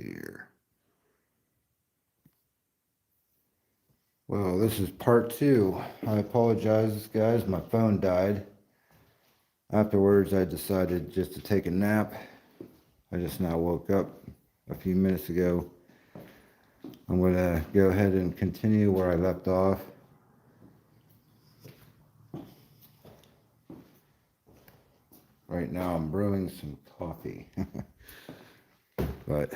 see here. Well, this is part 2. I apologize, guys. My phone died. Afterwards, I decided just to take a nap. I just now woke up a few minutes ago. I'm going to go ahead and continue where I left off. Right now, I'm brewing some coffee. But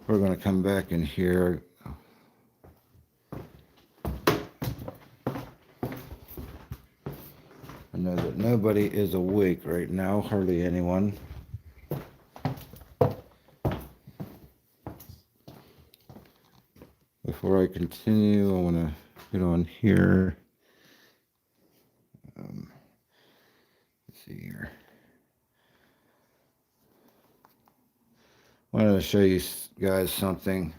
we're going to come back in here. I know that nobody is awake right now, hardly anyone. Before I continue, I want to get on here. Let's see here. I wanted to show you guys something.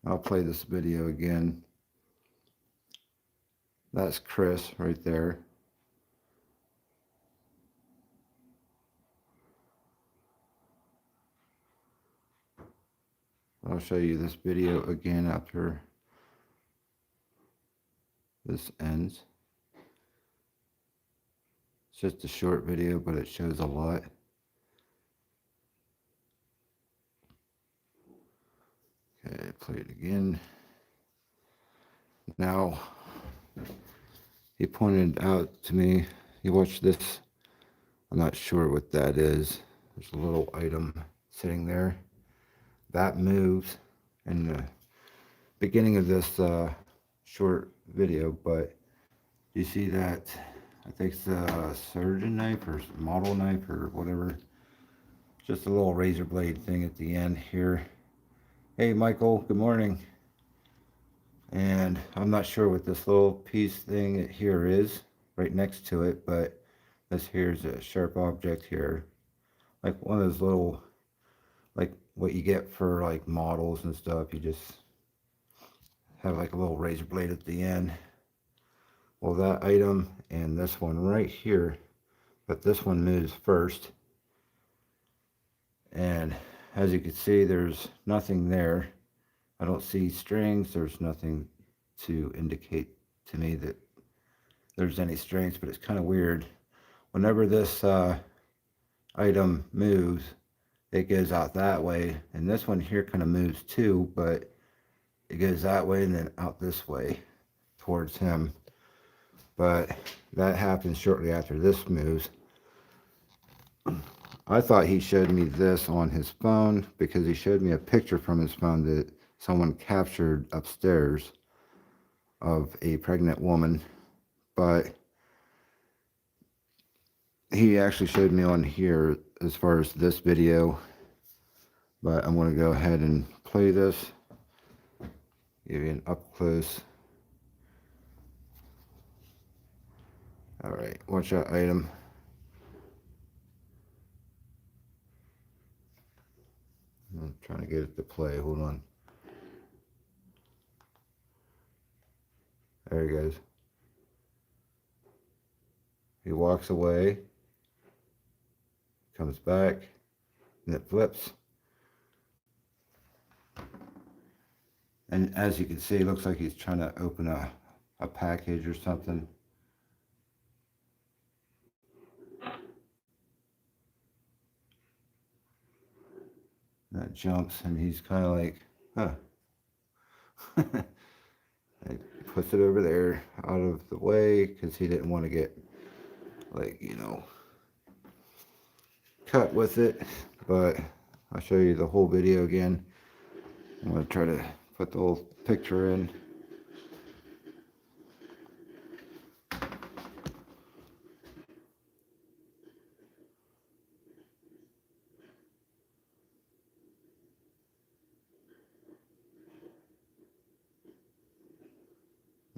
I'll play this video again. That's Chris right there. I'll show you this video again after this ends. It's just a short video, but it shows a lot. Okay, play it again. Now, he pointed out to me, you watch this, I'm not sure what that is. There's a little item sitting there. That moves in the beginning of this short video, but you see that, I think it's a surgeon knife or model knife or whatever. Just a little razor blade thing at the end here. Hey Michael, good morning. And I'm not sure what this little piece thing here is right next to it, but this here is a sharp object here. Like one of those little, like what you get for like models and stuff. You just have like a little razor blade at the end. Well, that item and this one right here, but this one moves first. And as you can see, there's nothing there. I don't see strings. There's nothing to indicate to me that there's any strings, but it's kind of weird. Whenever this item moves, it goes out that way, and this one here kind of moves too, but it goes that way and then out this way towards him. But that happens shortly after this moves. I thought he showed me this on his phone because he showed me a picture from his phone that someone captured upstairs of a pregnant woman, but he actually showed me on here as far as this video. But I'm going to go ahead and play this, give you an up close. All right, watch that item. I'm trying to get it to play. Hold on. There he goes. He walks away, comes back, and it flips. And as you can see, it looks like he's trying to open a package or something. That jumps, and he's kind of like, huh. He puts it over there out of the way because he didn't want to get, like, you know, cut with it. But I'll show you the whole video again. I'm going to try to put the whole picture in.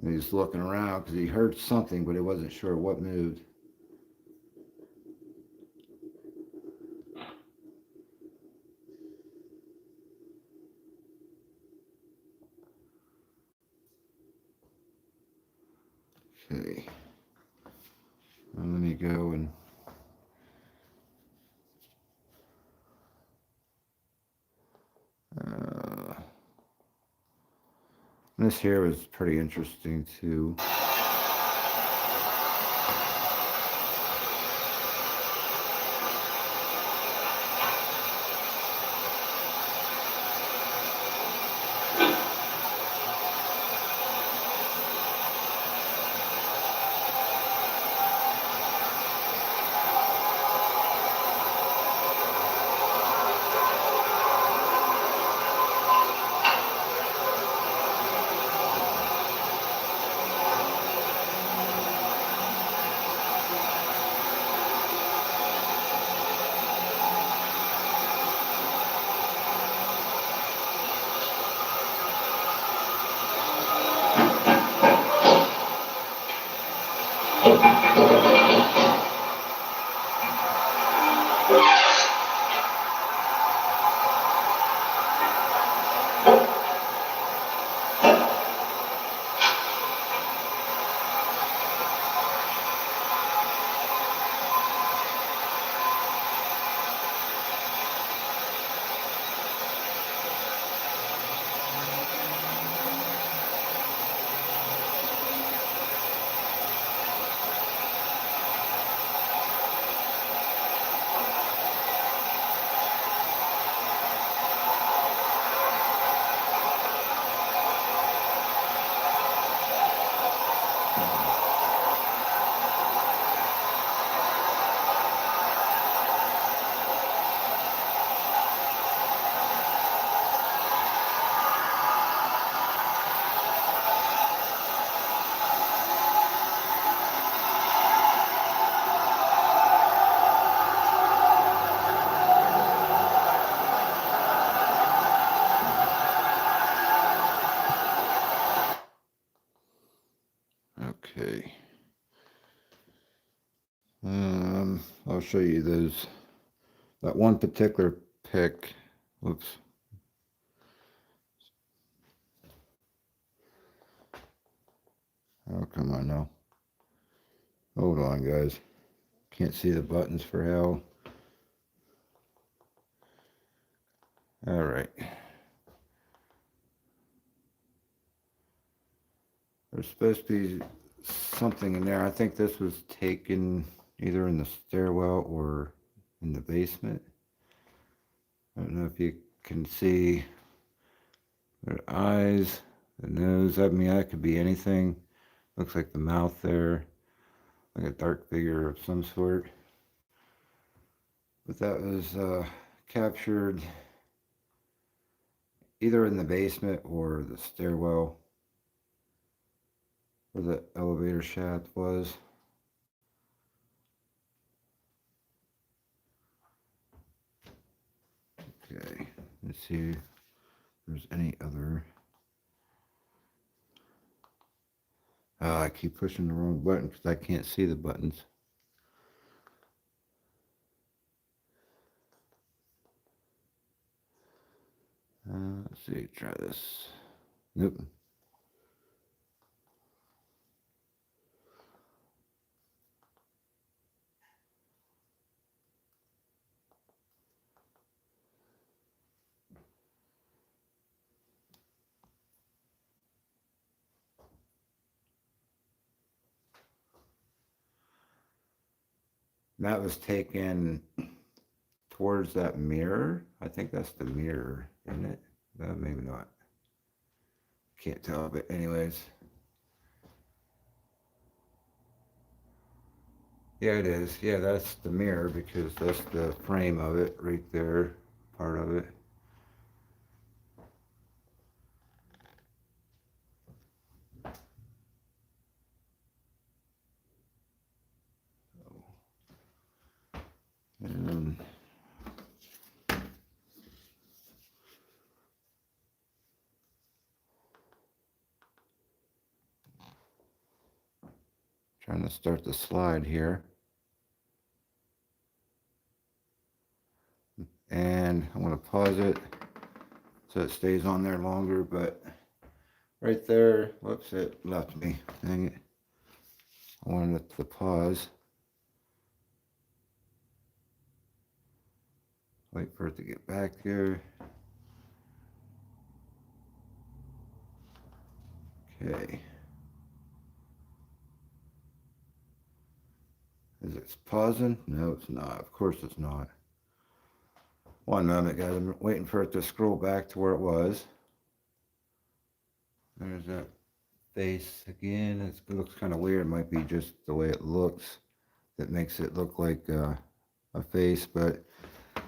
And he's looking around because he heard something, but he wasn't sure what moved. Okay. Well, let me go and this here was pretty interesting too. Okay. I'll show you that one particular pick. Whoops. Oh, come on now. Hold on, guys. Can't see the buttons for hell. All right. There's supposed to be something in there. I think this was taken either in the stairwell or in the basement. I don't know if you can see their eyes, the nose. I mean, that could be anything. Looks like the mouth there, like a dark figure of some sort. But that was captured either in the basement or the stairwell where the elevator shaft was. Okay, let's see if there's any other. I keep pushing the wrong button because I can't see the buttons. Let's see, try this. Nope. That was taken towards that mirror. I think that's the mirror, isn't it? No, maybe not. Can't tell, but anyways. Yeah, it is. Yeah, that's the mirror because that's the frame of it right there, part of it. And trying to start the slide here. And I'm going to pause it so it stays on there longer, but right there, whoops, it left me. Dang it. I wanted it to pause. Wait for it to get back here. Okay. Is it pausing? No, it's not. Of course it's not. One moment, guys. I'm waiting for it to scroll back to where it was. There's that face again. It looks kind of weird. It might be just the way it looks that makes it look like a face. But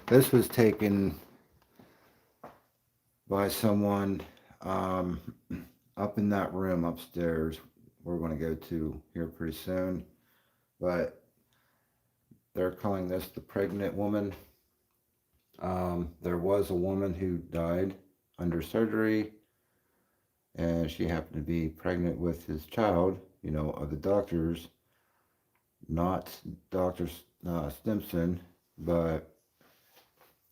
this was taken by someone up in that room upstairs. We're going to go to here pretty soon. But they're calling this the pregnant woman. There was a woman who died under surgery, and she happened to be pregnant with his child, you know, of the doctors, not Dr. Stimson, but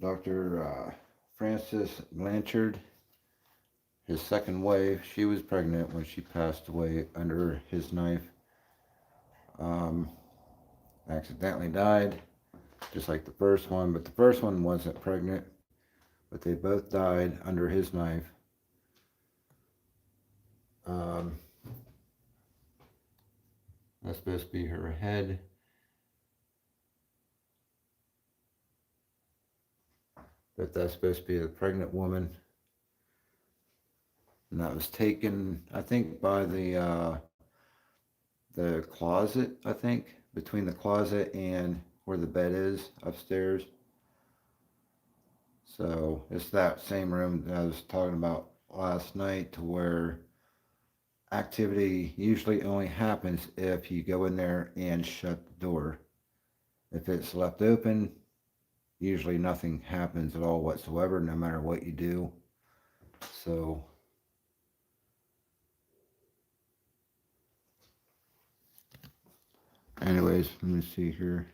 Dr. Frances Blanchard, his second wife. She was pregnant when she passed away under his knife. Accidentally died, just like the first one, but the first one wasn't pregnant, but they both died under his knife. That's supposed to be her head. But that's supposed to be a pregnant woman. And that was taken, I think, by the closet, I think, between the closet and where the bed is upstairs. So it's that same room that I was talking about last night, to where activity usually only happens if you go in there and shut the door. If it's left open, usually nothing happens at all whatsoever, no matter what you do. So anyways, let me see here.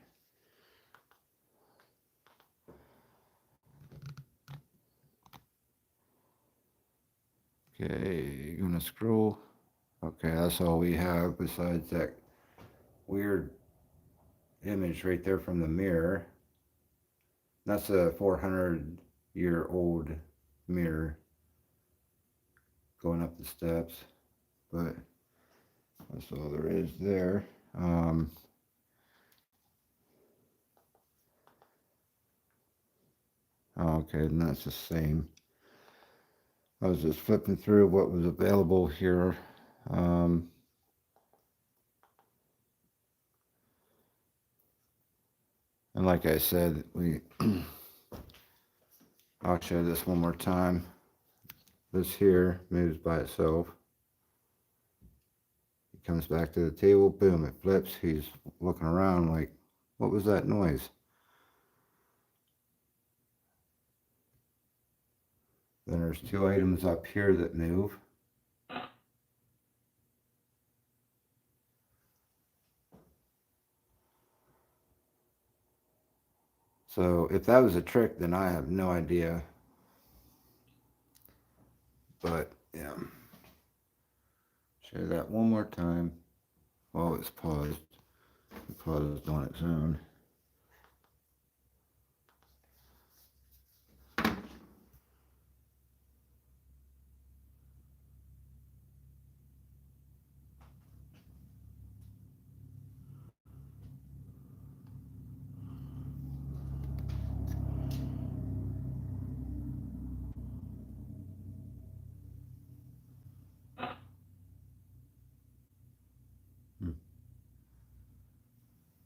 Okay, you're gonna scroll. Okay, that's all we have besides that weird image right there from the mirror. That's a 400-year-old mirror going up the steps, but that's all there is there. Okay, and that's the same. I was just flipping through what was available here. And like I said, I'll show this one more time. This here moves by itself. He comes back to the table, boom, it flips. He's looking around like, what was that noise? Then there's two items up here that move. So if that was a trick, then I have no idea. But yeah, show that one more time. Oh, it's paused. It paused on its own.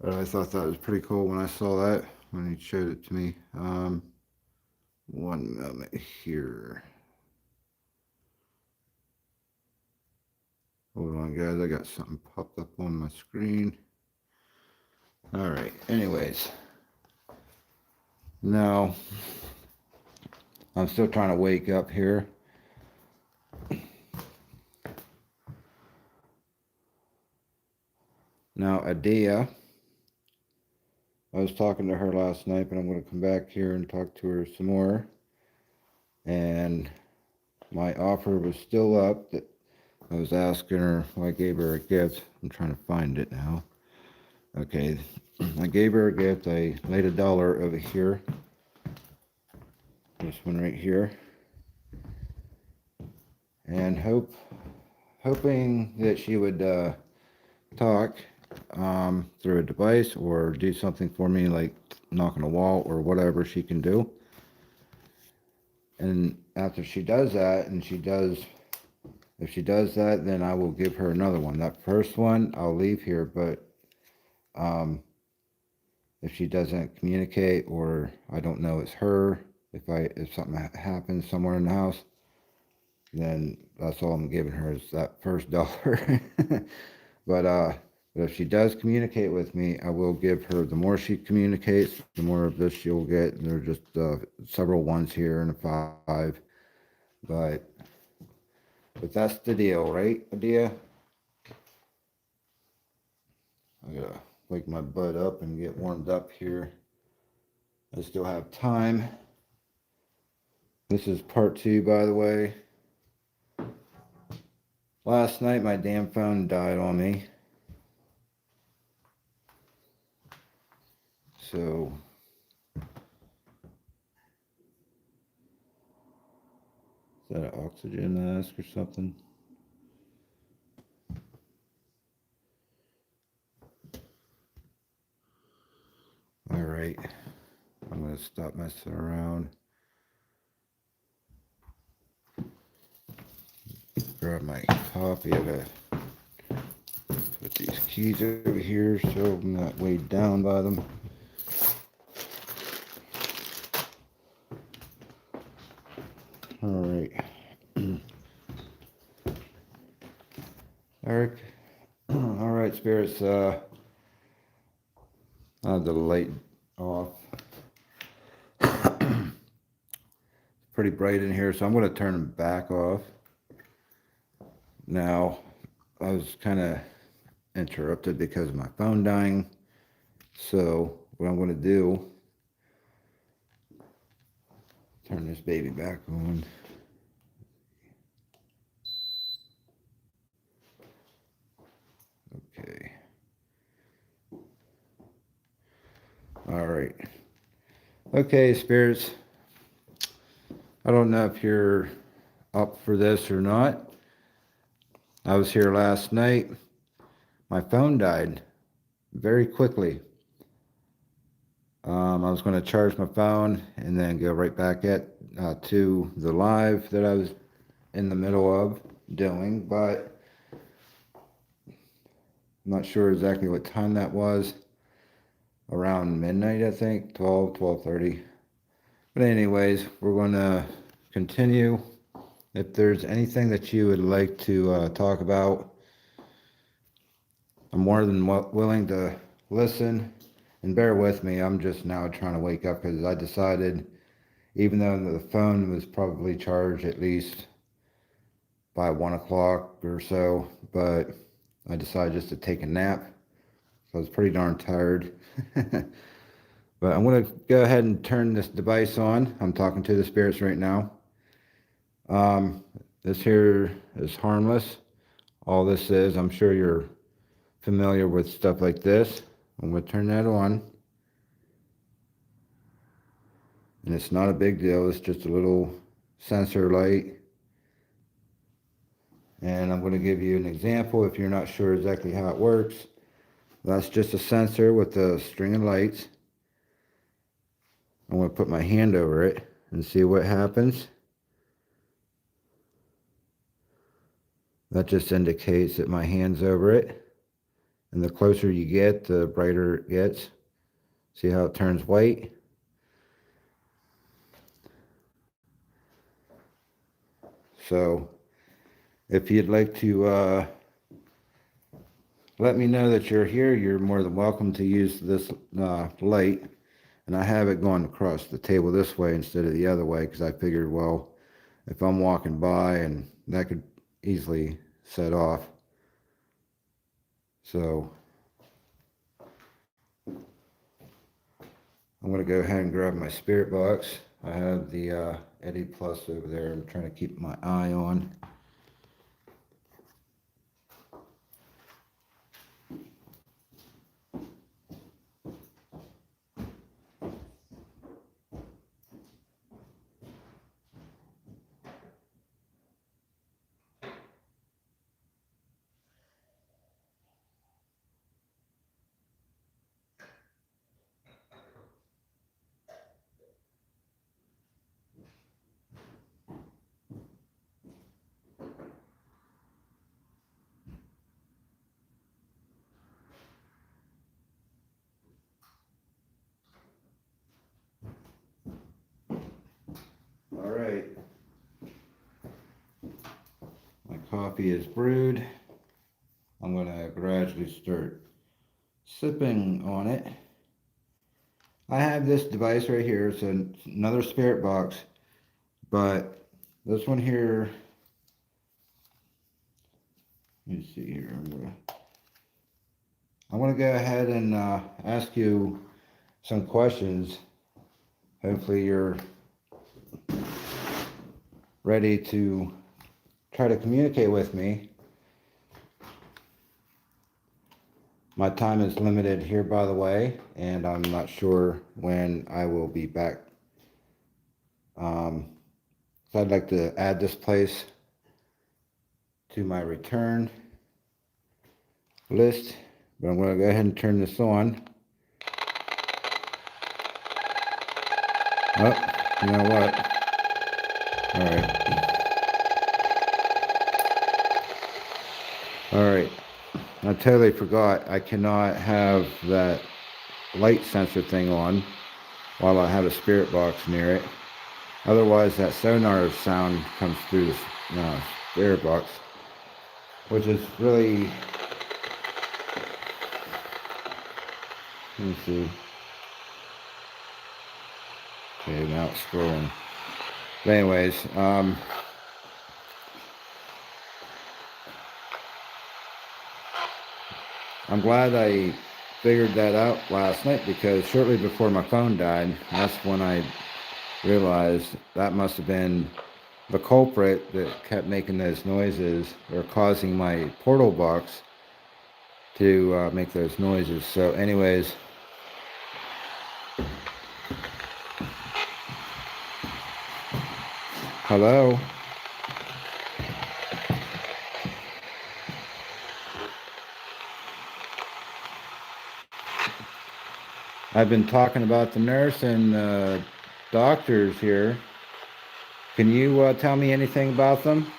But I thought that was pretty cool when I saw that, when he showed it to me. One moment here. Hold on, guys. I got something popped up on my screen. All right. Anyways. Now, I'm still trying to wake up here. Now, Adia, I was talking to her last night, but I'm going to come back here and talk to her some more. And my offer was still up. I was asking her, well, I gave her a gift. I'm trying to find it now. Okay, I gave her a gift. I laid $1 over here. This one right here. And hoping that she would talk through a device or do something for me, like knock on a wall or whatever she can do. And after she does that, if she does that, then I will give her another one. That first one, I'll leave here, but if she doesn't communicate, or I don't know it's her, if something happens somewhere in the house, then that's all I'm giving her is that first $1. But if she does communicate with me, I will give her, the more she communicates, the more of this she'll get. And there are just several ones here and a 5. But that's the deal, right, Adia? I gotta wake my butt up and get warmed up here. I still have time. This is part 2, by the way. Last night, my damn phone died on me. So, is that an oxygen mask or something? All right. I'm going to stop messing around. Grab my coffee. I gotta put these keys over here so I'm not weighed down by them. All right. Eric. All right, spirits. I have the light off. Pretty bright in here, so I'm going to turn them back off. Now, I was kind of interrupted because of my phone dying. So what I'm going to do, turn this baby back on. Okay. All right. Okay, spirits. I don't know if you're up for this or not. I was here last night. My phone died very quickly. I was going to charge my phone and then go right back to the live that I was in the middle of doing, but I'm not sure exactly what time that was. Around midnight, I think, 12:30. But anyways, we're going to continue. If there's anything that you would like to talk about, I'm more than willing to listen. And bear with me, I'm just now trying to wake up because I decided, even though the phone was probably charged at least by 1 o'clock or so, but I decided just to take a nap. So I was pretty darn tired. But I'm going to go ahead and turn this device on. I'm talking to the spirits right now. This here is harmless. All this is, I'm sure you're familiar with stuff like this. I'm going to turn that on. And it's not a big deal. It's just a little sensor light. And I'm going to give you an example if you're not sure exactly how it works. That's just a sensor with a string of lights. I'm going to put my hand over it and see what happens. That just indicates that my hand's over it. And the closer you get, the brighter it gets. See how it turns white? So, if you'd like to let me know that you're here, you're more than welcome to use this light. And I have it going across the table this way instead of the other way because I figured, well, if I'm walking by, and that could easily set off. So I'm going to go ahead and grab my spirit box. I have the Eddie Plus over there. I'm trying to keep my eye on. All right. My coffee is brewed. I'm going to gradually start sipping on it. I have this device right here. It's another spirit box, but this one here, let me see here. I'm gonna go ahead and ask you some questions. Hopefully you're ready to try to communicate with me. My time is limited here, by the way, and I'm not sure when I will be back. So I'd like to add this place to my return list, but I'm going to go ahead and turn this on. Oh, you know what? All right. I totally forgot. I cannot have that light sensor thing on while I have a spirit box near it. Otherwise, that sonar sound comes through the spirit box, which is really, let me see. Okay, now it's scrolling. But anyways, I'm glad I figured that out last night, because shortly before my phone died, that's when I realized that must have been the culprit that kept making those noises, or causing my portal box to make those noises. So anyways, hello. I've been talking about the nurse and doctors here. Can you tell me anything about them?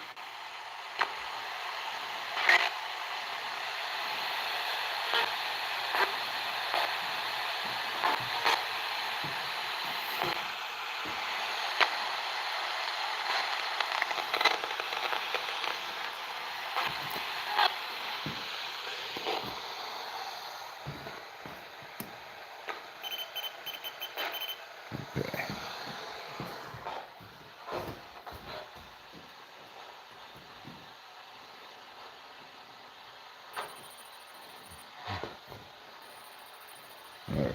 Okay. All right.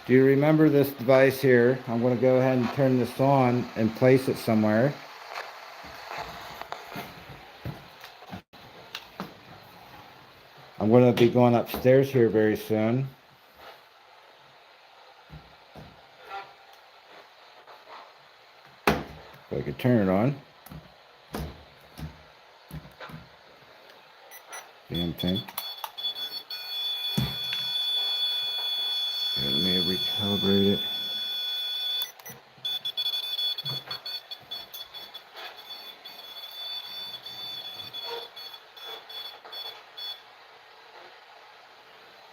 Do you remember this device here? I'm going to go ahead and turn this on and place it somewhere. I'm going to be going upstairs here very soon. If I could turn it on. Damn thing. Okay, let me recalibrate it.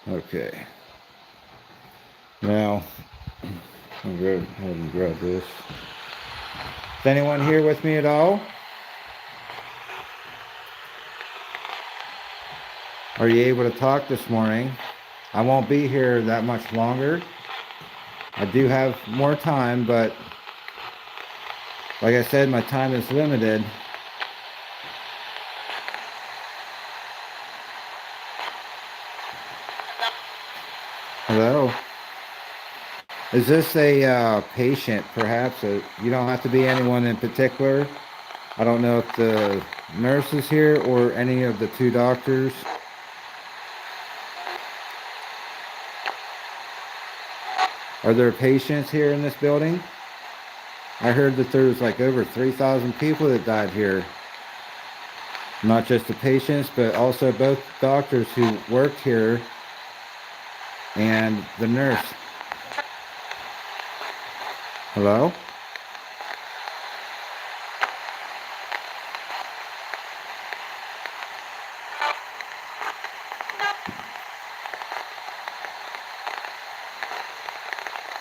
Okay. Now, I'll go ahead and grab this. Is anyone here with me at all? Are you able to talk this morning? I won't be here that much longer. I do have more time, but like I said, my time is limited. Hello? Is this a patient, perhaps? You don't have to be anyone in particular. I don't know if the nurse is here or any of the two doctors. Are there patients here in this building? I heard that there was like over 3,000 people that died here. Not just the patients, but also both doctors who worked here and the nurse. Hello?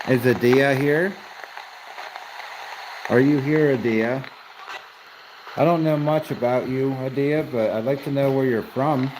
Is Adia here? Are you here, Adia? I don't know much about you, Adia, but I'd like to know where you're from.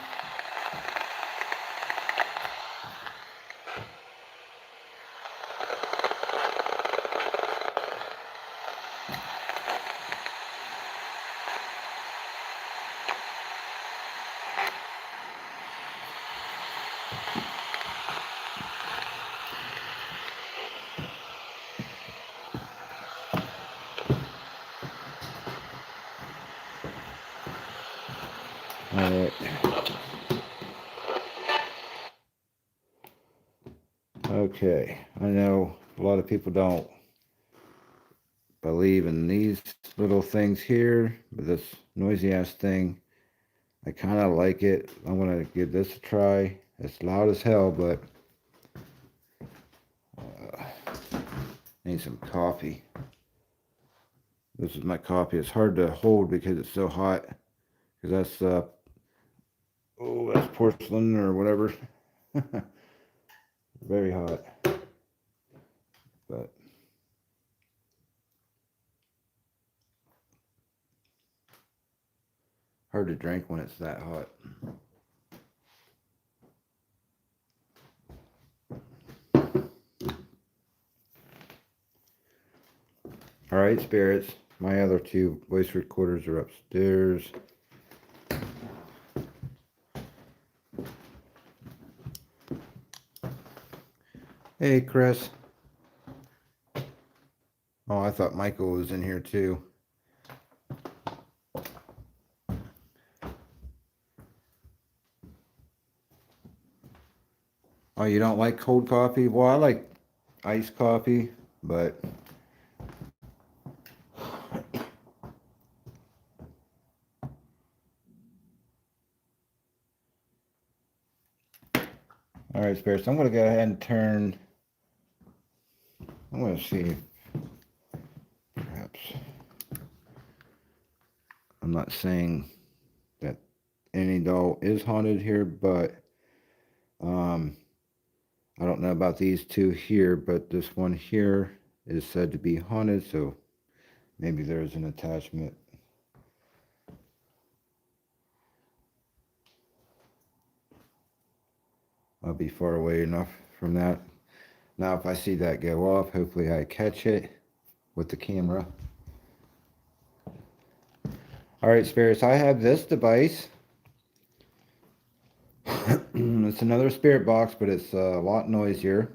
All right. Okay. I know a lot of people don't believe in these little things here, but this noisy ass thing, I kind of like it. I'm going to give this a try. It's loud as hell, but I need some coffee. This is my coffee. It's hard to hold because it's so hot. Because that's, that's porcelain or whatever. Very hot. But hard to drink when it's that hot. All right, spirits. My other two voice recorders are upstairs. Hey, Chris. Oh, I thought Michael was in here too. Oh, you don't like cold coffee? Well, I like iced coffee, but all right, spirits. I'm going to go ahead and turn. I'm going to see. Perhaps I'm not saying that any doll is haunted here, but I don't know about these two here, but this one here is said to be haunted, so maybe there's an attachment. I'll be far away enough from that. Now, if I see that go off, hopefully I catch it with the camera. All right, spirits, I have this device. It's another spirit box, but it's a lot noisier.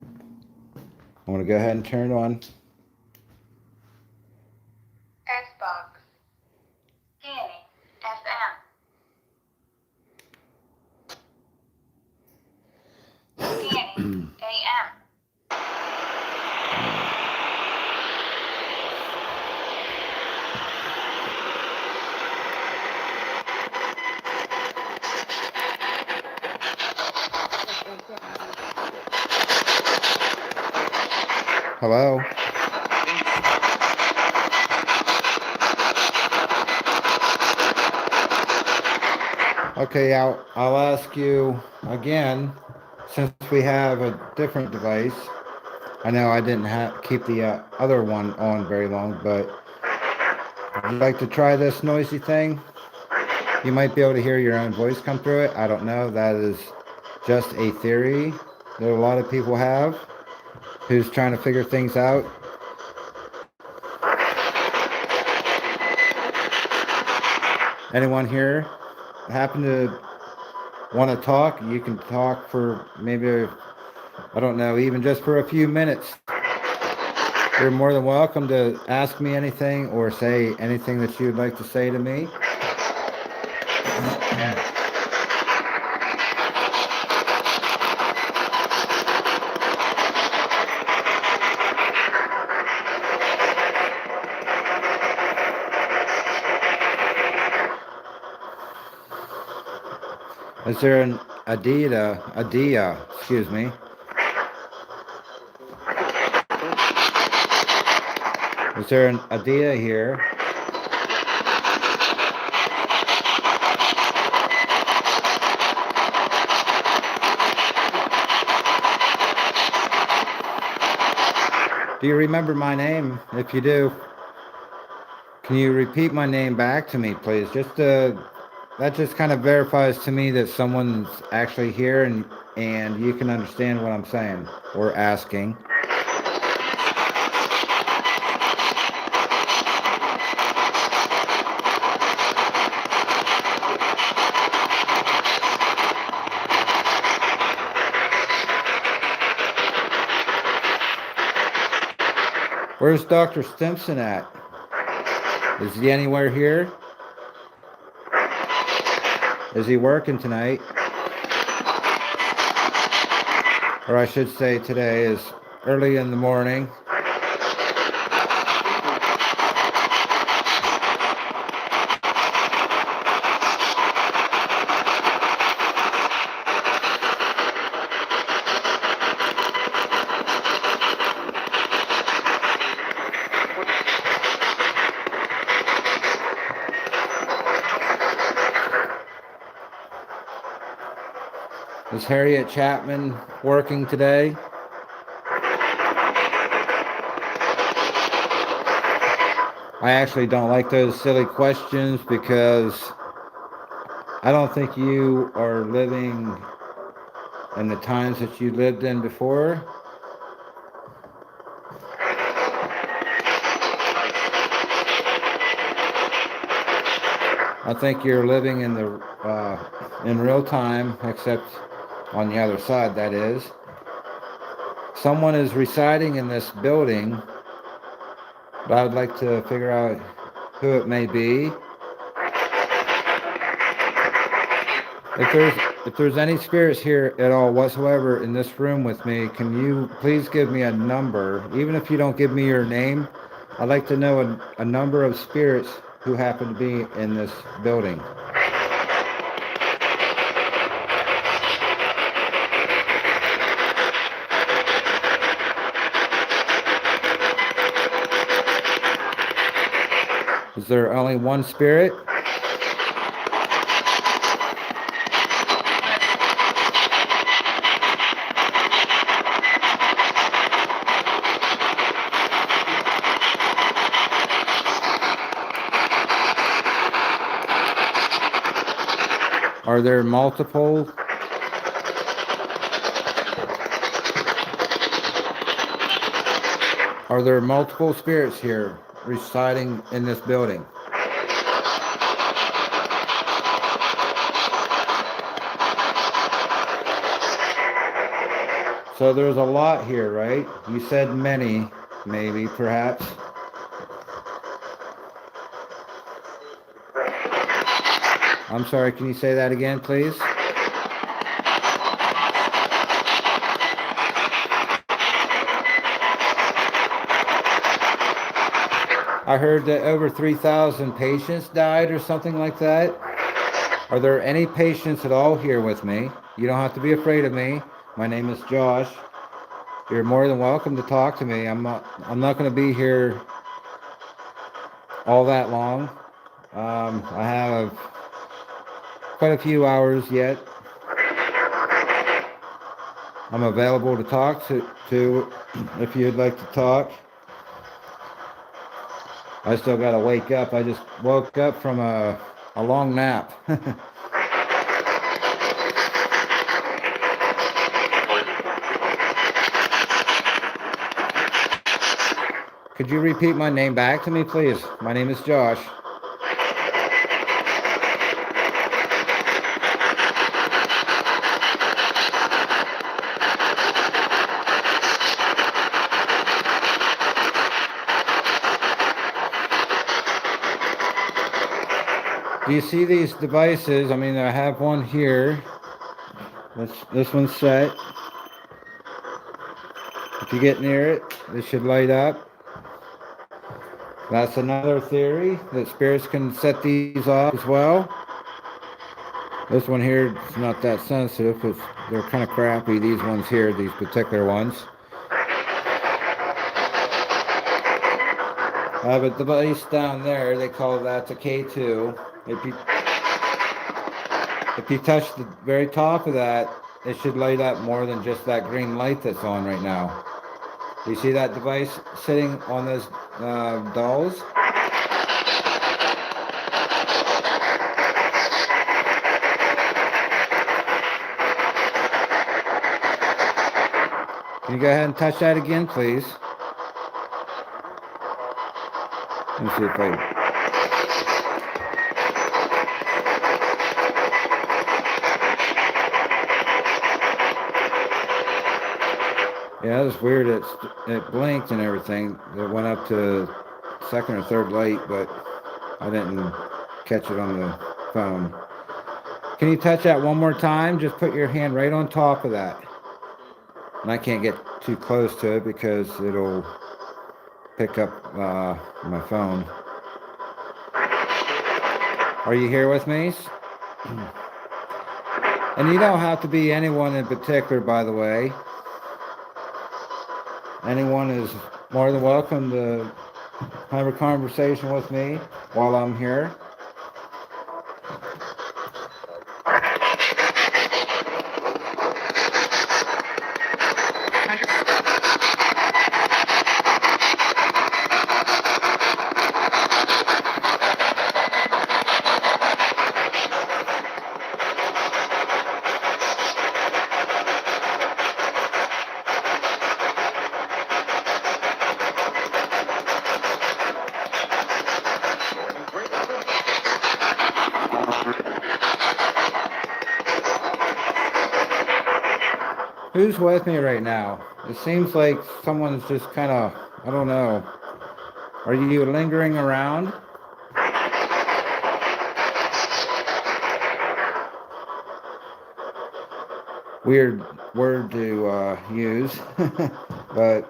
I'm going to go ahead and turn it on. Xbox. Scanning. FM. Scanning. AM. Hello? Okay, I'll ask you again, since we have a different device. I know I didn't keep the other one on very long, but would you like to try this noisy thing? You might be able to hear your own voice come through it. I don't know. That is just a theory that a lot of people have who's trying to figure things out. Anyone here happen to want to talk? You can talk for maybe, I don't know, even just for a few minutes. You're more than welcome to ask me anything or say anything that you'd like to say to me. Is there an Adia, excuse me. Is there an Adia here? Do you remember my name? If you do, can you repeat my name back to me, please? That just kind of verifies to me that someone's actually here and you can understand what I'm saying or asking. Where's Dr. Stimson at? Is he anywhere here? Is he working tonight? Or I should say today is early in the morning. Is Harriet Chapman working today? I actually don't like those silly questions because I don't think you are living in the times that you lived in before. I think you're living in real time, except on the other side, that is. Someone is residing in this building, but I would like to figure out who it may be. If there's any spirits here at all whatsoever in this room with me, can you please give me a number? Even if you don't give me your name, I'd like to know a number of spirits who happen to be in this building. Is there only one spirit? Are there multiple? Are there multiple spirits here residing in this building? So there's a lot here, right? You said many, maybe, perhaps. I'm sorry, can you say that again, please? I heard that over 3,000 patients died or something like that. Are there any patients at all here with me? You don't have to be afraid of me. My name is Josh. You're more than welcome to talk to me. I'm not going to be here all that long. I have quite a few hours yet. I'm available to talk to if you'd like to talk. I still got to wake up. I just woke up from a long nap. Could you repeat my name back to me, please? My name is Josh. Do you see these devices? I mean, I have one here. This one's set. If you get near it, it should light up. That's another theory, that spirits can set these off as well. This one here is not that sensitive because they're kind of crappy, these ones here, these particular ones. I have a device down there, they call that a K2. If you touch the very top of that, it should light up more than just that green light that's on right now. You see that device sitting on those dolls? Can you go ahead and touch that again, please? Let me see if I... Yeah, that's weird. It blinked and everything. It went up to second or third light, but I didn't catch it on the phone. Can you touch that one more time? Just put your hand right on top of that. And I can't get too close to it because it'll pick up my phone. Are you here with me? And you don't have to be anyone in particular, by the way. Anyone is more than welcome to have a conversation with me while I'm here. Who's with me right now? It seems like someone's just kind of, I don't know. Are you lingering around? Weird word to use, but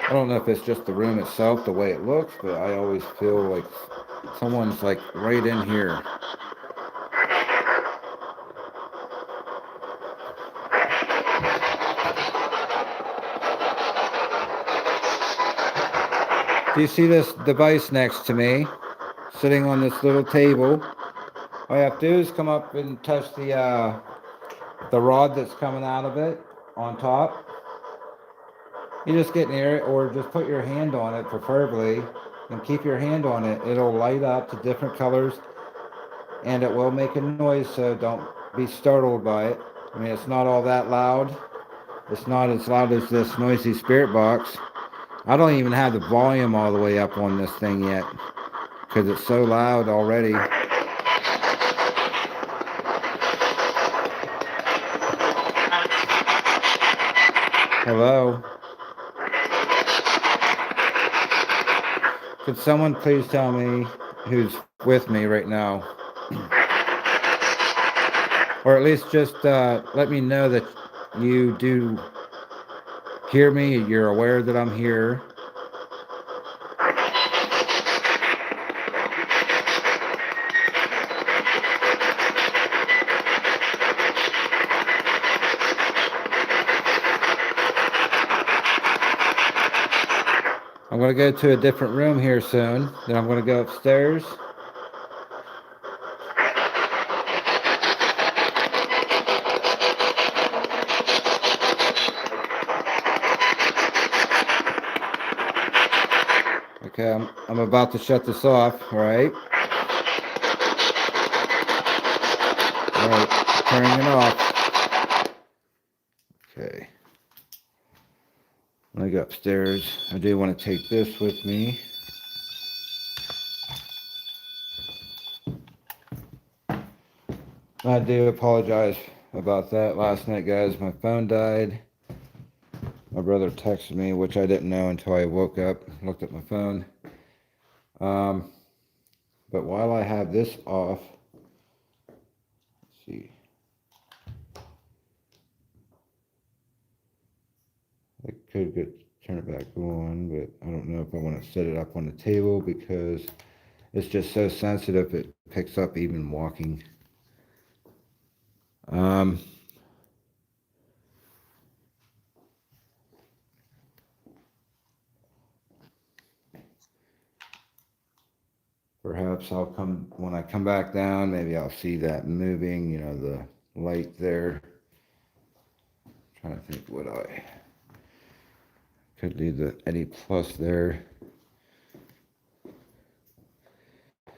I don't know if it's just the room itself, the way it looks, but I always feel like someone's like right in here. Do you see this device next to me, sitting on this little table? All you have to do is come up and touch the rod that's coming out of it on top. You just get near it, or just put your hand on it, preferably, and keep your hand on it. It'll light up to different colors, and it will make a noise, so don't be startled by it. I mean, it's not all that loud. It's not as loud as this noisy spirit box. I don't even have the volume all the way up on this thing yet, because it's so loud already. Hello? Could someone please tell me who's with me right now? Or at least just let me know that you do hear me, you're aware that I'm here. I'm going to go to a different room here soon. Then I'm going to go upstairs. Okay, I'm about to shut this off, all right? All right, turning it off. Okay. When I go upstairs, I do want to take this with me. I do apologize about that last night, guys. My phone died. My brother texted me, which I didn't know until I woke up, looked at my phone. But while I have this off, let's see. I could turn it back on, but I don't know if I want to set it up on the table because it's just so sensitive it picks up even walking. Perhaps I'll come, when I come back down, maybe I'll see that moving, you know, the light there. Trying to think what I could leave the Eddie Plus there.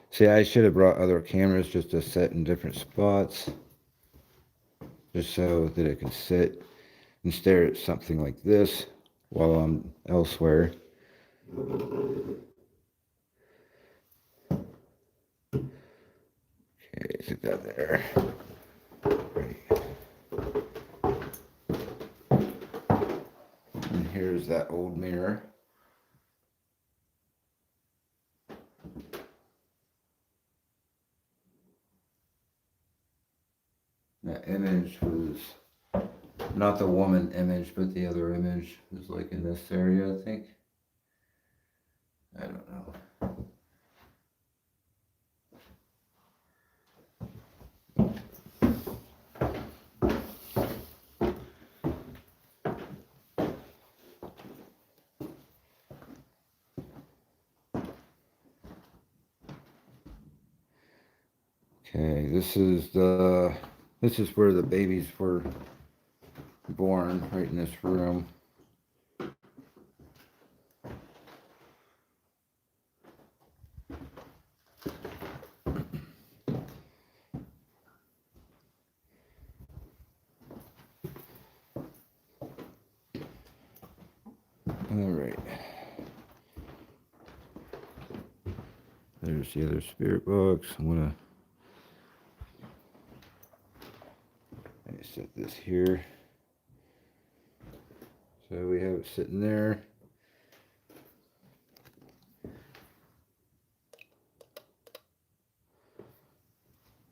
See, I should have brought other cameras just to set in different spots, just so that it can sit and stare at something like this while I'm elsewhere. Okay, sit that there. Right. And here's that old mirror. That image was not the woman image, but the other image was like in this area, I think. I don't know. Okay, this is where the babies were born, right in this room. All right. There's the other spirit box. I'm gonna set this here. So we have it sitting there.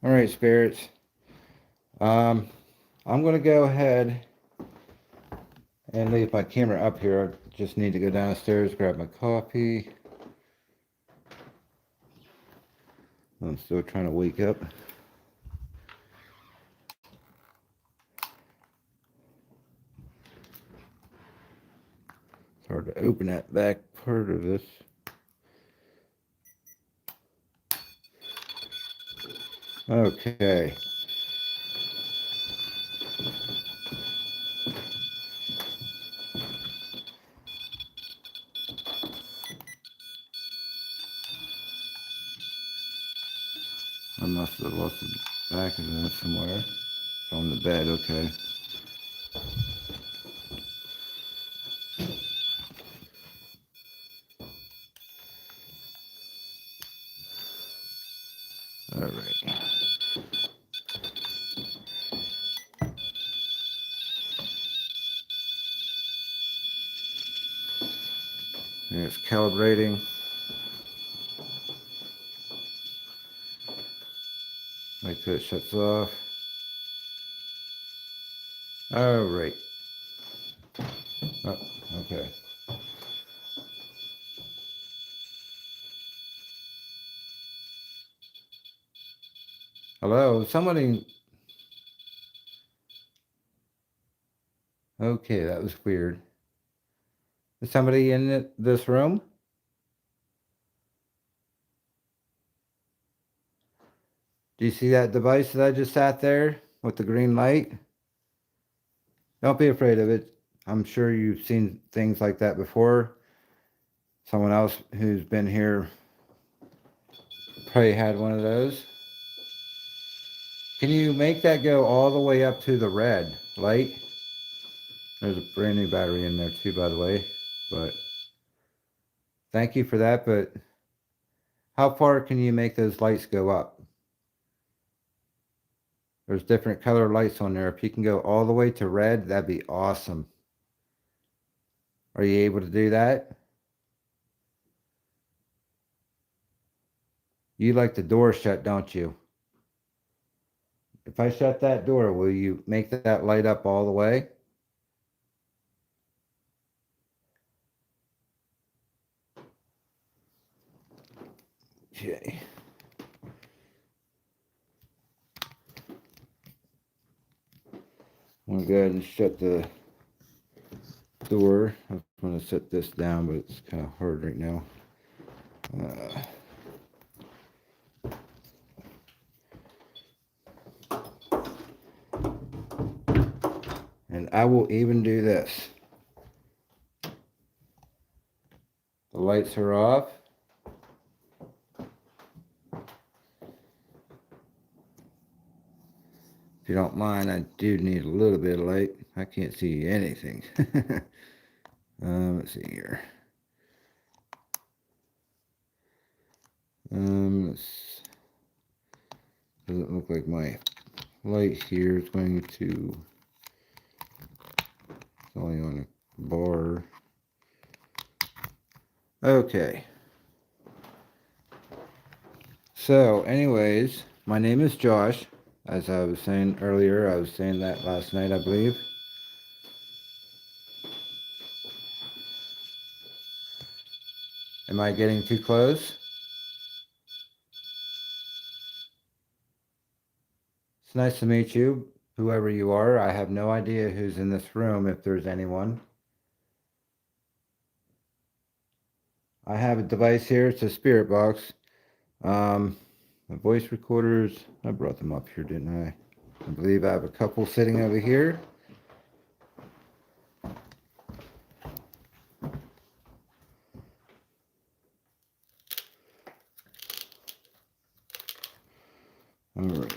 All right, spirits. I'm gonna go ahead and leave my camera up here. I just need to go downstairs, grab my coffee. I'm still trying to wake up. It's hard to open that back part of this. Okay. I must have lost the back of that somewhere. It's on the bed, okay. All right. And it's calibrating. Like that, shuts off. All right. Oh, okay. Hello, somebody. Okay, that was weird. Is somebody in this room? Do you see that device that I just sat there with the green light? Don't be afraid of it. I'm sure you've seen things like that before. Someone else who's been here probably had one of those. Can you make that go all the way up to the red light? There's a brand new battery in there too, by the way. But thank you for that. But how far can you make those lights go up? There's different color lights on there. If you can go all the way to red, that'd be awesome. Are you able to do that? You like the door shut, don't you? If I shut that door, will you make that light up all the way? Okay. I'm going to go ahead and shut the door. I'm going to set this down, but it's kind of hard right now. And And I will even do this. The lights are off. If you don't mind, I do need a little bit of light. I can't see anything. Let's see here. Doesn't look like my light here is going to. It's only on a bar. Okay. So, anyways, my name is Josh. As I was saying earlier, I was saying that last night, I believe. Am I getting too close? It's nice to meet you, whoever you are. I have no idea who's in this room, if there's anyone. I have a device here. It's a spirit box. The voice recorders, I brought them up here, didn't I? I believe I have a couple sitting over here. All right.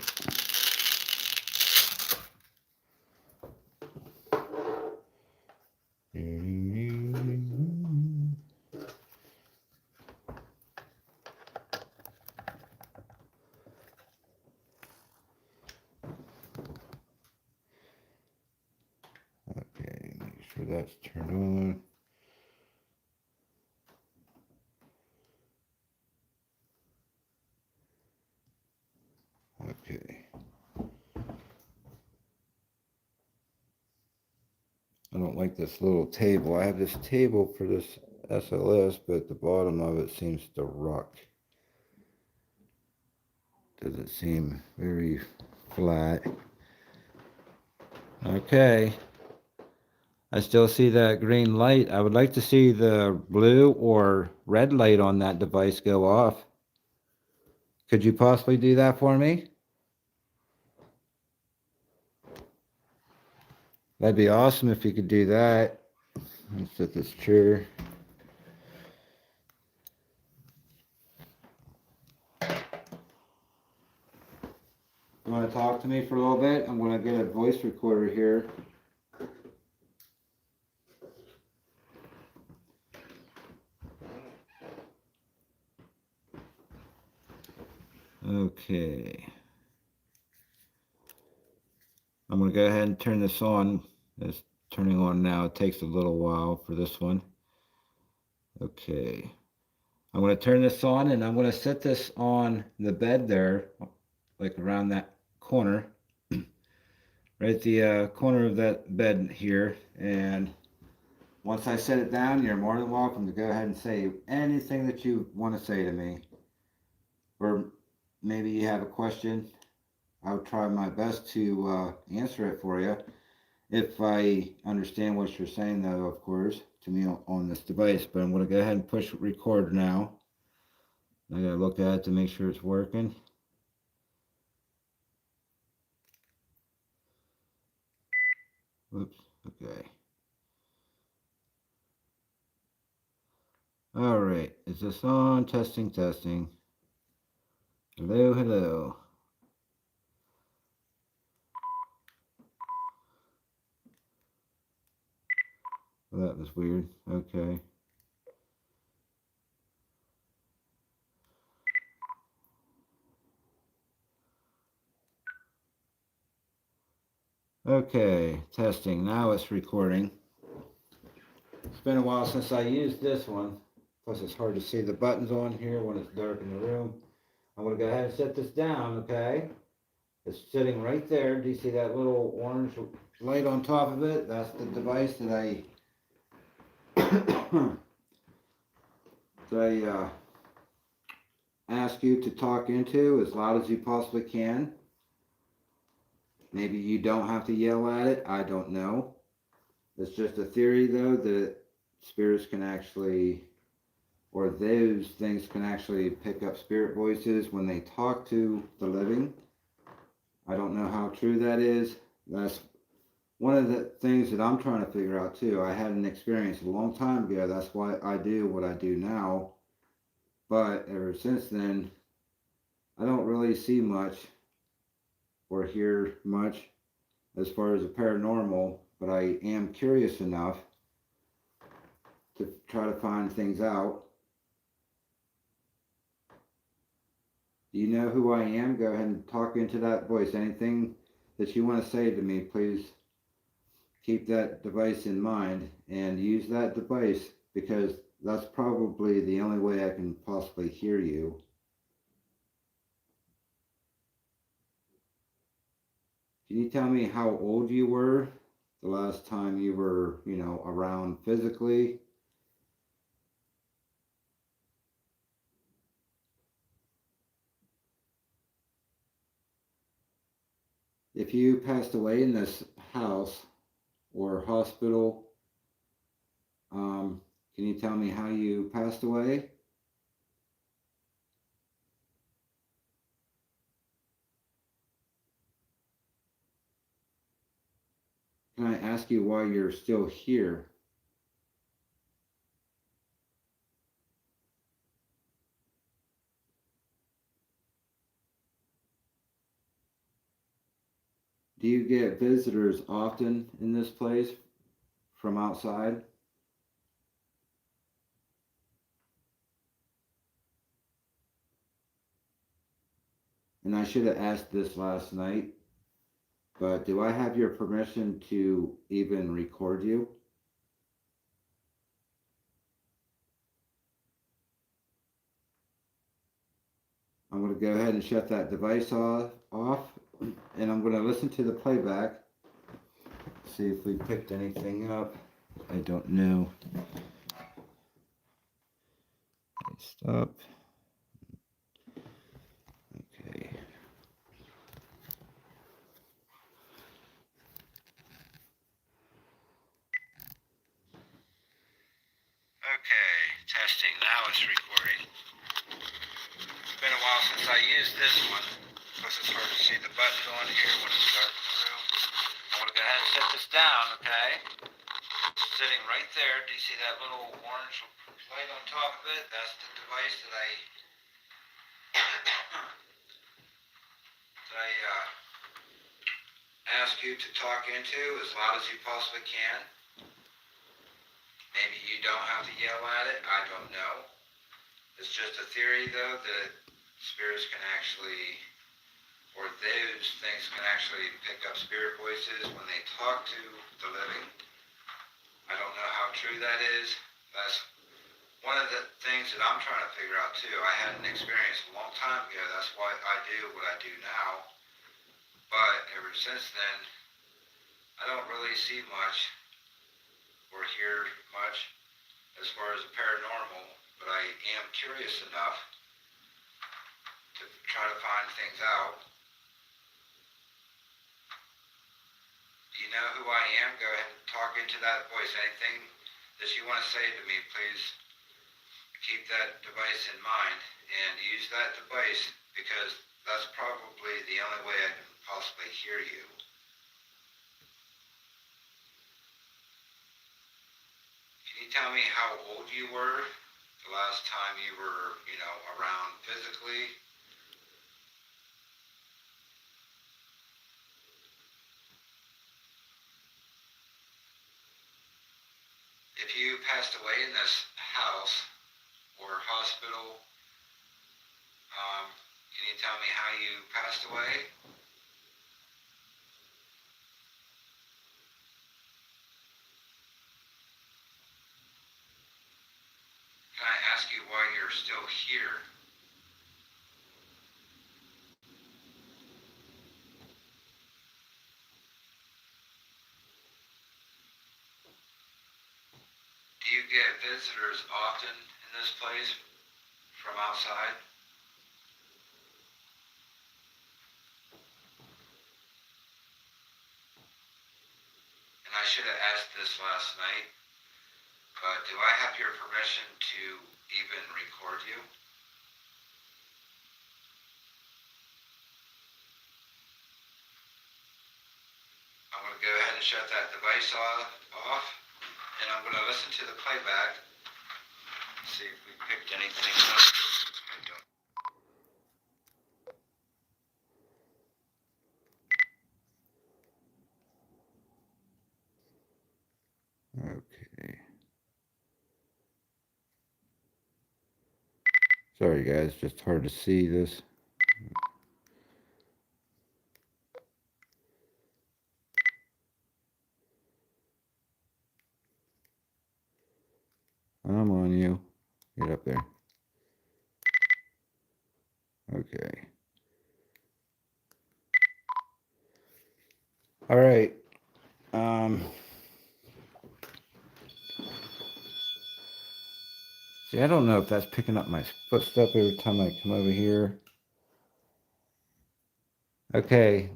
Okay, make sure that's turned on. Okay. I don't like this little table. I have this table for this SLS, but the bottom of it seems to rock. Doesn't seem very flat. Okay. I still see that green light. I would like to see the blue or red light on that device go off. Could you possibly do that for me? That'd be awesome if you could do that. Let's set this chair. You want to talk to me for a little bit? I'm going to get a voice recorder here. Okay. I'm going to go ahead and turn this on. It's turning on now. It takes a little while for this one. Okay. I'm going to turn this on and I'm going to set this on the bed there, like around that corner. Right at the corner of that bed here. And once I set it down, you're more than welcome to go ahead and say anything that you want to say to me. Or maybe you have a question. I'll try my best to answer it for you. If I understand what you're saying, though, of course, to me on this device. But I'm going to go ahead and push record now. I got to look at it to make sure it's working. Whoops, okay. All right, is this on? Testing, testing. Hello, hello. Well, that was weird. Okay. Okay, testing. Now it's recording. It's been a while since I used this one. Plus it's hard to see the buttons on here when it's dark in the room. I'm going to go ahead and set this down, okay? It's sitting right there. Do you see that little orange light on top of it? That's the device that I ask you to talk into as loud as you possibly can. Maybe you don't have to yell at it. I don't know. It's just a theory, though, that spirits can actually, or those things can actually pick up spirit voices when they talk to the living. I don't know how true that is. That's one of the things that I'm trying to figure out too, I had an experience a long time ago. That's why I do what I do now. But ever since then, I don't really see much or hear much as far as the paranormal. But I am curious enough to try to find things out. Do you know who I am? Go ahead and talk into that voice. Anything that you want to say to me, please keep that device in mind and use that device because that's probably the only way I can possibly hear you. Can you tell me how old you were the last time you were, around physically? If you passed away in this house or hospital, can you tell me how you passed away? Can I ask you why you're still here? Do you get visitors often in this place from outside? And I should have asked this last night, but do I have your permission to even record you? I'm going to go ahead and shut that device off and I'm going to listen to the playback, see if we picked anything up. I don't know. Stop. Okay. Okay, testing. Now it's recording. It's been a while since I used this one because it's hard to see the button on here when it's dark in the room. I'm going to go ahead and set this down, okay? It's sitting right there. Do you see that little orange light on top of it? That's the device that I ask you to talk into as loud as you possibly can. Maybe you don't have to yell at it. I don't know. It's just a theory, though, that spirits can actually, or those things can actually pick up spirit voices when they talk to the living. I don't know how true that is. That's one of the things that I'm trying to figure out, too. I had an experience a long time ago. That's why I do what I do now. But ever since then, I don't really see much or hear much as far as the paranormal, but I am curious enough to try to find things out. Do you know who I am? Go ahead and talk into that voice. Anything that you want to say to me, please keep that device in mind and use that device because that's probably the only way I can possibly hear you. Can you tell me how old you were the last time you were, around physically? If you passed away in this house or hospital, can you tell me how you passed away? Can I ask you why you're still here? Do you get visitors often in this place from outside? And I should have asked this last night, but do I have your permission to even record you? I'm going to go ahead and shut that device off, and I'm going to listen to the playback, see if we picked anything up. I don't. Okay. Sorry guys, just hard to see this. I'm on you. Get up there. Okay. All right. See, I don't know if that's picking up my footstep every time I come over here. Okay.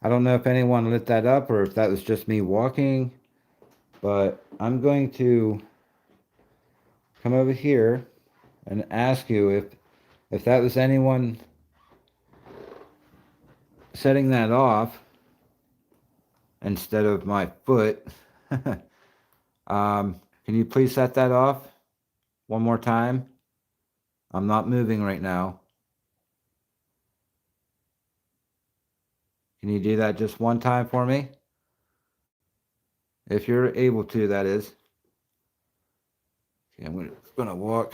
I don't know if anyone lit that up or if that was just me walking, but I'm going to come over here and ask you if that was anyone setting that off instead of my foot. Can you please set that off one more time? I'm not moving right now. Can you do that just one time for me? If you're able to, that is. Okay, I'm gonna walk.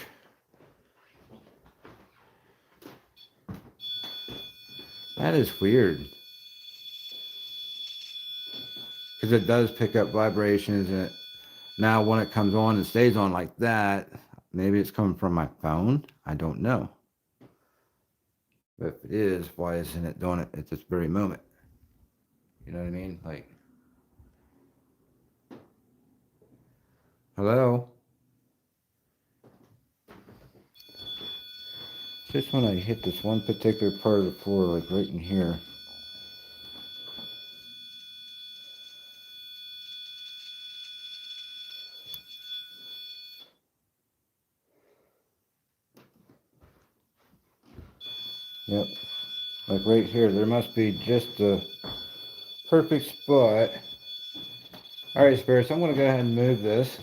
That is weird. Because it does pick up vibrations, and now when it comes on and stays on like that, maybe it's coming from my phone. I don't know. But if it is, why isn't it doing it at this very moment? You know what I mean? Like, hello? Just when I hit this one particular part of the floor, like right in here. Yep. Like right here. There must be just a perfect spot. Alright, Spirits, I'm going to go ahead and move this.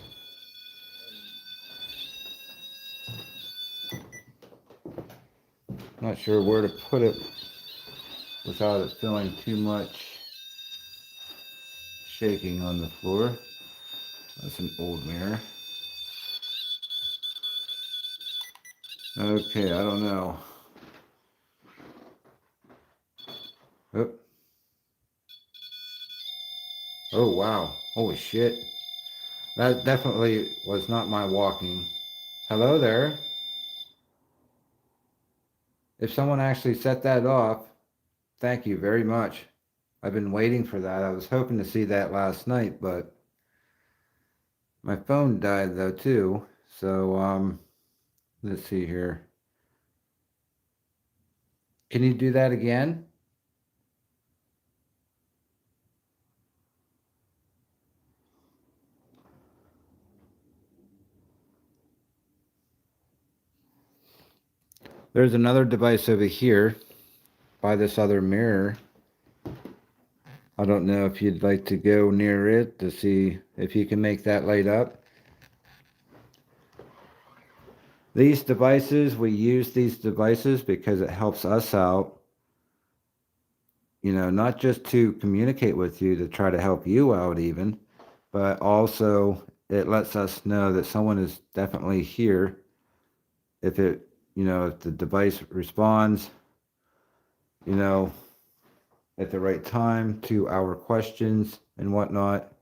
Not sure where to put it without it feeling too much shaking on the floor. That's an old mirror. Okay, I don't know. Oh, oh wow. Holy shit. That definitely was not my walking. Hello there. If someone actually set that off, thank you very much. I've been waiting for that. I was hoping to see that last night, but my phone died though too. So let's see here. Can you do that again? There's another device over here by this other mirror. I don't know if you'd like to go near it to see if you can make that light up. These devices, we use these devices because it helps us out. You know, not just to communicate with you to try to help you out even, but also it lets us know that someone is definitely here. If it, you know, if the device responds, you know, at the right time to our questions and whatnot.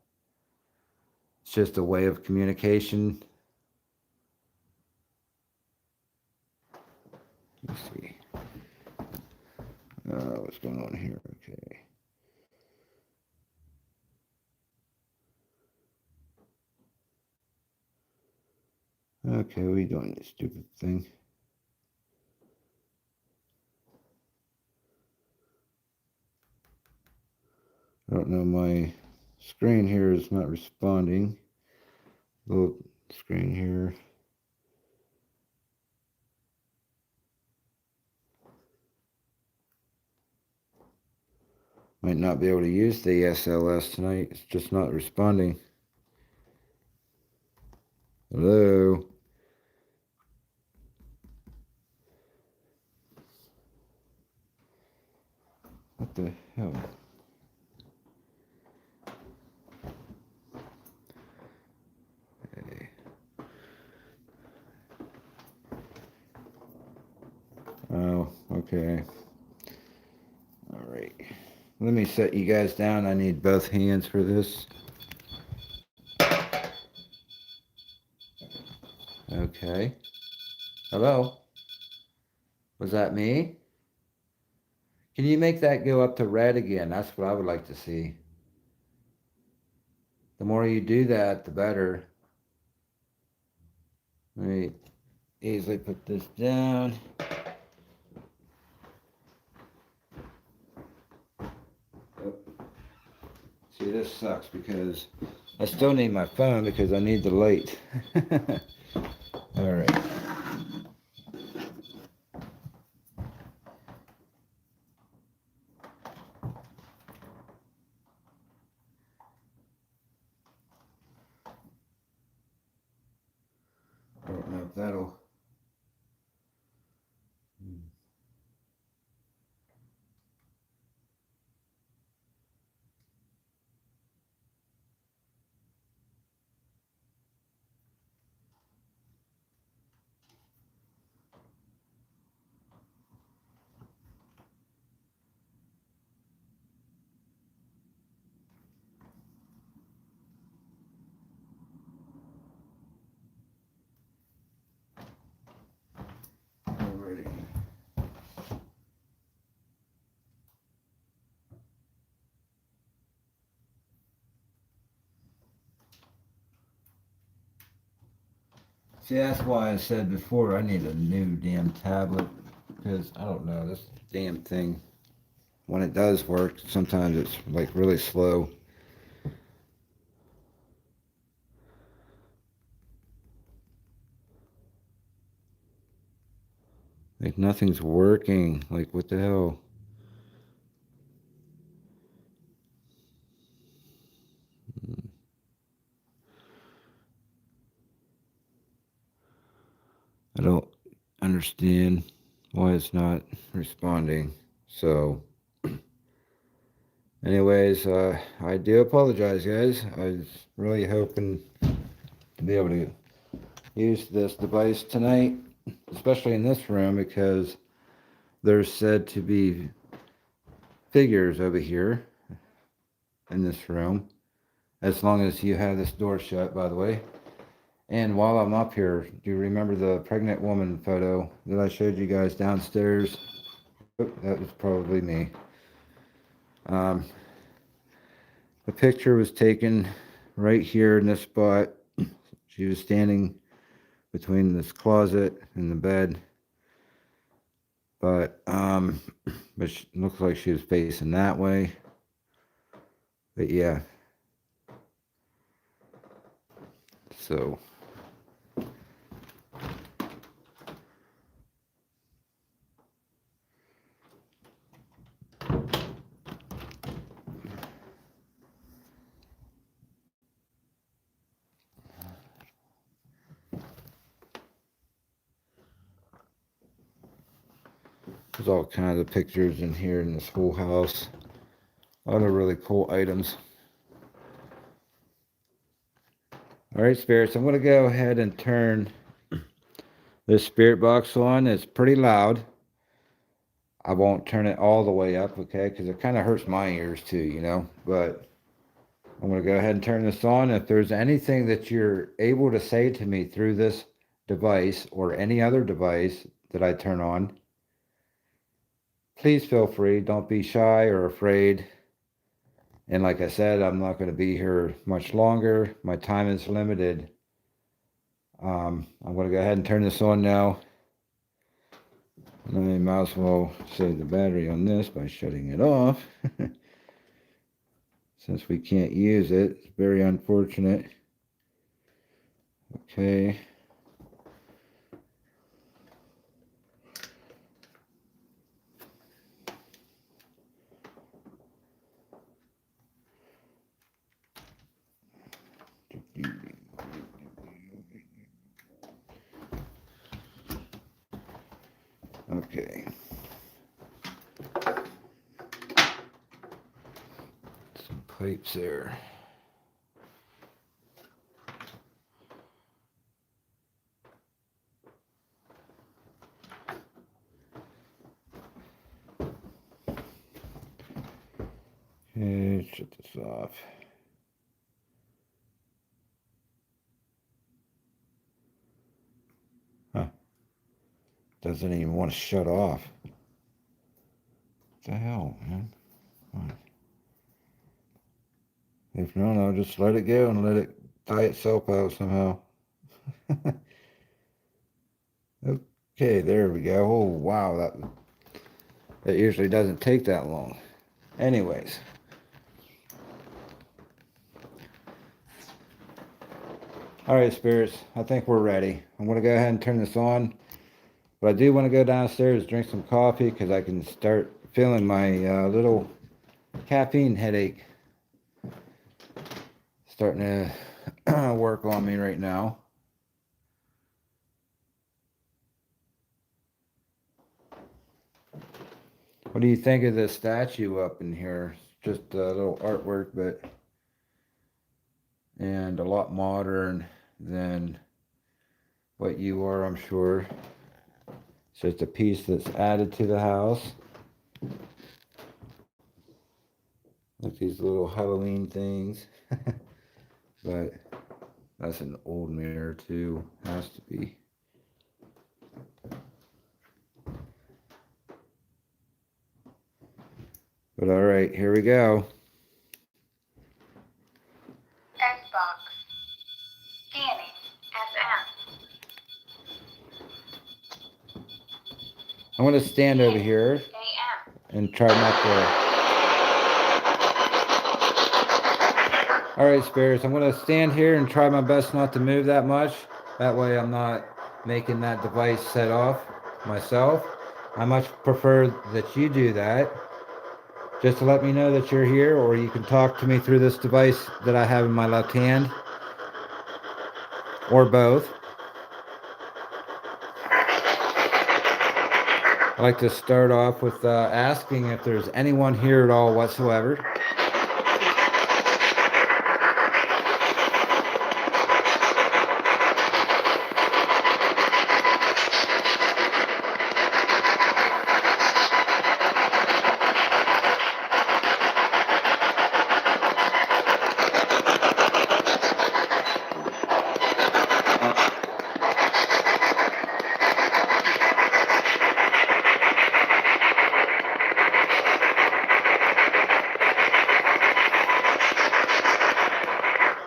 It's just a way of communication. Let's see. What's going on here? Okay. Okay, what are you doing, this stupid thing? I don't know, my screen here is not responding. Little screen here. Might not be able to use the SLS tonight. It's just not responding. Hello? What the hell? Okay. Oh, okay. All right. Let me set you guys down. I need both hands for this. Okay. Hello? Was that me? Can you make that go up to red again? That's what I would like to see. The more you do that, the better. Let me easily put this down. Oh. See, this sucks because I still need my phone because I need the light. All right. I don't know if that'll. Alrighty. See, that's why I said before I need a new damn tablet because I don't know, this damn thing, when it does work, sometimes it's like really slow. Like nothing's working. Like what the hell? I don't understand why it's not responding. So, anyways, I do apologize, guys. I was really hoping to be able to use this device tonight, especially in this room, because there's said to be figures over here in this room, as long as you have this door shut, by the way. And while I'm up here, do you remember the pregnant woman photo that I showed you guys downstairs? Oh, that was probably me. Um, the picture was taken right here in this spot. She was standing between this closet and the bed, but she looks like she was facing that way. But yeah, so there's all kinds of pictures in here in this whole house. A lot of really cool items. All right, spirits, I'm going to go ahead and turn this spirit box on. It's pretty loud. I won't turn it all the way up, okay, because it kind of hurts my ears too, you know. But I'm going to go ahead and turn this on. If there's anything that you're able to say to me through this device or any other device that I turn on, please feel free. Don't be shy or afraid. And like I said, I'm not going to be here much longer. My time is limited. I'm going to go ahead and turn this on now. And I might as well save the battery on this by shutting it off. Since we can't use it, it's very unfortunate. Okay. pipes there. Okay, shut this off. Huh. Doesn't even want to shut off. What the hell, man? What? If not, I'll just let it go and let it tie itself out somehow. Okay, there we go. Oh, wow, that usually doesn't take that long. Anyways. All right, spirits, I think we're ready. I'm going to go ahead and turn this on. But I do want to go downstairs, drink some coffee, because I can start feeling my little caffeine headache starting to work on me right now. What do you think of this statue up in here? Just a little artwork, and a lot modern than what you are, I'm sure. It's just a piece that's added to the house. Like these little Halloween things. But that's an old mirror too. Has to be. But all right, here we go. Xbox. Scanning. FM. I'm going to stand over here AM. and try not to... All right, spirits, I'm going to stand here and try my best not to move that much. That way I'm not making that device set off myself. I much prefer that you do that. Just to let me know that you're here, or you can talk to me through this device that I have in my left hand, or both. I'd like to start off with asking if there's anyone here at all whatsoever.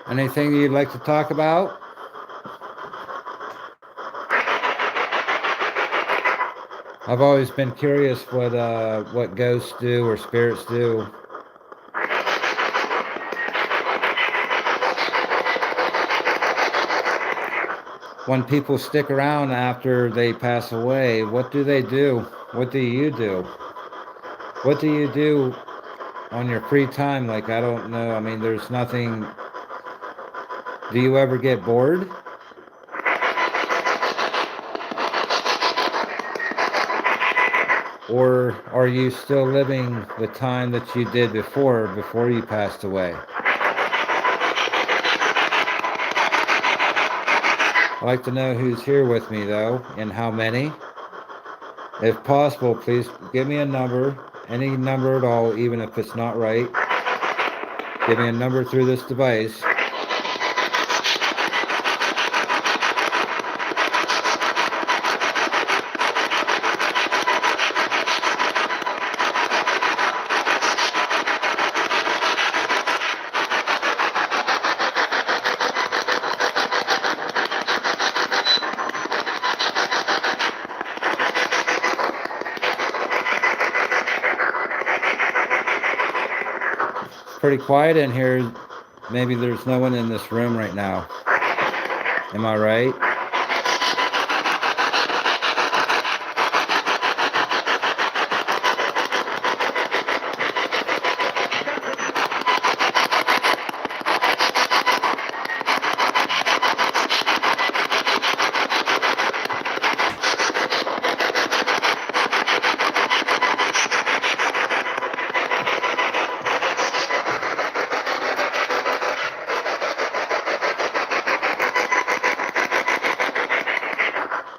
Anything you'd like to talk about? I've always been curious what ghosts do or spirits do. When people stick around after they pass away, what do they do? What do you do? What do you do on your free time? Like, I don't know. I mean, there's nothing. Do you ever get bored? Or are you still living the time that you did before you passed away? I'd like to know who's here with me, though, and how many. If possible, please give me a number, any number at all, even if it's not right. Give me a number through this device. Pretty quiet in here. Maybe there's no one in this room right now. Am I right?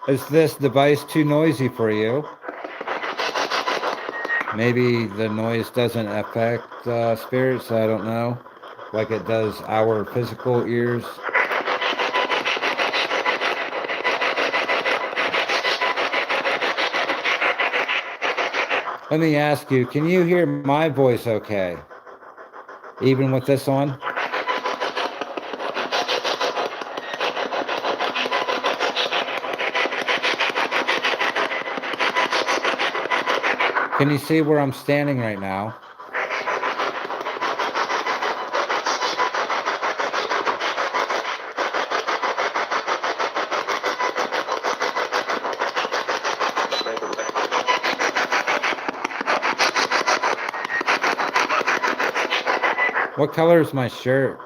Is this device too noisy for you? Maybe the noise doesn't affect spirits, I don't know, like it does our physical ears. Let me ask you, can you hear my voice okay? Even with this on? Can you see where I'm standing right now? What color is my shirt?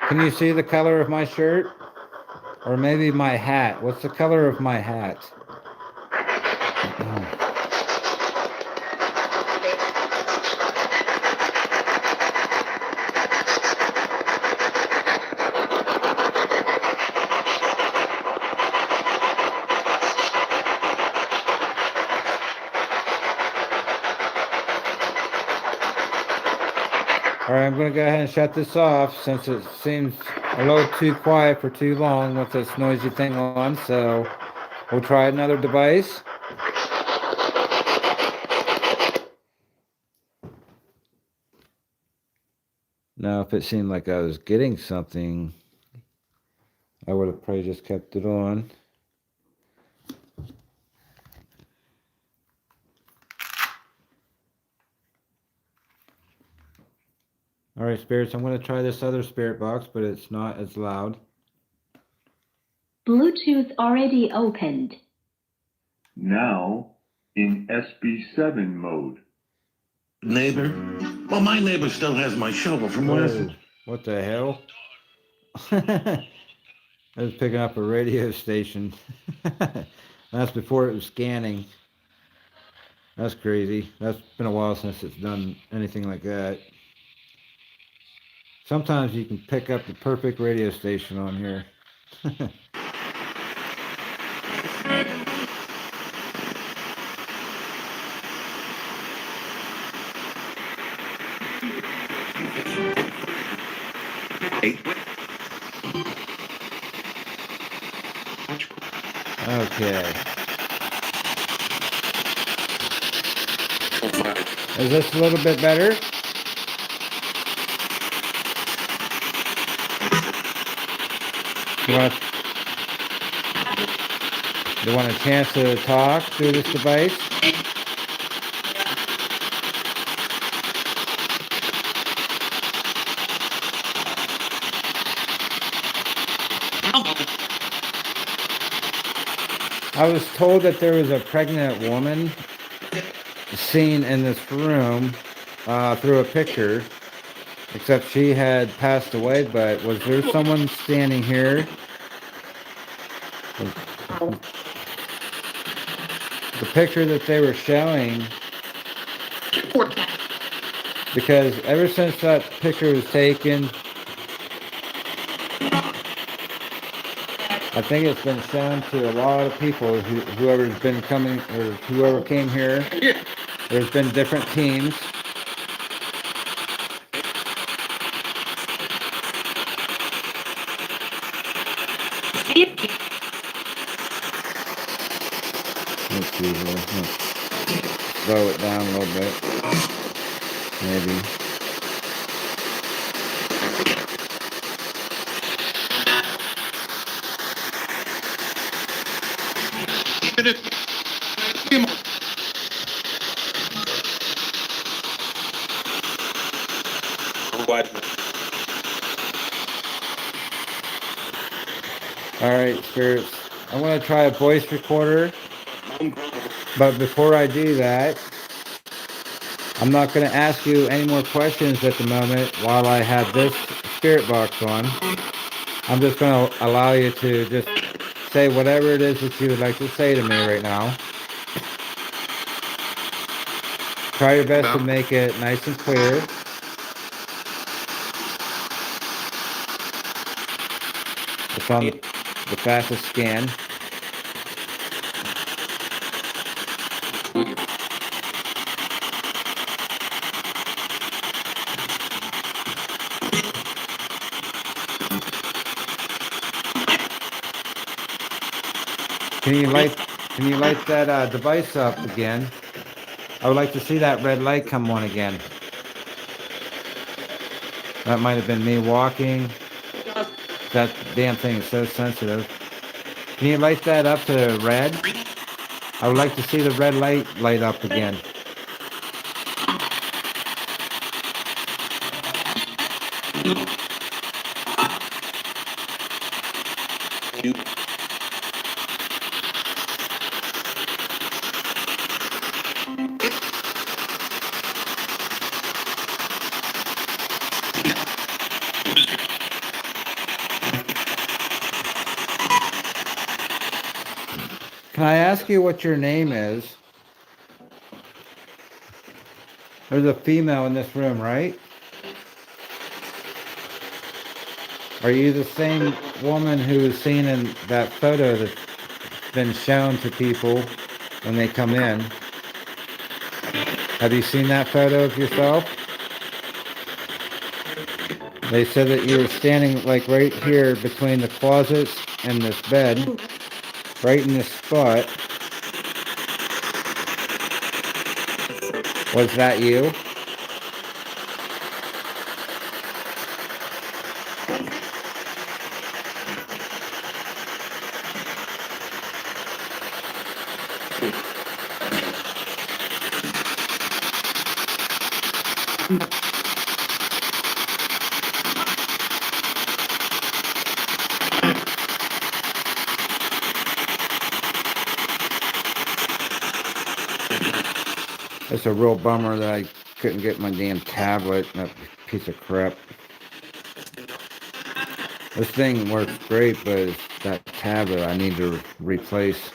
Can you see the color of my shirt? Or maybe my hat. What's the color of my hat? All right, I'm going to go ahead and shut this off since it seems a little too quiet for too long with this noisy thing on. So we'll try another device. Now, if it seemed like I was getting something, I would have probably just kept it on. All right, spirits, I'm going to try this other spirit box, but it's not as loud. Bluetooth already opened. Now in SB7 mode. Neighbor? Well, my neighbor still has my shovel from last. Whoa, what the hell? I was picking up a radio station. That's before it was scanning. That's crazy. That's been a while since it's done anything like that. Sometimes you can pick up the perfect radio station on here. Okay. Is this a little bit better? You want a chance to talk through this device? I was told that there was a pregnant woman seen in this room through a picture, except she had passed away. But was there someone standing here? The picture that they were showing, because ever since that picture was taken, I think it's been shown to a lot of people, whoever's been coming, or whoever came here. There's been different teams. Let's see here. Slow it down a little bit. Maybe. Alright, spirits. I want to try a voice recorder. But before I do that, I'm not going to ask you any more questions at the moment while I have this spirit box on. I'm just going to allow you to just say whatever it is that you would like to say to me right now. Try your best to make it nice and clear. It's on the fastest scan. Can you light that device up again? I would like to see that red light come on again. That might have been me walking. That damn thing is so sensitive. Can you light that up to red? I would like to see the red light up again. Can I ask you what your name is? There's a female in this room, right? Are you the same woman who's seen in that photo that's been shown to people when they come in? Have you seen that photo of yourself? They said that you were standing like right here between the closets and this bed, right in this spot. Was that you? It's a real bummer that I couldn't get my damn tablet, that piece of crap. This thing works great, but it's that tablet I need to replace.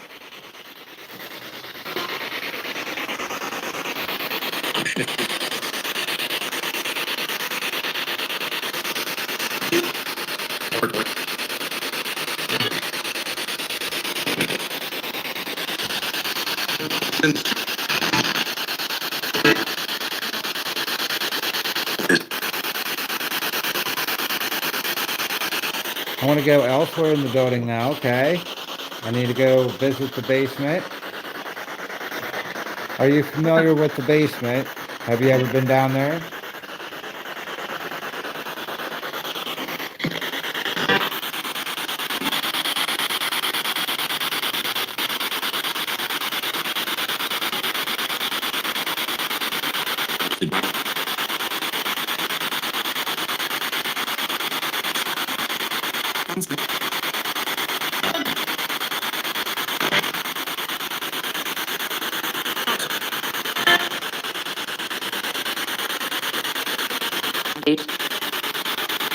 I want to go elsewhere in the building now, okay? I need to go visit the basement. Are you familiar with the basement? Have you ever been down there?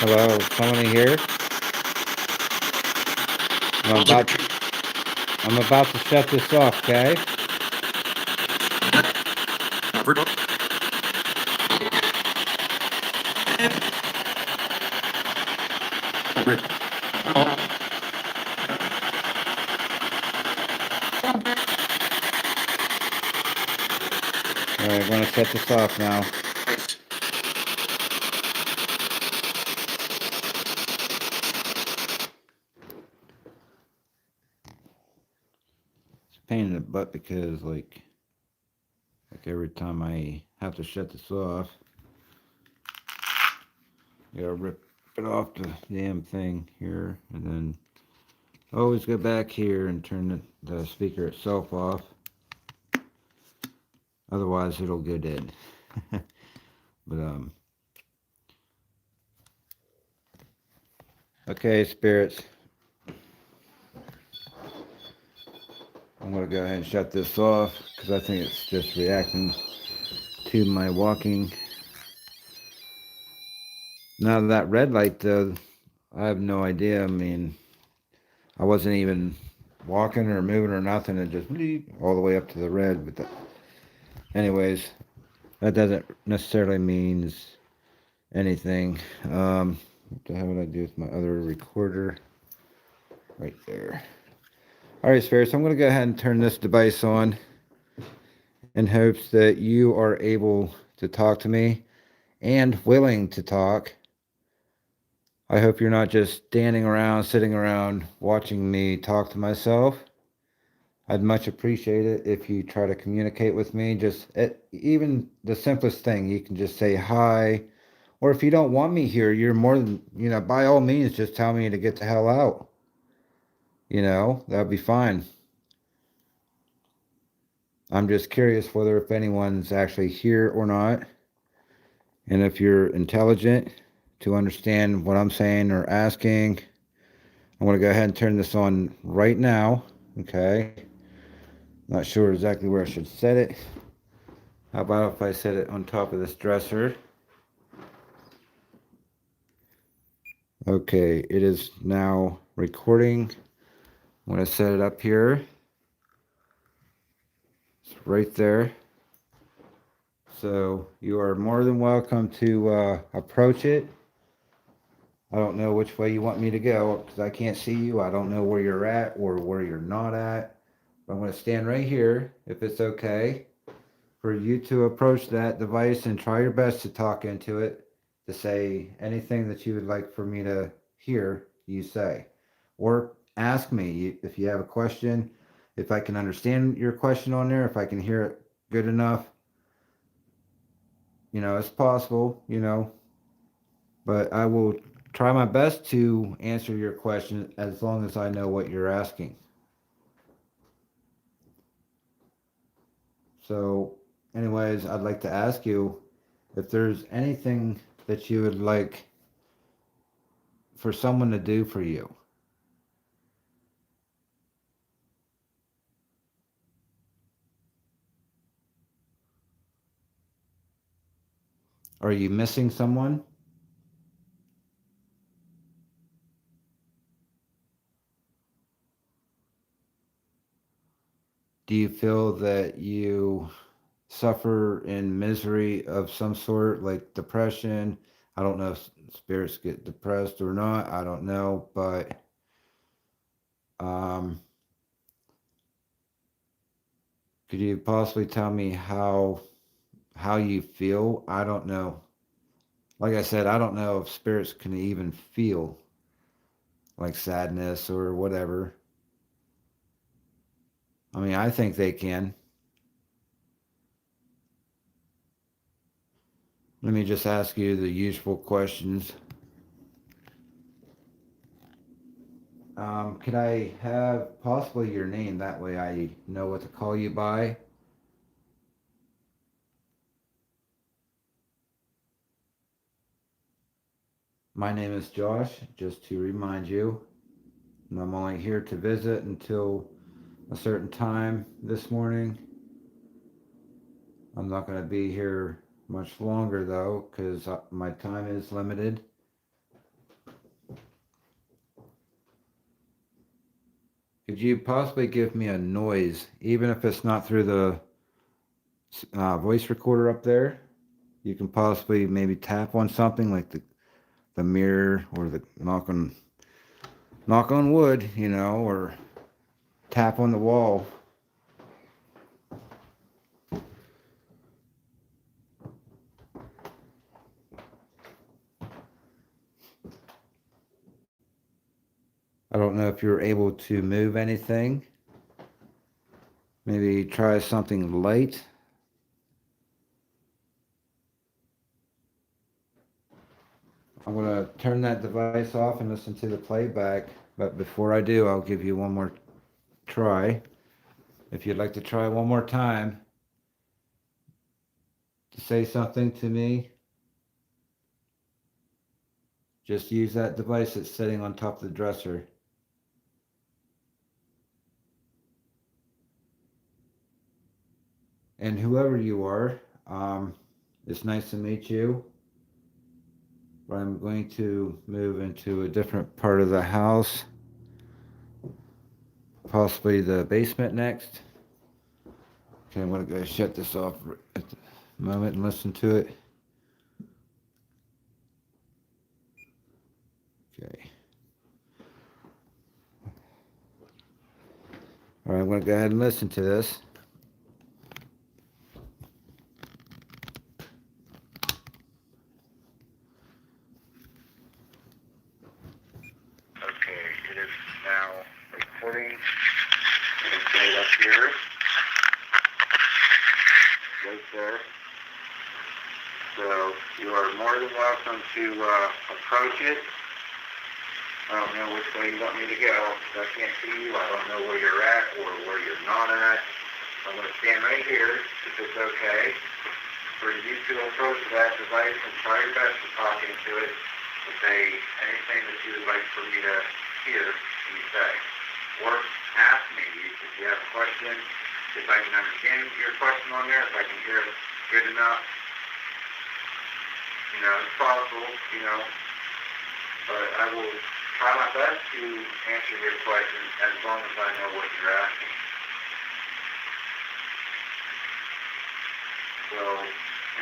Hello, someone here? I'm about to shut this off, okay? Alright, I'm gonna shut this off now. It's a pain in the butt because like every time I have to shut this off, you gotta rip it off the damn thing here, and then always go back here and turn the speaker itself off. Otherwise, it'll go dead. But okay, spirits. I'm gonna go ahead and shut this off because I think it's just reacting to my walking. Now that red light though, I have no idea. I mean, I wasn't even walking or moving or nothing. It just all the way up to the red. But anyways, that doesn't necessarily means anything. What the hell would I do with my other recorder? Right there. All right, Spirits, I'm going to go ahead and turn this device on in hopes that you are able to talk to me and willing to talk. I hope you're not just standing around, sitting around, watching me talk to myself. I'd much appreciate it if you try to communicate with me. Even the simplest thing, you can just say hi. Or if you don't want me here, you're more than, by all means, just tell me to get the hell out. That'd be fine. I'm just curious whether if anyone's actually here or not. And if you're intelligent to understand what I'm saying or asking, I'm going to go ahead and turn this on right now. Okay. Not sure exactly where I should set it. How about if I set it on top of this dresser? Okay, it is now recording. I'm going to set it up here. It's right there. So you are more than welcome to approach it. I don't know which way you want me to go because I can't see you. I don't know where you're at or where you're not at. But I'm going to stand right here, if it's okay, for you to approach that device and try your best to talk into it, to say anything that you would like for me to hear you say. Or ask me if you have a question, if I can understand your question on there, if I can hear it good enough. It's possible, but I will try my best to answer your question as long as I know what you're asking. So, anyways, I'd like to ask you if there's anything that you would like for someone to do for you. Are you missing someone? Do you feel that you suffer in misery of some sort, like depression? I don't know if spirits get depressed or not. I don't know, but could you possibly tell me how you feel? I don't know. Like I said, I don't know if spirits can even feel like sadness or whatever. I mean, I think they can. Let me just ask you the usual questions. Could I have possibly your name? That way I know what to call you by. My name is Josh, just to remind you. And I'm only here to visit until a certain time this morning. I'm not going to be here much longer though, because my time is limited. Could you possibly give me a noise, even if it's not through the voice recorder up there? You can possibly maybe tap on something like the mirror or the knock on wood, or tap on the wall. I don't know if you're able to move anything. Maybe try something light. I'm going to turn that device off and listen to the playback. But before I do, I'll give you one more try. If you'd like to try one more time to say something to me, just use that device that's sitting on top of the dresser. And whoever you are, it's nice to meet you. But I'm going to move into a different part of the house. Possibly the basement next. Okay, I'm going to go shut this off at the a moment and listen to it. Okay. All right, I'm going to go ahead and listen to this. Okay, it is now recording. It's right up here. Right there. So you are more than welcome to approach it. I don't know which way you want me to go. I can't see you. I don't know where you're at or where you're not at. I'm going to stand right here, if it's okay, for you to approach that device and try your best to talk into it to say anything that you would like for me to hear you say. Or ask me if you have a question, if I can understand your question on there, if I can hear it good enough. You know, it's possible, you know, but I will try my best to answer your question as long as I know what you're asking. So,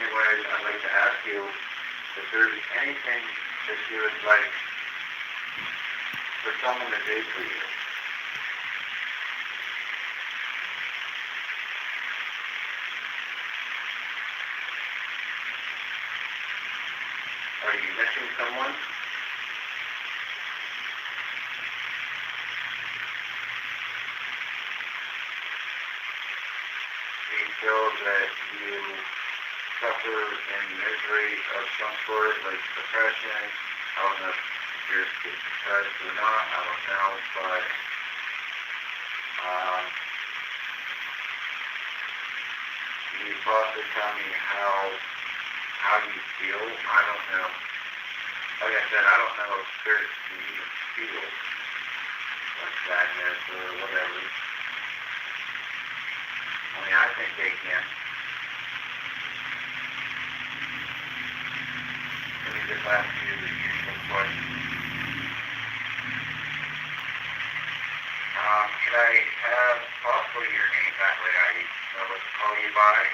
anyways, I'd like to ask you if there's anything that you would like for someone to do for you. Are you missing someone? Do you feel that you suffer in misery of some sort, like depression? I don't know if you're depressed or not, I don't know, but can you possibly tell me how you feel? I don't know. Like I said, I don't know if spirits can even feel like sadness or whatever. I mean, I think they can. Let me just ask you the usual question. Can I have possibly your name that way I know what to call you by?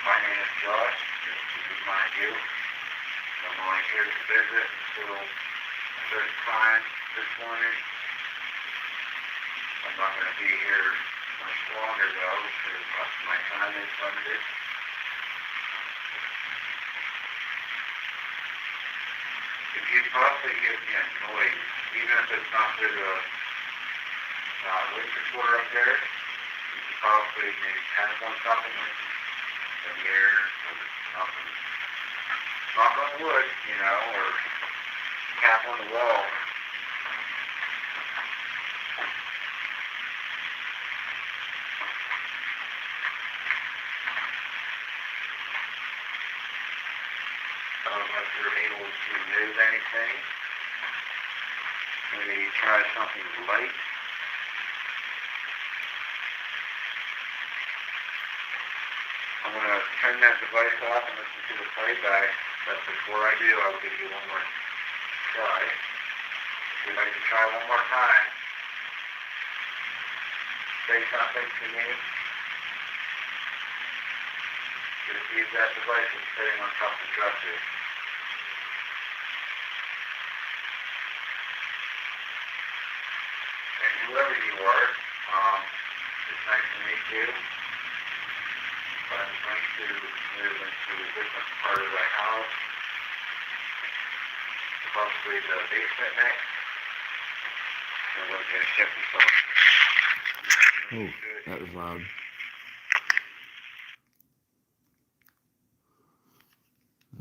My name is Josh, just to remind you. I'm only here to visit until a certain time this morning. I'm not going to be here much longer though, because my time is limited. If you possibly give me a noise, even if it's not through the voice recorder up there, you could possibly maybe tap on something like the mirror or something. Knock on wood, you know, or tap on the wall. I don't know if you're able to move anything. Maybe try something light. I'm going to turn that device off and listen to the playback, but before I do, I will give you one more try. If you'd like to try one more time, say something to me. Just use that device that's sitting on top of the dresser. And whoever you are, it's nice to meet you. But I'm going to move into a different part of the house, possibly the basement next. And we're going to shift this off. Oh, that was loud.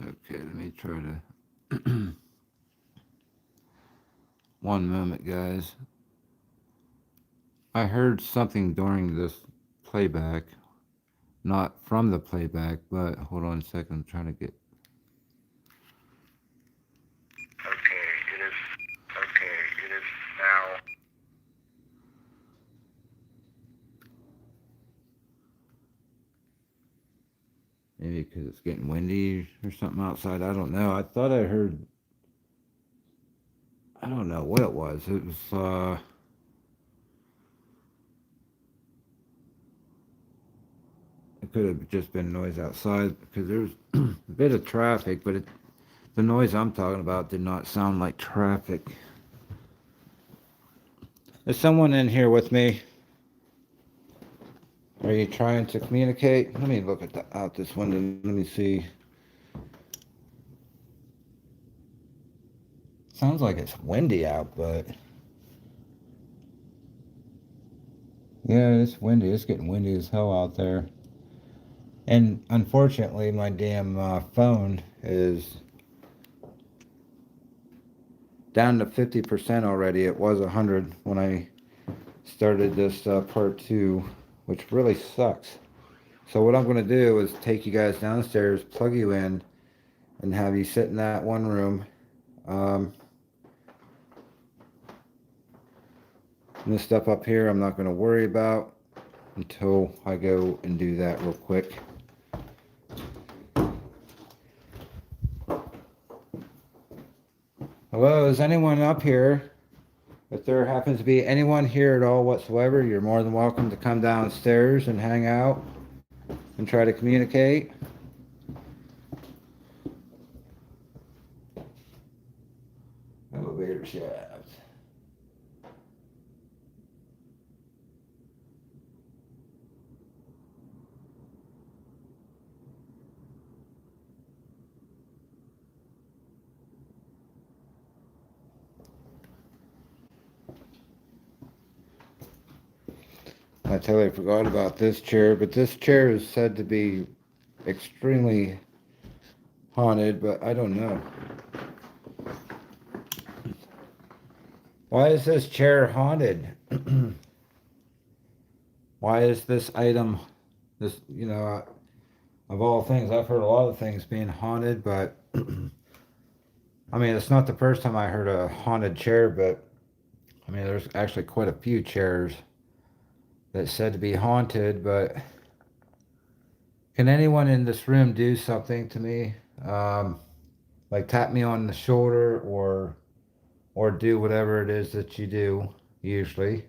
Okay, let me try to... One moment, guys. I heard something during this playback. Not from the playback, but hold on a second. I'm trying to get... Okay, it is now. Maybe because it's getting windy or something outside. I don't know. I thought I heard... I don't know what it was. It was, it could have just been noise outside because there's a bit of traffic, but the noise I'm talking about did not sound like traffic. Is someone in here with me? Are you trying to communicate? Let me look out this window. Let me see. Sounds like it's windy out, but yeah, it's windy. It's getting windy as hell out there. And unfortunately, my damn phone is down to 50% already. It was 100 when I started this part 2, which really sucks. So what I'm going to do is take you guys downstairs, plug you in, and have you sit in that one room. And this stuff up here I'm not going to worry about until I go and do that real quick. Hello, is anyone up here? If there happens to be anyone here at all whatsoever, you're more than welcome to come downstairs and hang out and try to communicate. Elevator shaft. I totally forgot about this chair, but this chair is said to be extremely haunted, but I don't know. Why is this chair haunted? Why is this item, this, of all things, I've heard a lot of things being haunted, but I mean, it's not the first time I heard a haunted chair, but I mean, there's actually quite a few chairs that's said to be haunted, but can anyone in this room do something to me? Like tap me on the shoulder or do whatever it is that you do usually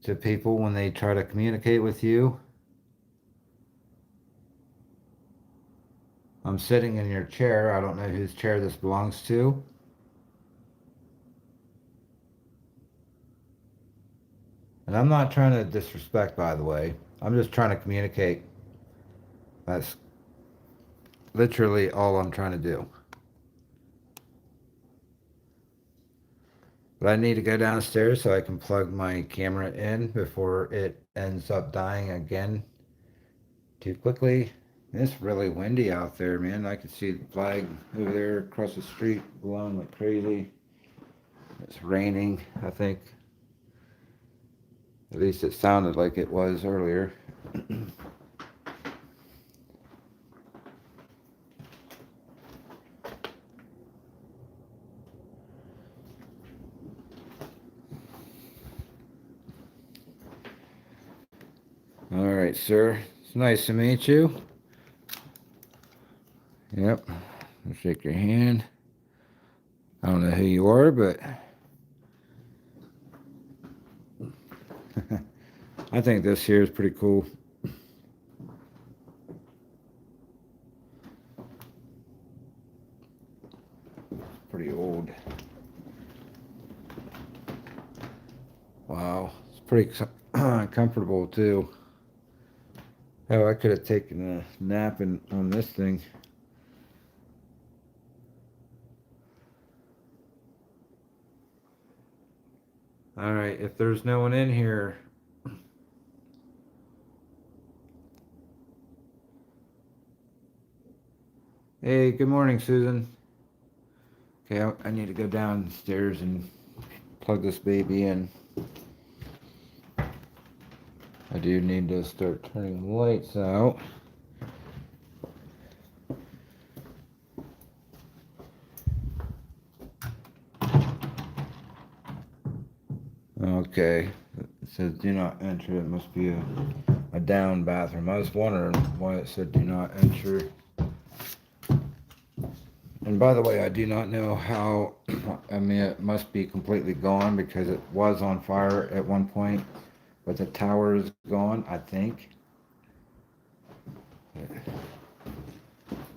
to people when they try to communicate with you. I'm sitting in your chair. I don't know whose chair this belongs to. And I'm not trying to disrespect, by the way. I'm just trying to communicate. That's literally all I'm trying to do. But I need to go downstairs so I can plug my camera in before it ends up dying again too quickly. It's really windy out there, man. I can see the flag over there across the street blowing like crazy. It's raining, I think. At least it sounded like it was earlier. All right, sir. It's nice to meet you. Yep. I'll shake your hand. I don't know who you are, but I think this here is pretty cool. Pretty old. Wow. It's pretty comfortable too. Oh, I could have taken a nap on this thing. All right, if there's no one in here, hey, good morning, Susan. Okay, I need to go downstairs and plug this baby in. I do need to start turning the lights out. Okay, it says do not enter. It must be a down bathroom. I was wondering why it said do not enter. And by the way, I do not know how, I mean, it must be completely gone because it was on fire at one point, but the tower is gone, I think.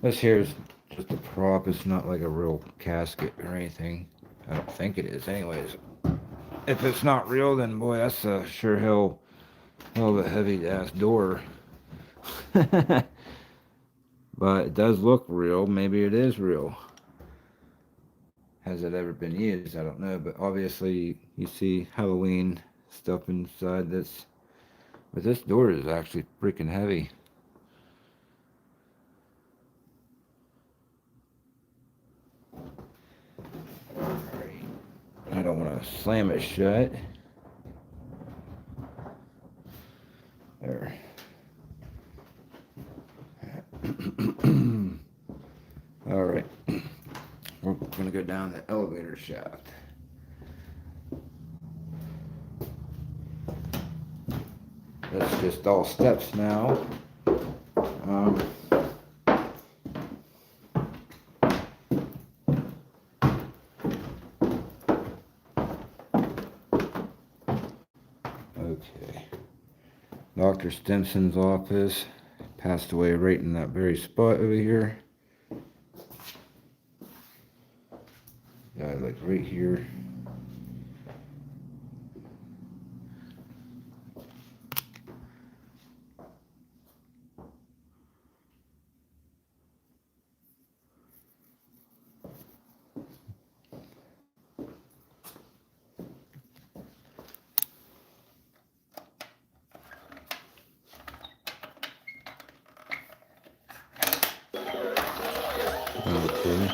This here is just a prop. It's not like a real casket or anything. I don't think it is anyways. If it's not real, then boy, that's a sure hell of a heavy ass door. But it does look real. Maybe it is real. Has it ever been used? I don't know. But obviously you see Halloween stuff inside this. But this door is actually freaking heavy. I don't want to slam it shut. There. All right. We're going to go down the elevator shaft. That's just all steps now. Okay. Dr. Stimson's office. Passed away right in that very spot over here. Like right here. Okay.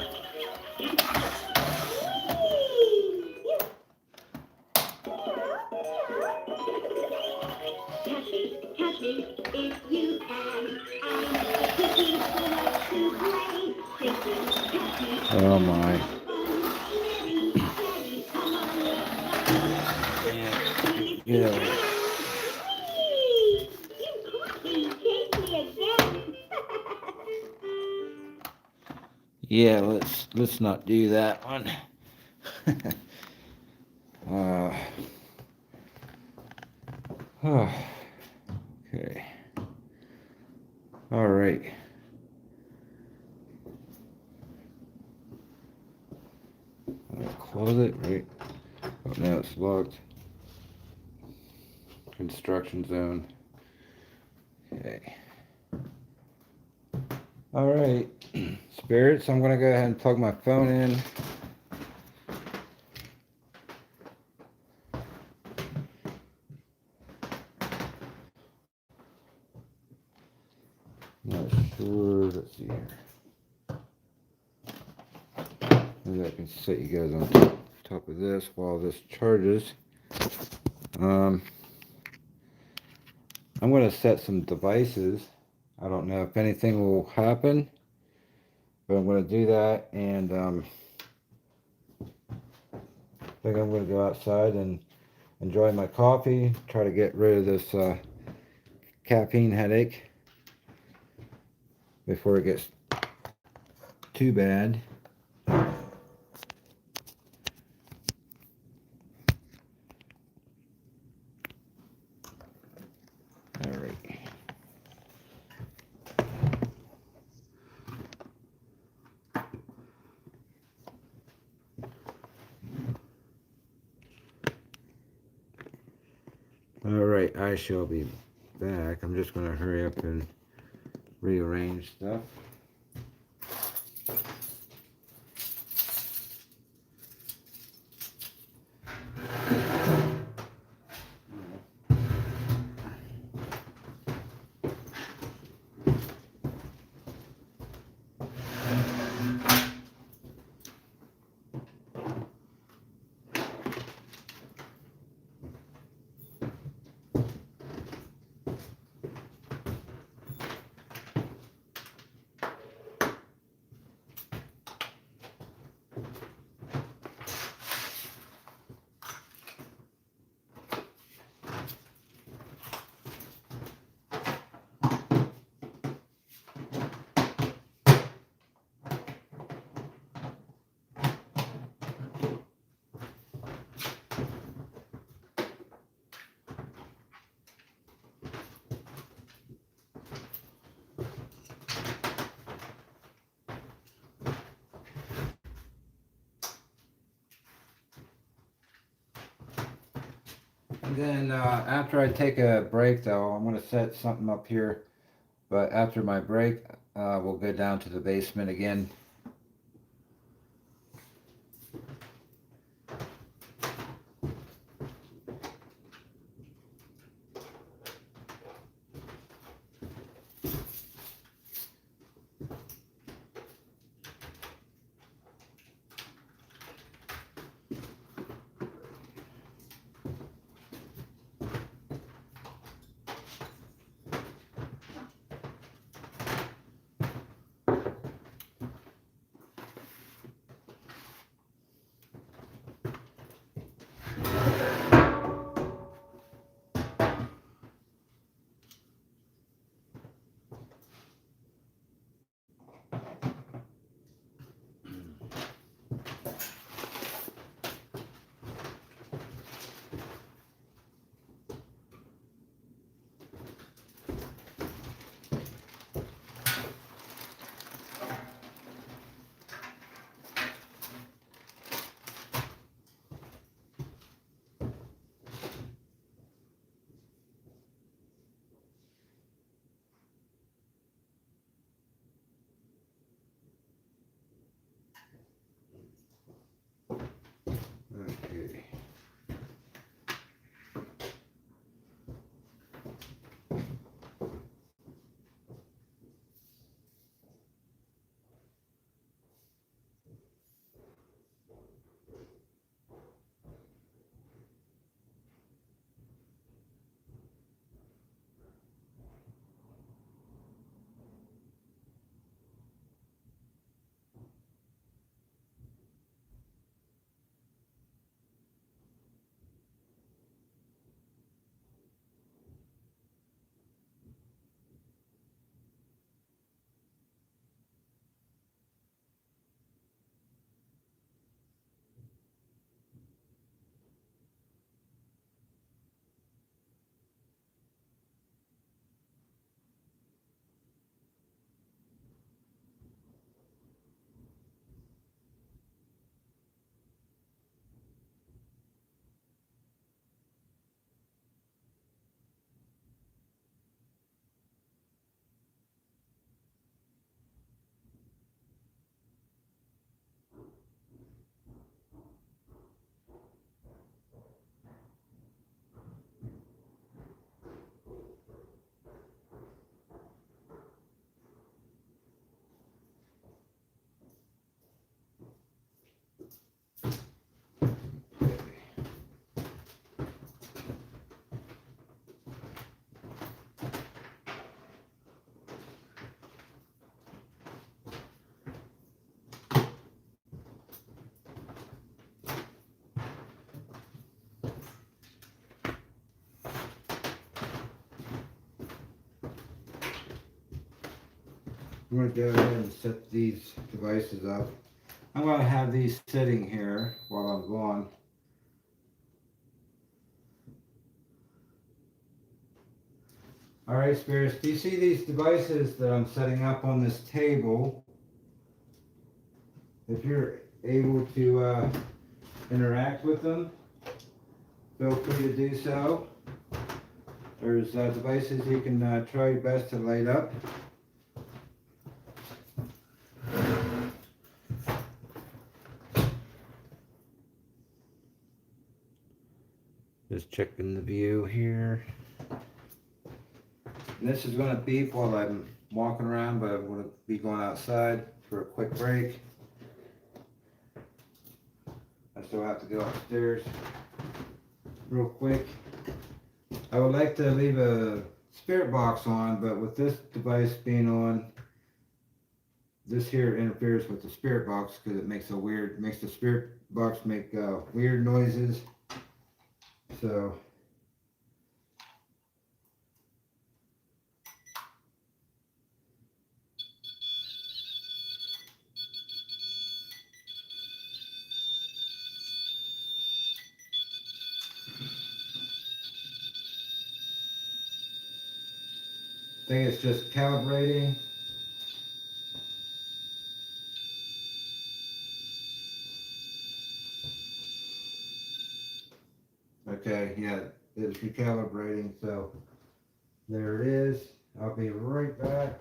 Oh my. Yeah. Yeah, let's not do that one. Okay. All right. Close it, right? Oh, now it's locked. Construction zone. Okay. All right. Spirits, I'm going to go ahead and plug my phone in. Not sure. Let's see here. Maybe I can set you guys on top of this while this charges. I'm going to set some devices. I don't know if anything will happen, but I'm going to do that, and I think I'm going to go outside and enjoy my coffee, try to get rid of this caffeine headache before it gets too bad. All right. All right, I shall be back. I'm just going to hurry up and rearrange stuff. Then after I take a break, though, I'm going to set something up here. But after my break, we'll go down to the basement again. Okay. I'm going to go ahead and set these devices up. I'm going to have these sitting here while I'm gone. Alright, Spirits, do you see these devices that I'm setting up on this table? If you're able to interact with them, feel free to do so. There's devices you can try your best to light up. Just checking the view here. And this is going to beep while I'm walking around, but I'm going to be going outside for a quick break. I still have to go upstairs real quick. I would like to leave a spirit box on, but with this device being on, this here interferes with the spirit box because it makes the spirit box make weird noises. So I think it's just calibrating. Okay, yeah, is recalibrating, so there it is. I'll be right back.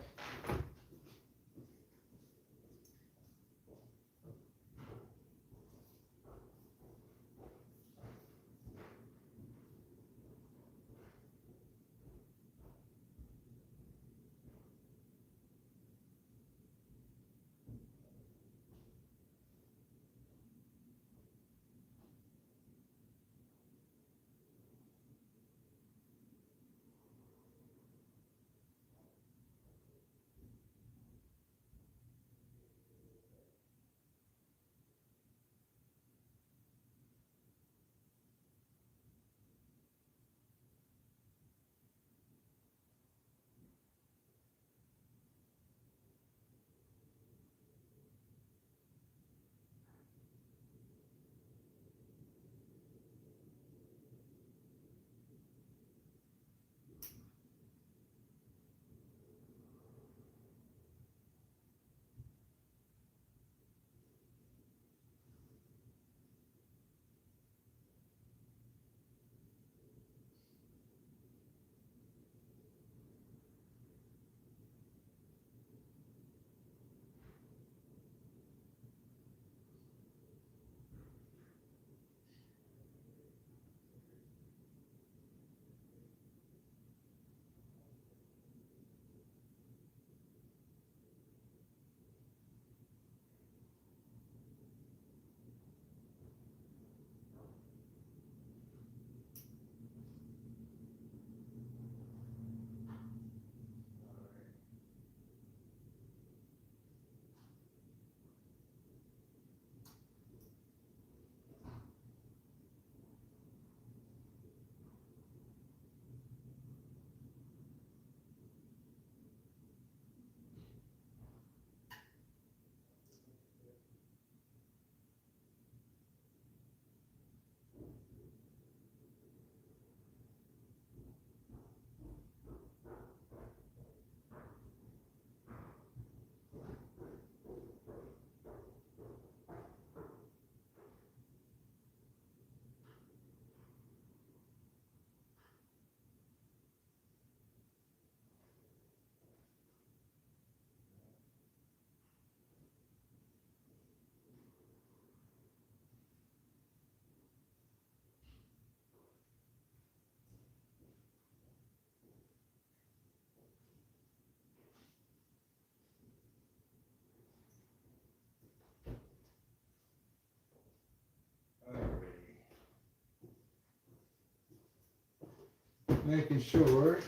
Making sure.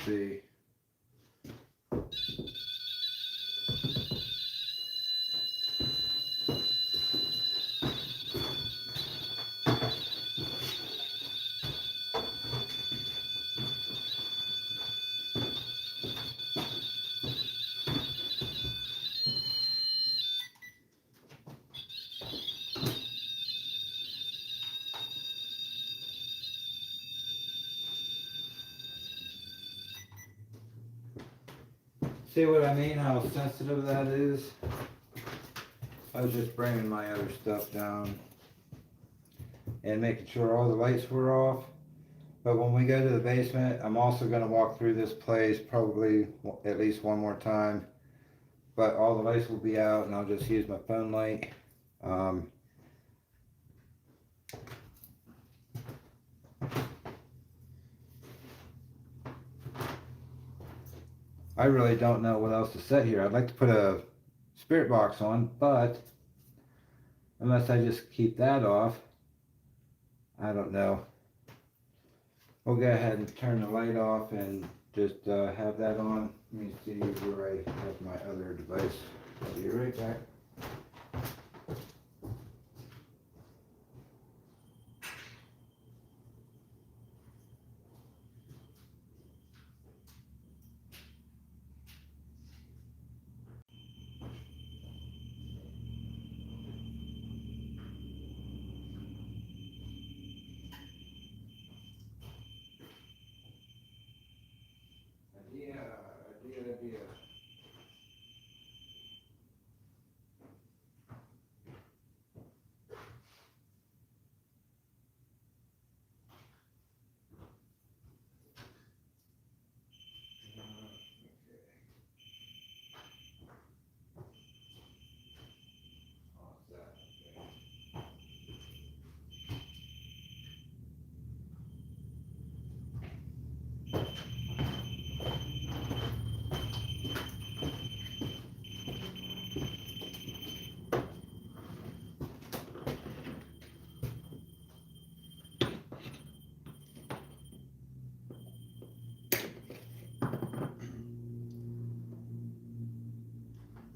See. See what I mean? How sensitive that is? I was just bringing my other stuff down and making sure all the lights were off. But when we go to the basement, I'm also going to walk through this place probably at least one more time. But all the lights will be out and I'll just use my phone light. I really don't know what else to set here. I'd like to put a spirit box on, but unless I just keep that off, I don't know. We'll go ahead and turn the light off and just have that on. Let me see where I have my other device. I'll be right back.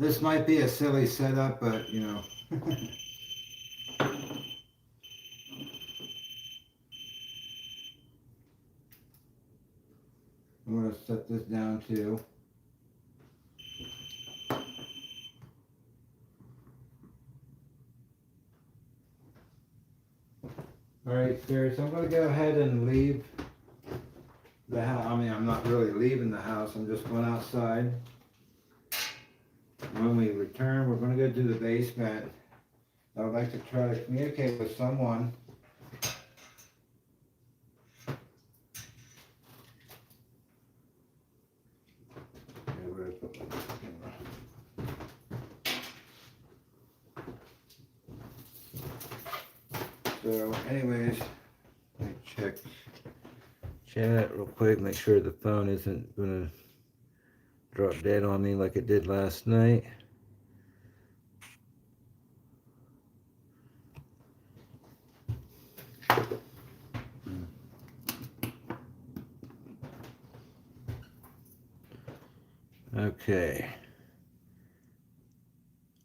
This might be a silly setup, but you know. I'm going to set this down too. Alright, Siri, so I'm going to go ahead and leave the house. I mean, I'm not really leaving the house, I'm just going outside. When we return, we're going to go to the basement. I would like to try to communicate with someone. Okay, where did I put my camera? So anyways, let me check chat real quick, make sure the phone isn't gonna drop dead on me like it did last night. Okay.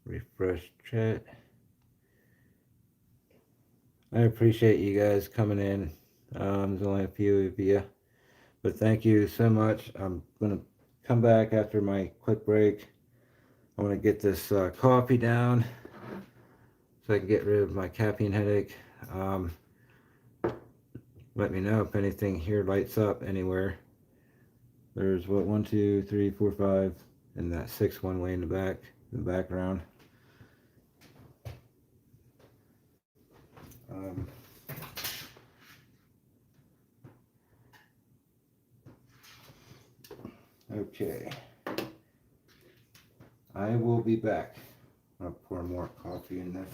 Refresh chat. I appreciate you guys coming in. There's only a few of you, but thank you so much. I'm gonna come back after my quick break. I want to get this coffee down so I can get rid of my caffeine headache. Let me know if anything here lights up anywhere. There's what, 1, 2, 3, 4, 5, and that 6 one way in the back, in the background. Okay. I will be back. I'll pour more coffee in this.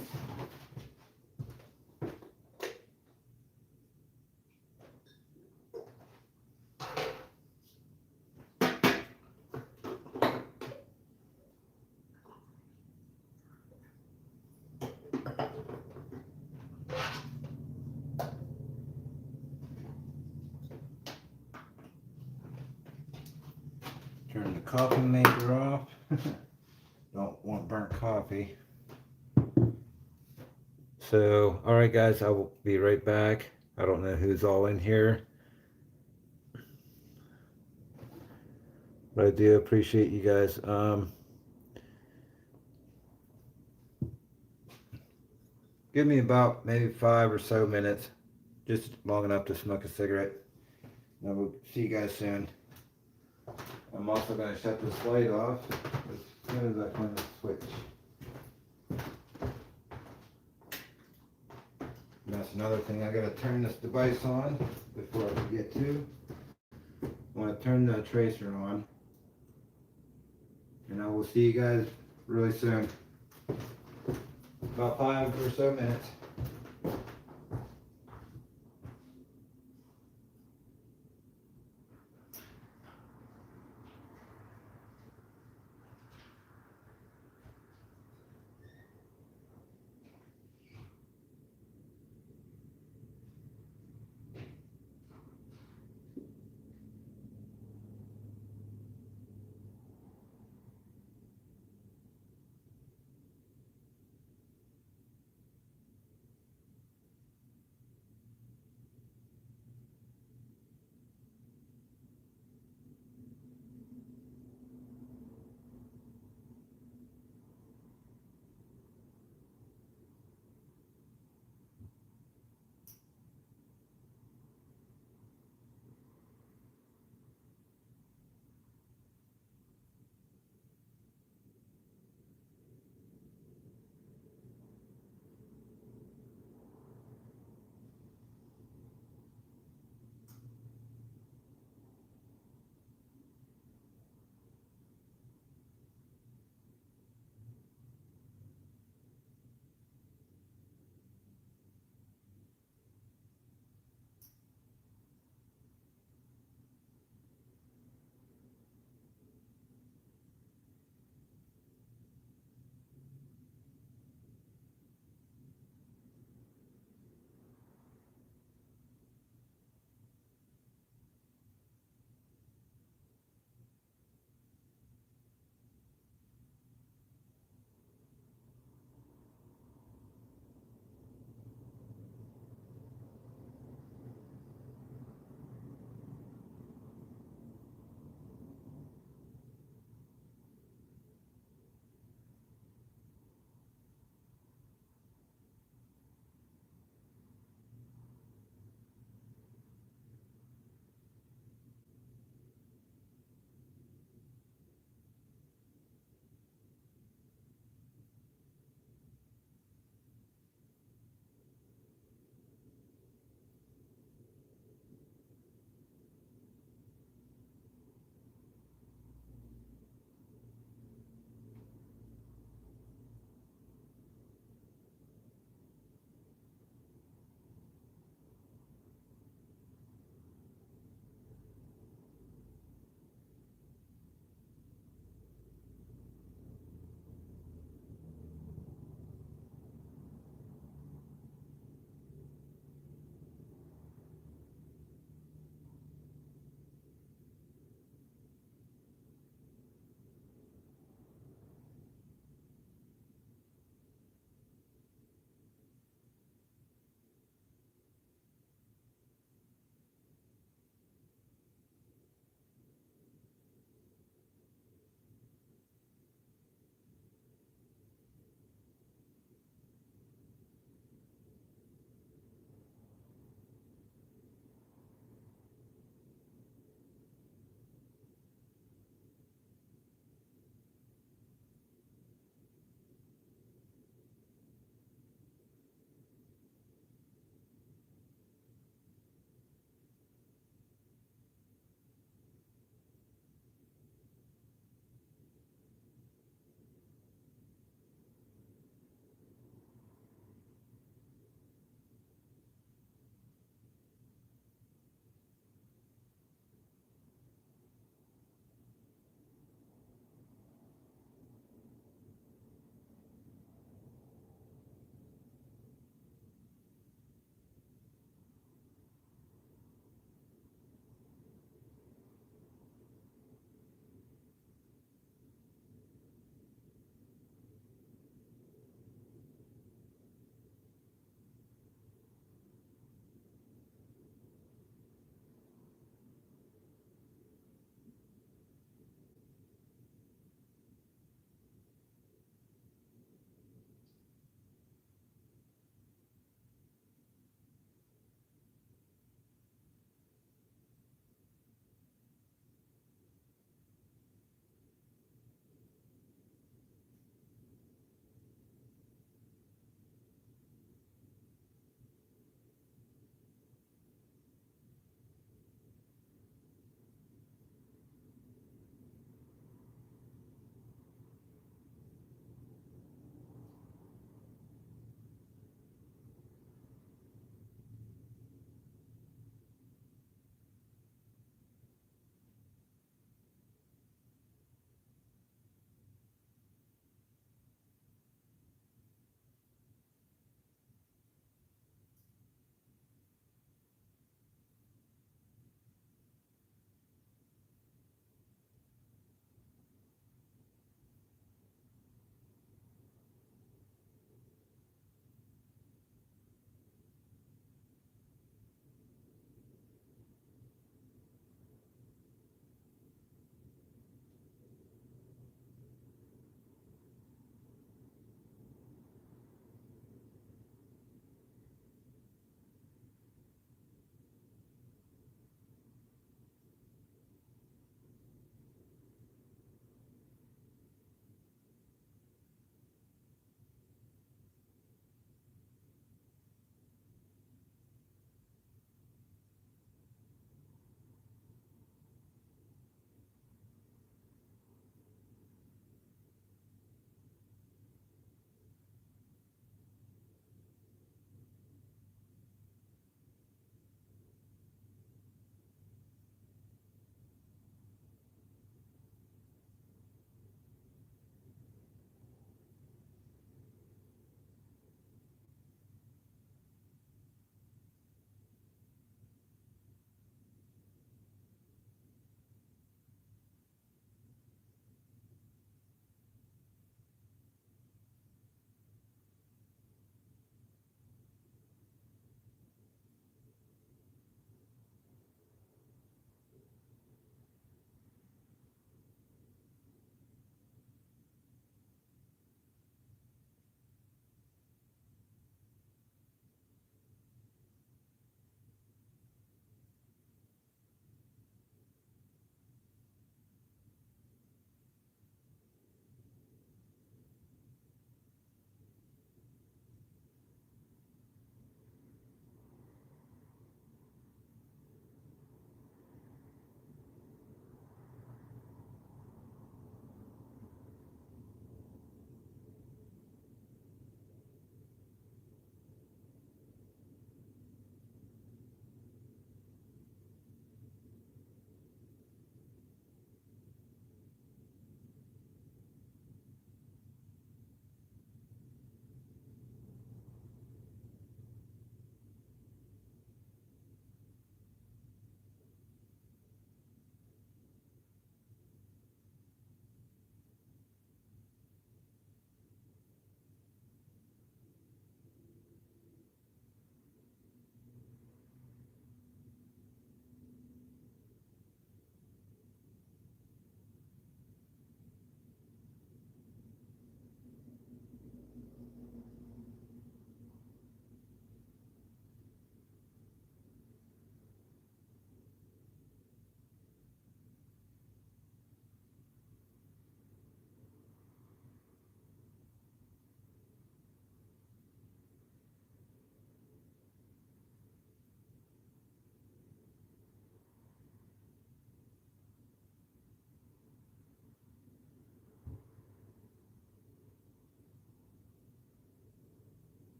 Turn the coffee maker off. Don't want burnt coffee. So, alright guys, I will be right back. I don't know who's all in here, but I do appreciate you guys. Give me about maybe 5 or so minutes, just long enough to smoke a cigarette. And we'll see you guys soon. I'm also going to shut this light off as soon as I find the switch. And that's another thing, I got to turn this device on before I forget to. I want to turn the tracer on. And I will see you guys really soon. About 5 or so minutes.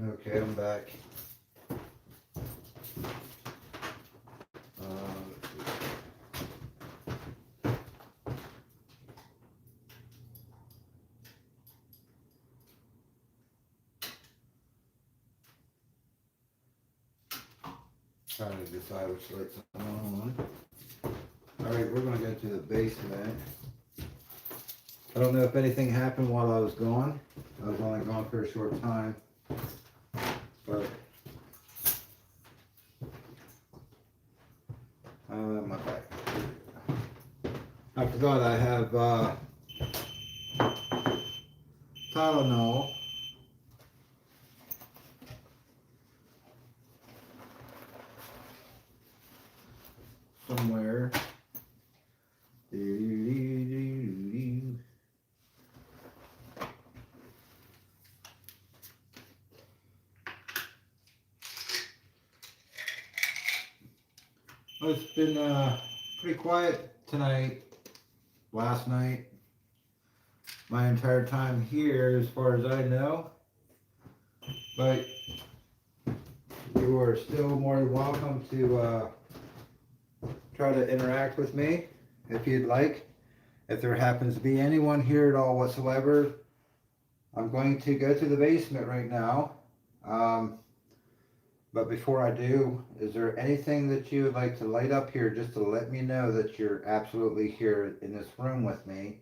Okay, I'm back. Trying to decide which lights I'm on. Alright, we're gonna go to the basement. I don't know if anything happened while I was gone. I was only gone for a short time. But my back. I forgot I have Tylenol. Somewhere. Well, it's been pretty quiet tonight, last night, my entire time here as far as I know. But you are still more than welcome to try to interact with me if you'd like. If there happens to be anyone here at all whatsoever, I'm going to go to the basement right now. But before I do, is there anything that you would like to light up here just to let me know that you're absolutely here in this room with me?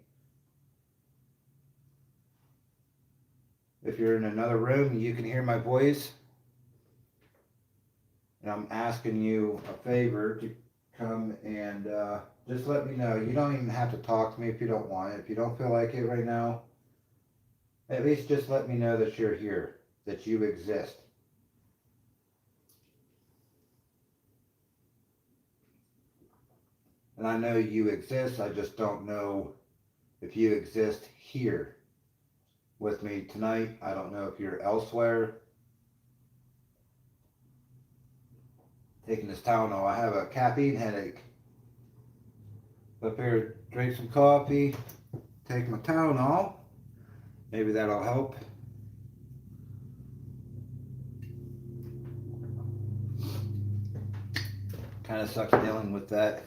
If you're in another room, you can hear my voice. And I'm asking you a favor to come and just let me know. You don't even have to talk to me if you don't want it. If you don't feel like it right now, at least just let me know that you're here, that you exist. And I know you exist, I just don't know if you exist here with me tonight. I don't know if you're elsewhere. Taking this Tylenol, I have a caffeine headache. Up here, drink some coffee, take my Tylenol. Maybe that'll help. Kind of sucks dealing with that.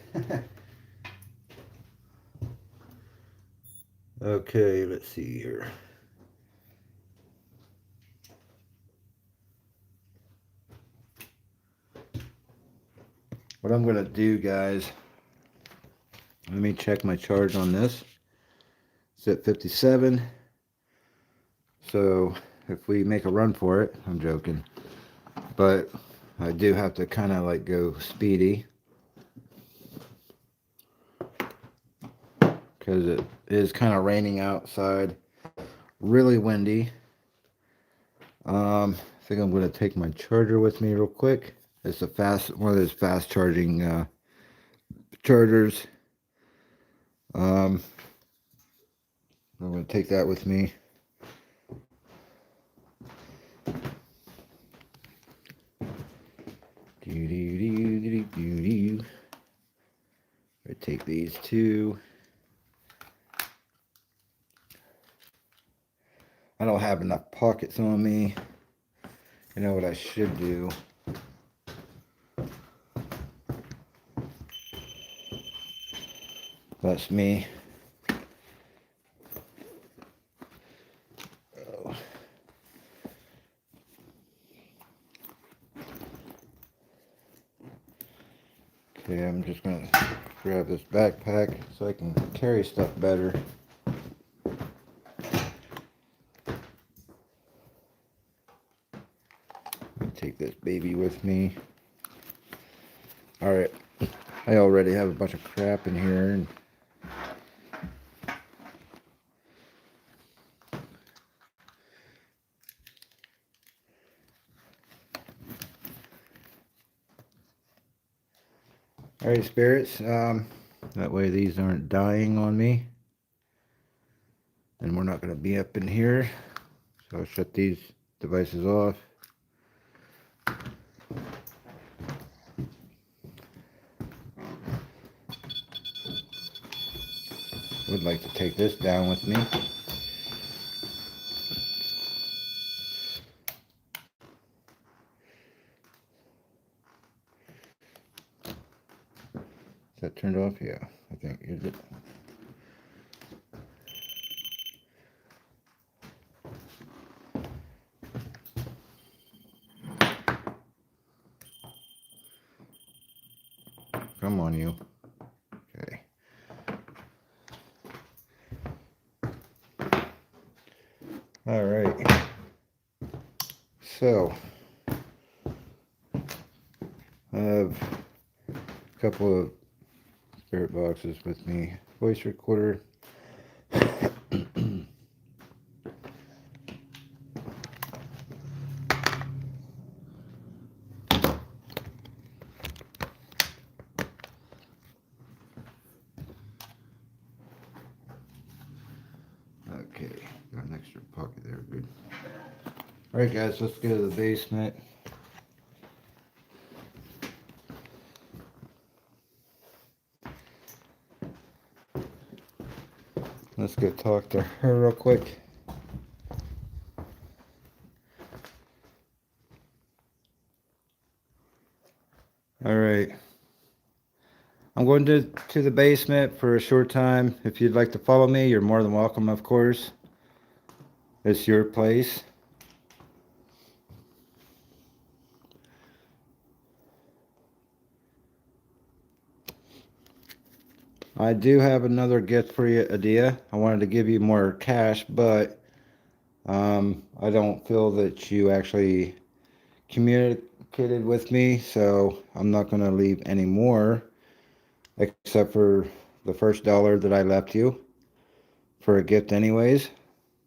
Okay, let's see here. What I'm gonna do, guys, let me check my charge on this. It's at 57. So if we make a run for it, I'm joking, but I do have to kind of like go speedy because it is kind of raining outside, really windy. I think I'm going to take my charger with me real quick. It's a one of those fast charging chargers. I'm going to take that with me. I take these two. I don't have enough pockets on me. You know what I should do? That's me. Oh. Okay, I'm just going to grab this backpack so I can carry stuff better. Take this baby with me. Alright, I already have a bunch of crap in here. And alright, spirits, that way these aren't dying on me. And we're not going to be up in here. So I'll shut these devices off. Would like to take this down with me. Is that turned off? Yeah, I think. Is it? Come on, you. Okay. All right. So, I have a couple of spirit boxes with me. Voice recorder. Okay, got an extra pocket there, good. Alright guys, let's go to the basement. Let's go talk to her real quick. Alright. I'm going to the basement for a short time. If you'd like to follow me, you're more than welcome, of course. It's your place. I do have another gift for you, Adia. I wanted to give you more cash, but I don't feel that you actually communicated with me, so I'm not going to leave any more, except for the first dollar that I left you for a gift anyways.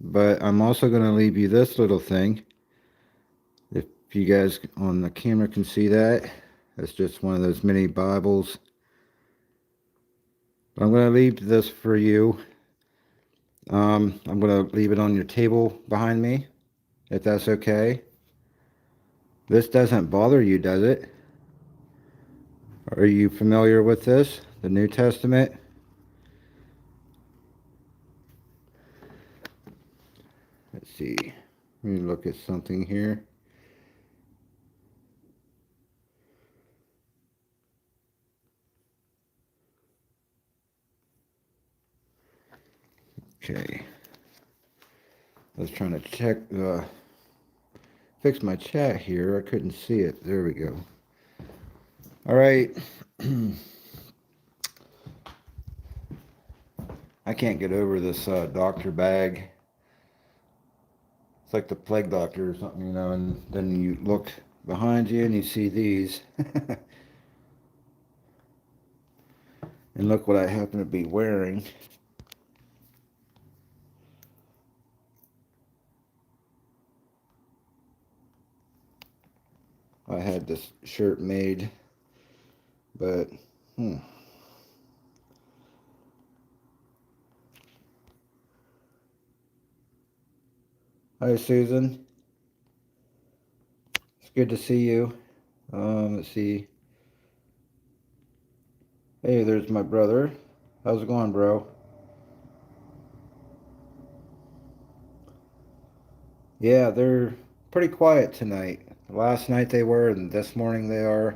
But I'm also going to leave you this little thing. If you guys on the camera can see that, it's just one of those mini Bibles. I'm going to leave this for you. I'm going to leave it on your table behind me, if that's okay. This doesn't bother you, does it? Are you familiar with this, the New Testament? Let's see. Let me look at something here. Okay. I was trying to check, fix my chat here. I couldn't see it. There we go. All right. I can't get over this doctor bag. It's like the plague doctor or something, you know, and then you look behind you and you see these. And look what I happen to be wearing. I had this shirt made, but Hi Susan, it's good to see you. Let's see. Hey, there's my brother. How's it going, bro? Yeah, they're pretty quiet tonight. Last night they were, and this morning they are.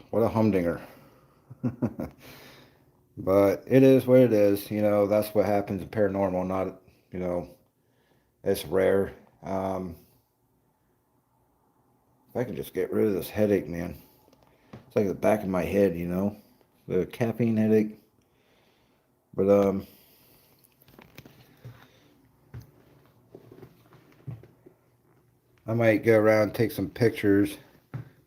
What a humdinger. But it is what it is. You know, that's what happens in paranormal. Not, you know, it's rare. If I can just get rid of this headache, man. It's like the back of my head, you know, the caffeine headache. But I might go around and take some pictures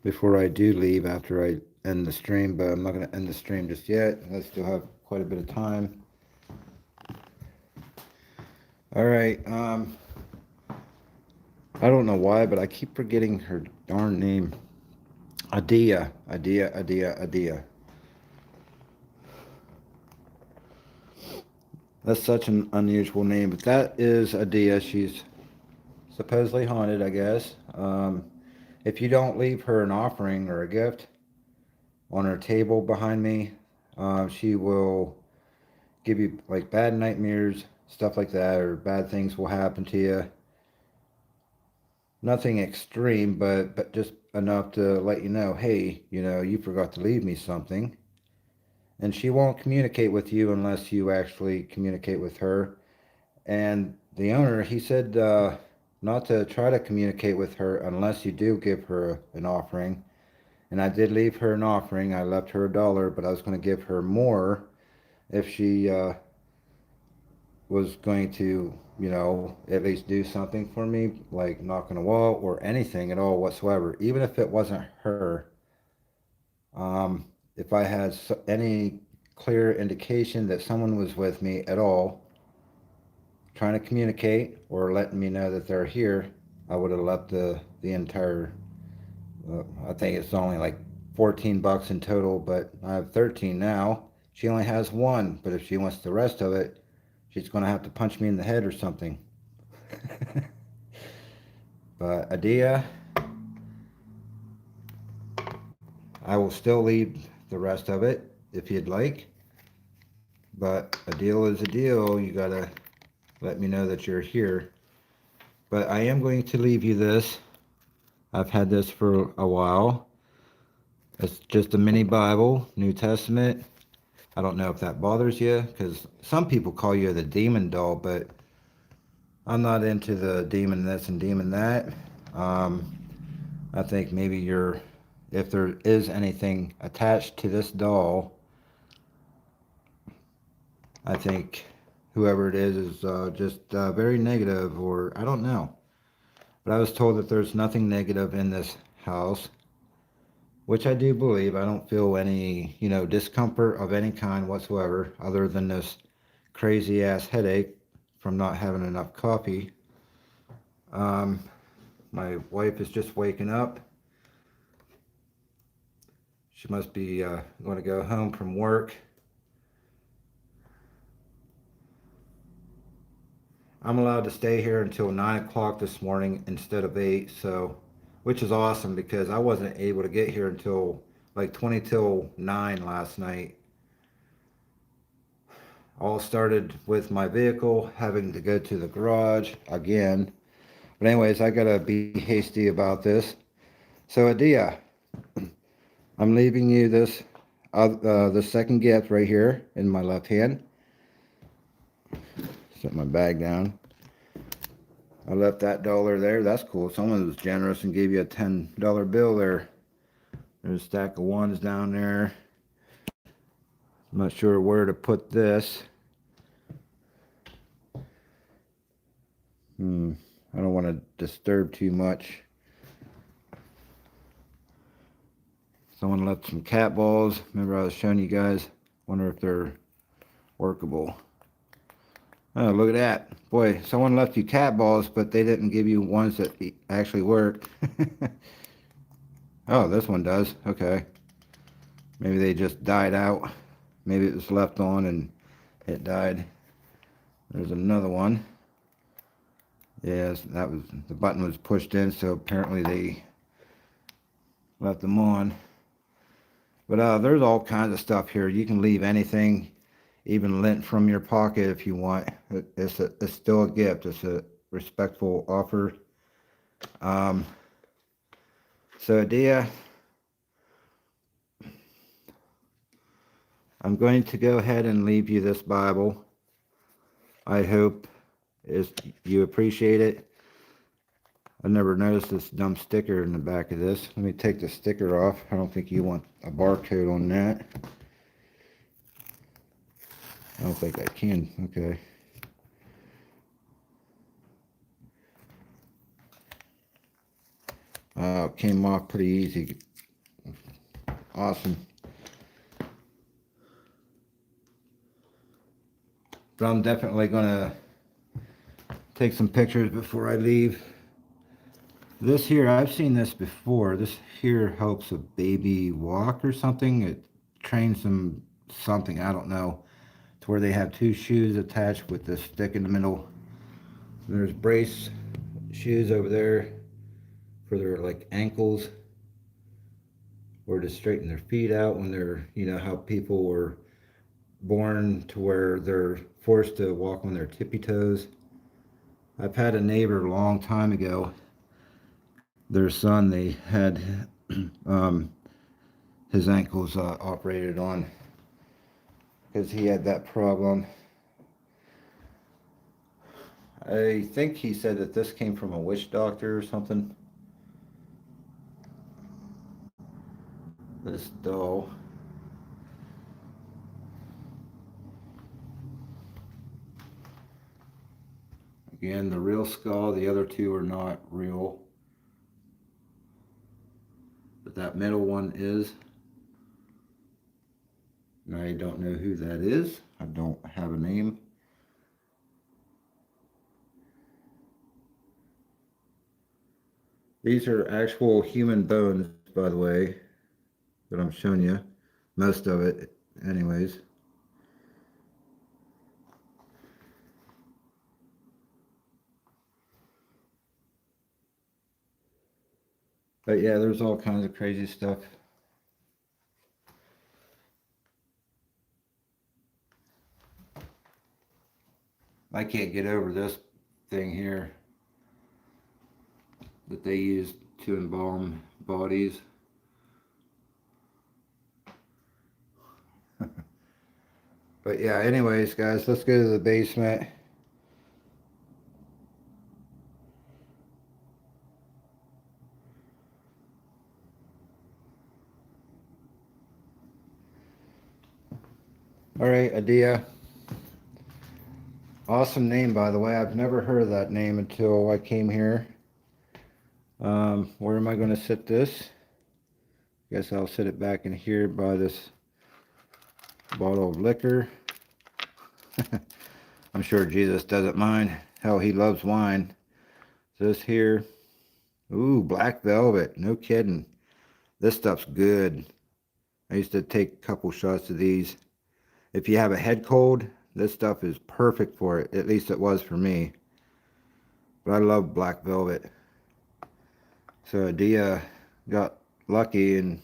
before I do leave after I end the stream, but I'm not going to end the stream just yet. I still have quite a bit of time. All right. I don't know why, but I keep forgetting her darn name. Adia. That's such an unusual name, but that is Adia. She's supposedly haunted, I guess. If you don't leave her an offering or a gift on her table behind me, she will give you like bad nightmares, stuff like that, or bad things will happen to you. nothing extreme, but just enough to let you know, hey, you forgot to leave me something. And she won't communicate with you unless you actually communicate with her. And the owner, he said not to try to communicate with her unless you do give her an offering. And I did leave her an offering. I left her $1, but I was going to give her more if she was going to, at least do something for me, like knock on a wall or anything at all whatsoever, even if it wasn't her. If I had any clear indication that someone was with me at all, trying to communicate or letting me know that they're here, I would have left the entire. I think it's only like $14 in total, but I have 13 now. She only has one, but if she wants the rest of it, she's going to have to punch me in the head or something. But Adia, I will still leave the rest of it if you'd like. But a deal is a deal. You gotta let me know that you're here. But I am going to leave you this. I've had this for a while. It's just a mini Bible, New Testament. I don't know if that bothers you, because some people call you the demon doll, but I'm not into the demon this and demon that. I think maybe if there is anything attached to this doll, I think whoever it is just very negative, or I don't know. But I was told that there's nothing negative in this house, which I do believe. I don't feel any, discomfort of any kind whatsoever, other than this crazy ass headache from not having enough coffee. My wife is just waking up. She must be going to go home from work. I'm allowed to stay here until 9 o'clock this morning instead of 8, so, which is awesome because I wasn't able to get here until like 20 till 9 last night. All started with my vehicle having to go to the garage again. But anyways, I gotta be hasty about this. So Adia, I'm leaving you this, the second gift right here in my left hand. Set my bag down. I left that $1 there. That's cool. Someone was generous and gave you a $10 bill there. There's a stack of ones down there. I'm not sure where to put this. I don't want to disturb too much. Someone left some cat balls. Remember I was showing you guys. Wonder if they're workable. Oh, look at that. Boy, someone left you cat balls, but they didn't give you ones that actually work. Oh, this one does. Okay. Maybe they just died out. Maybe it was left on and it died. There's another one. Yes, that was, the button was pushed in, so apparently they left them on. But there's all kinds of stuff here. You can leave anything, even lint from your pocket if you want. It's still a gift. It's a respectful offer. So Adia, I'm going to go ahead and leave you this Bible. I hope you appreciate it. I never noticed this dumb sticker in the back of this. Let me take the sticker off. I don't think you want a barcode on that. I don't think I can. Okay. It came off pretty easy. Awesome. But I'm definitely gonna take some pictures before I leave. This here, I've seen this before. This here helps a baby walk or something. It trains them something, I don't know, to where they have two shoes attached with the stick in the middle. There's brace shoes over there for their like ankles, or to straighten their feet out when they're, how people were born to where they're forced to walk on their tippy toes. I've had a neighbor a long time ago their son, they had his ankles operated on because he had that problem. I think he said that this came from a witch doctor or something. This doll. Again, the real skull, the other two are not real. But that middle one is. And I don't know who that is. I don't have a name. These are actual human bones, by the way, that I'm showing you. Most of it, anyways. But yeah, there's all kinds of crazy stuff. I can't get over this thing here that they use to embalm bodies. But yeah, anyways, guys, let's go to the basement. All right, Adia. Awesome name, by the way. I've never heard of that name until I came here. Where am I going to sit this? Guess I'll sit it back in here by this bottle of liquor. I'm sure Jesus doesn't mind. Hell, he loves wine. This here. Ooh, black velvet. No kidding. This stuff's good. I used to take a couple shots of these. If you have a head cold, this stuff is perfect for it. At least it was for me. But I love black velvet. So Adia got lucky and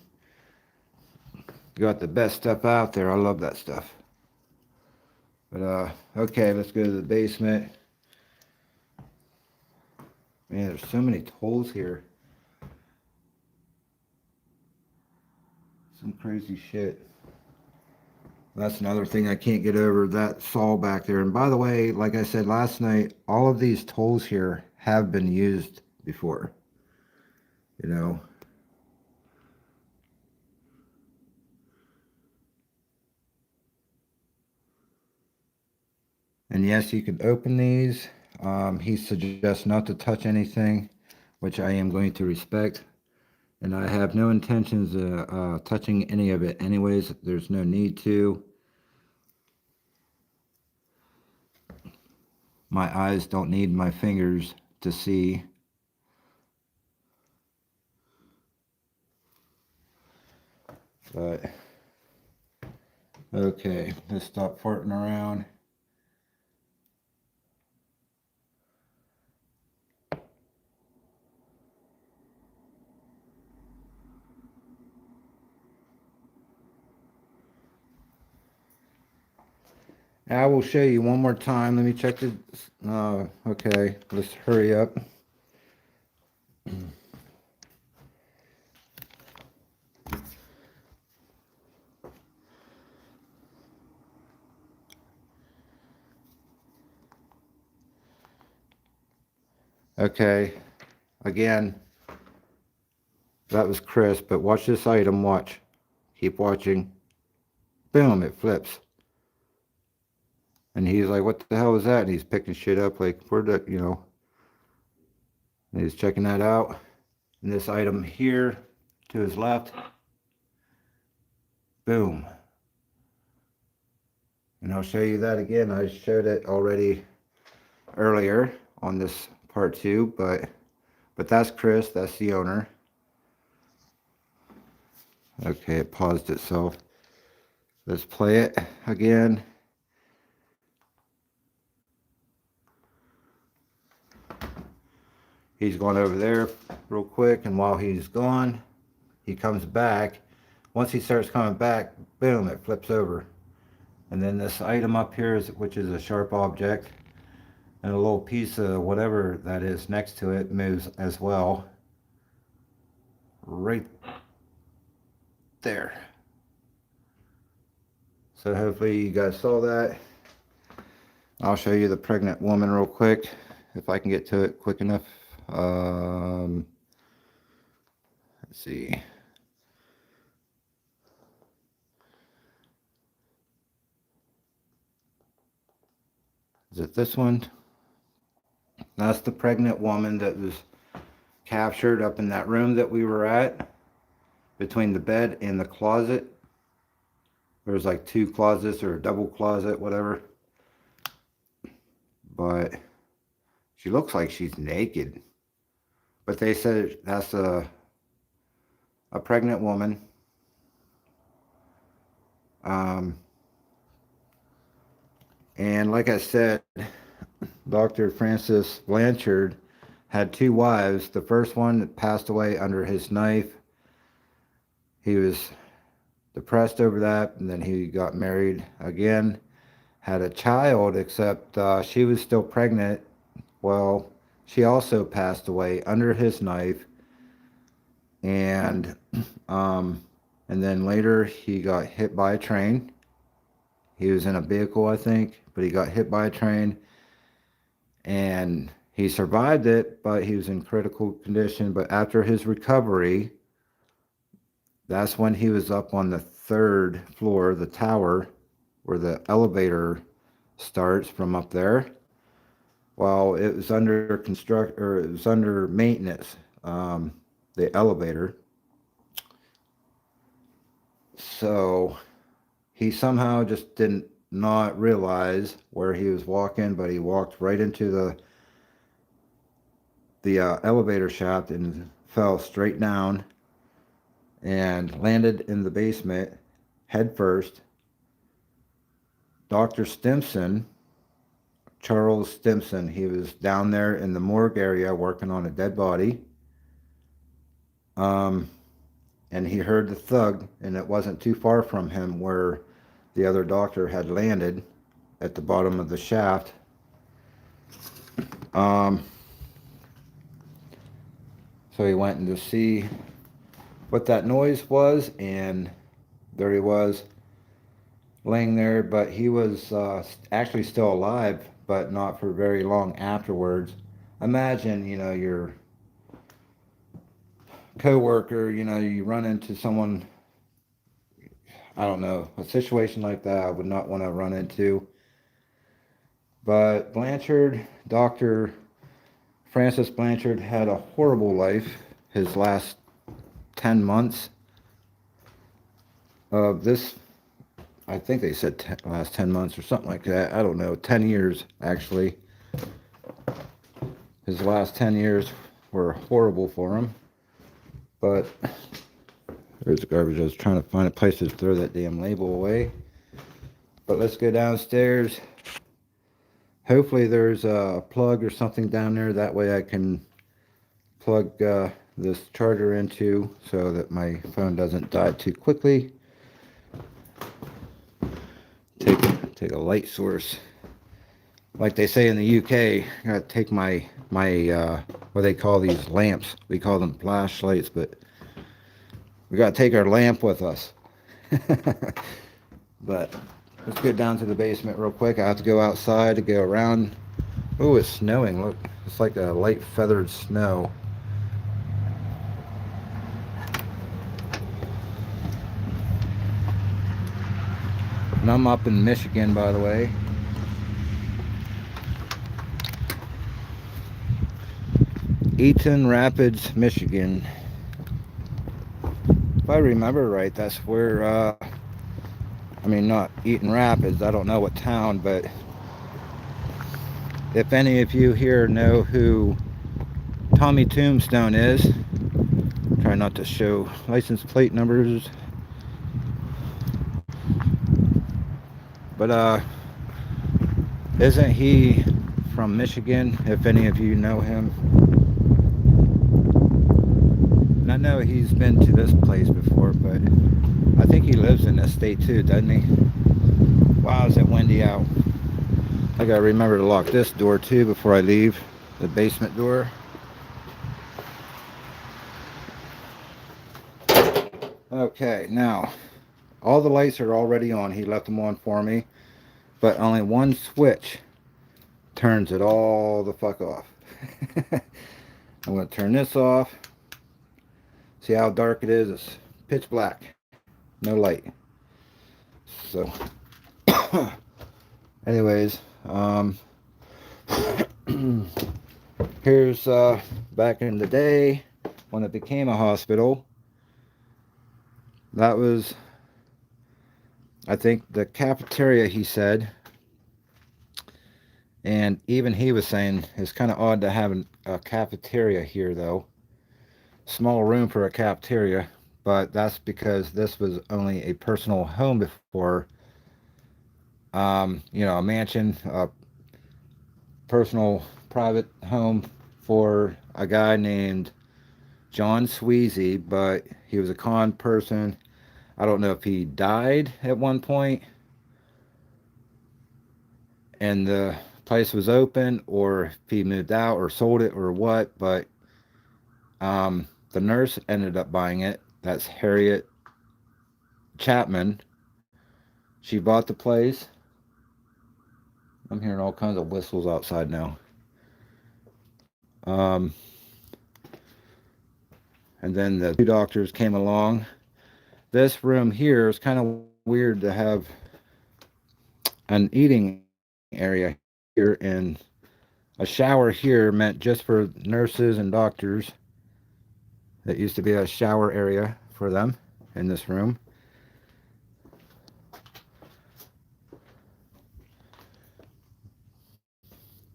got the best stuff out there. I love that stuff. But okay, let's go to the basement. Man, there's so many tools here. Some crazy shit. That's another thing I can't get over, that saw back there. And by the way, like I said last night, all of these tools here have been used before. You know. And yes, you can open these. He suggests not to touch anything, which I am going to respect. And I have no intentions of touching any of it anyways. There's no need to. My eyes don't need my fingers to see. But, okay, let's stop farting around. I will show you one more time. Let me check the, okay, let's hurry up. Okay, again, that was Chris, but watch this item, watch. Keep watching. Boom, it flips. And he's like, what the hell is that? And he's picking shit up like, where'd that, you know. And he's checking that out. And this item here to his left. Boom. And I'll show you that again. I showed it already earlier on this part 2, but that's Chris, that's the owner. Okay, it paused itself. Let's play it again. He's going over there real quick, and while he's gone, he comes back. Once he starts coming back, boom, it flips over. And then this item up here, which is a sharp object, and a little piece of whatever that is next to it moves as well. right there. So hopefully you guys saw that. I'll show you the pregnant woman real quick, if I can get to it quick enough. Let's see. Is it this one? That's the pregnant woman that was captured up in that room that we were at, between the bed and the closet. There's like 2 closets or a double closet, whatever. But she looks like she's naked. But they said that's a pregnant woman. And like I said, Dr. Francis Blanchard had 2 wives. The first one passed away under his knife. He was depressed over that, and then he got married again, had a child, except she was still pregnant. Well, she also passed away under his knife. And then later he got hit by a train. He was in a vehicle, I think, but he got hit by a train, and he survived it, but he was in critical condition. But after his recovery, that's when he was up on the 3rd floor, the tower, where the elevator starts from up there. Well, it was under it was under maintenance, the elevator. So he somehow just did not realize where he was walking, but he walked right into the elevator shaft and fell straight down and landed in the basement head first. Dr. Stimson, Charles Stimson, he was down there in the morgue area working on a dead body. And he heard the thug, and it wasn't too far from him where the other doctor had landed at the bottom of the shaft. So he went in to see what that noise was, and there he was laying there, but he was actually still alive, but not for very long afterwards. Imagine, your co-worker, you run into someone, I don't know, a situation like that I would not want to run into. But Blanchard, Dr. Francis Blanchard, had a horrible life his last 10 months of this. I think they said last 10 months or something like that. I don't know, 10 years actually. His last 10 years were horrible for him. But there's the garbage. I was trying to find a place to throw that damn label away. But let's go downstairs. Hopefully there's a plug or something down there. That way I can plug this charger into so that my phone doesn't die too quickly. Take a light source. Like they say in the UK, I gotta take my what they call these lamps. We call them flashlights, but we gotta take our lamp with us. But let's get down to the basement real quick. I have to go outside to go around. Oh, it's snowing. Look, it's like a light feathered snow. And I'm up in Michigan, by the way. Eaton Rapids, Michigan. If I remember right, that's where, I mean, not Eaton Rapids, I don't know what town, but if any of you here know who Tommy Tombstone is, try not to show license plate numbers, but isn't he from Michigan, if any of you know him? And I know he's been to this place before, but I think he lives in this state too, doesn't he? Wow, is it windy out. I gotta remember to lock this door too before I leave, the basement door. Okay, now all the lights are already on. He left them on for me, but only one switch turns it all the fuck off. I'm going to turn this off. See how dark it is? It's pitch black. No light. So, anyways, here's back in the day when it became a hospital. That was, I think, the cafeteria, he said. And even he was saying it's kind of odd to have a cafeteria here, though. Small room for a cafeteria, but that's because this was only a personal home before. You know, a mansion, a personal private home for a guy named John Sweezy, but he was a con person. I don't know if he died at one point and the place was open, or if he moved out or sold it or what, but the nurse ended up buying it. That's Harriet Chapman. She bought the place. I'm hearing all kinds of whistles outside now. And then the two doctors came along. This room here is kind of weird to have an eating area here and a shower here meant just for nurses and doctors. That used to be a shower area for them in this room.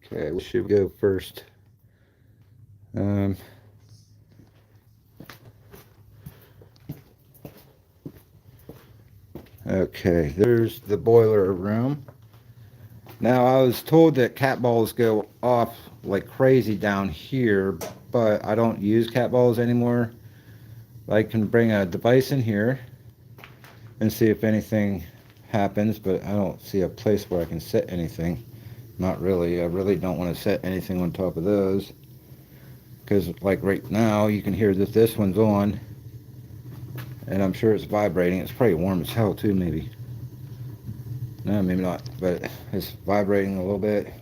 Okay, we should go first. Okay, there's the boiler room. Now, I was told that cat balls go off like crazy down here, but I don't use cat balls anymore. I can bring a device in here and see if anything happens, but I don't see a place where I can set anything. Not really. I really don't want to set anything on top of those, because like right now you can hear that this one's on, and I'm sure it's vibrating. It's probably warm as hell too, maybe. No, maybe not, but it's vibrating a little bit.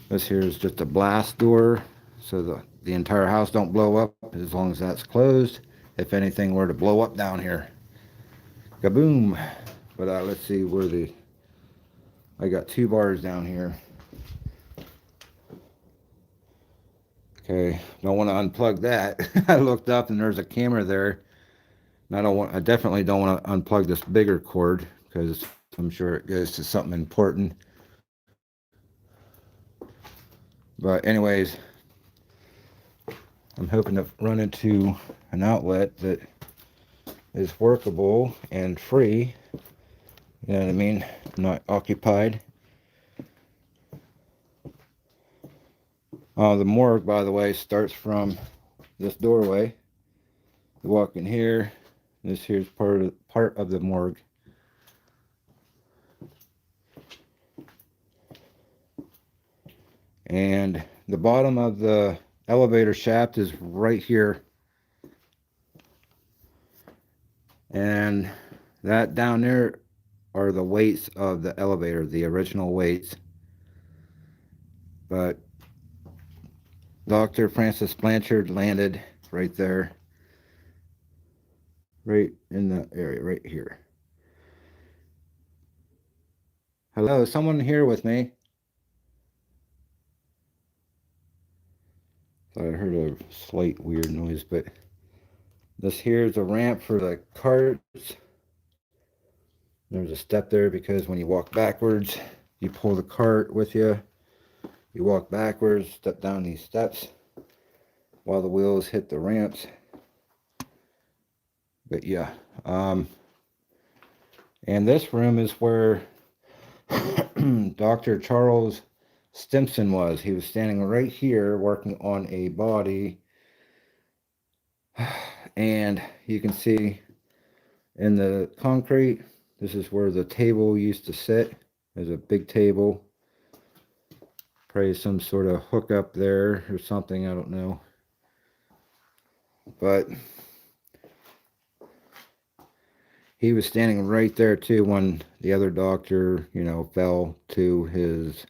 This here is just a blast door, so the entire house don't blow up, as long as that's closed. If anything were to blow up down here, kaboom. But let's see where I got 2 bars down here. Okay, don't want to unplug that. I looked up and there's a camera there. And I definitely don't want to unplug this bigger cord, because I'm sure it goes to something important. But anyways, I'm hoping to run into an outlet that is workable and free. You know what I mean? Not occupied. The morgue, by the way, starts from this doorway. You walk in here. This here's part of the morgue. And the bottom of the elevator shaft is right here. And that down there are the weights of the elevator, the original weights. But Dr. Francis Blanchard landed right there. Right in the area, right here. Hello, someone here with me? I heard a slight weird noise, but this here is a ramp for the carts. There's a step there because when you walk backwards, you pull the cart with you. You walk backwards, step down these steps while the wheels hit the ramps. But yeah, and this room is where Dr. Charles Stimson was. He was standing right here working on a body. And you can see in the concrete, this is where the table used to sit. There's a big table. Probably some sort of hookup there or something, I don't know. But he was standing right there too when the other doctor, fell to his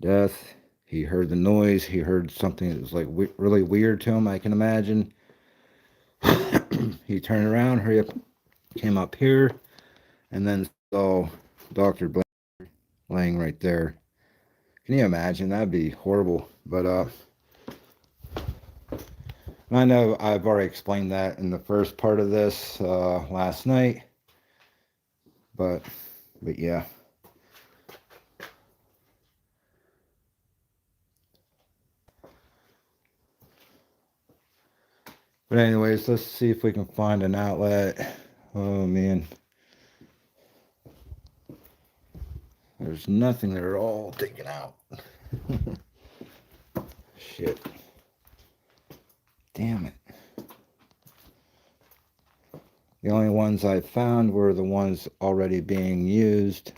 death. He heard the noise. He heard something that was like really weird to him, I can imagine. He turned around, hurry up, came up here, and then saw Dr. Blaine laying right there. Can you imagine? That'd be horrible. But I know I've already explained that in the first part of this last night. But yeah. But anyways, let's see if we can find an outlet. Oh man. There's nothing. They're all taken out. Shit. Damn it. The only ones I found were the ones already being used.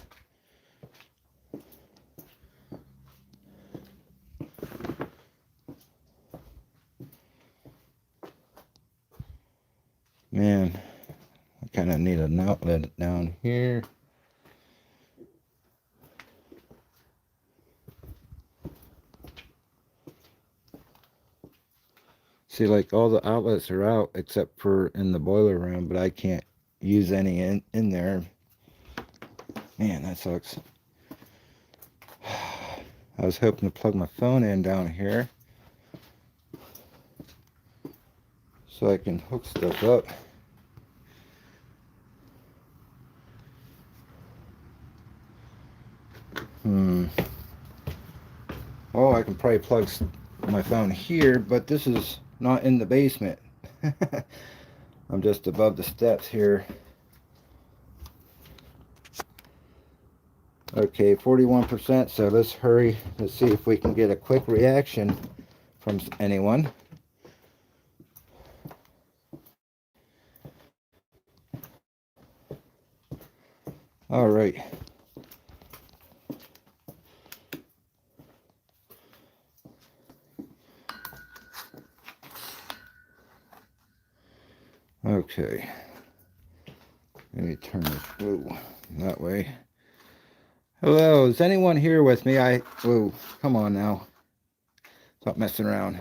Man, I kind of need an outlet down here. See, like all the outlets are out except for in the boiler room, but I can't use any in there. Man, that sucks. I was hoping to plug my phone in down here so I can hook stuff up. Oh, I can probably plug my phone here, but this is not in the basement. I'm just above the steps here. Okay, 41%, so let's hurry. Let's see if we can get a quick reaction from anyone. All right. Okay. Let me turn this that way. Hello, is anyone here with me? Whoa, come on now. Stop messing around.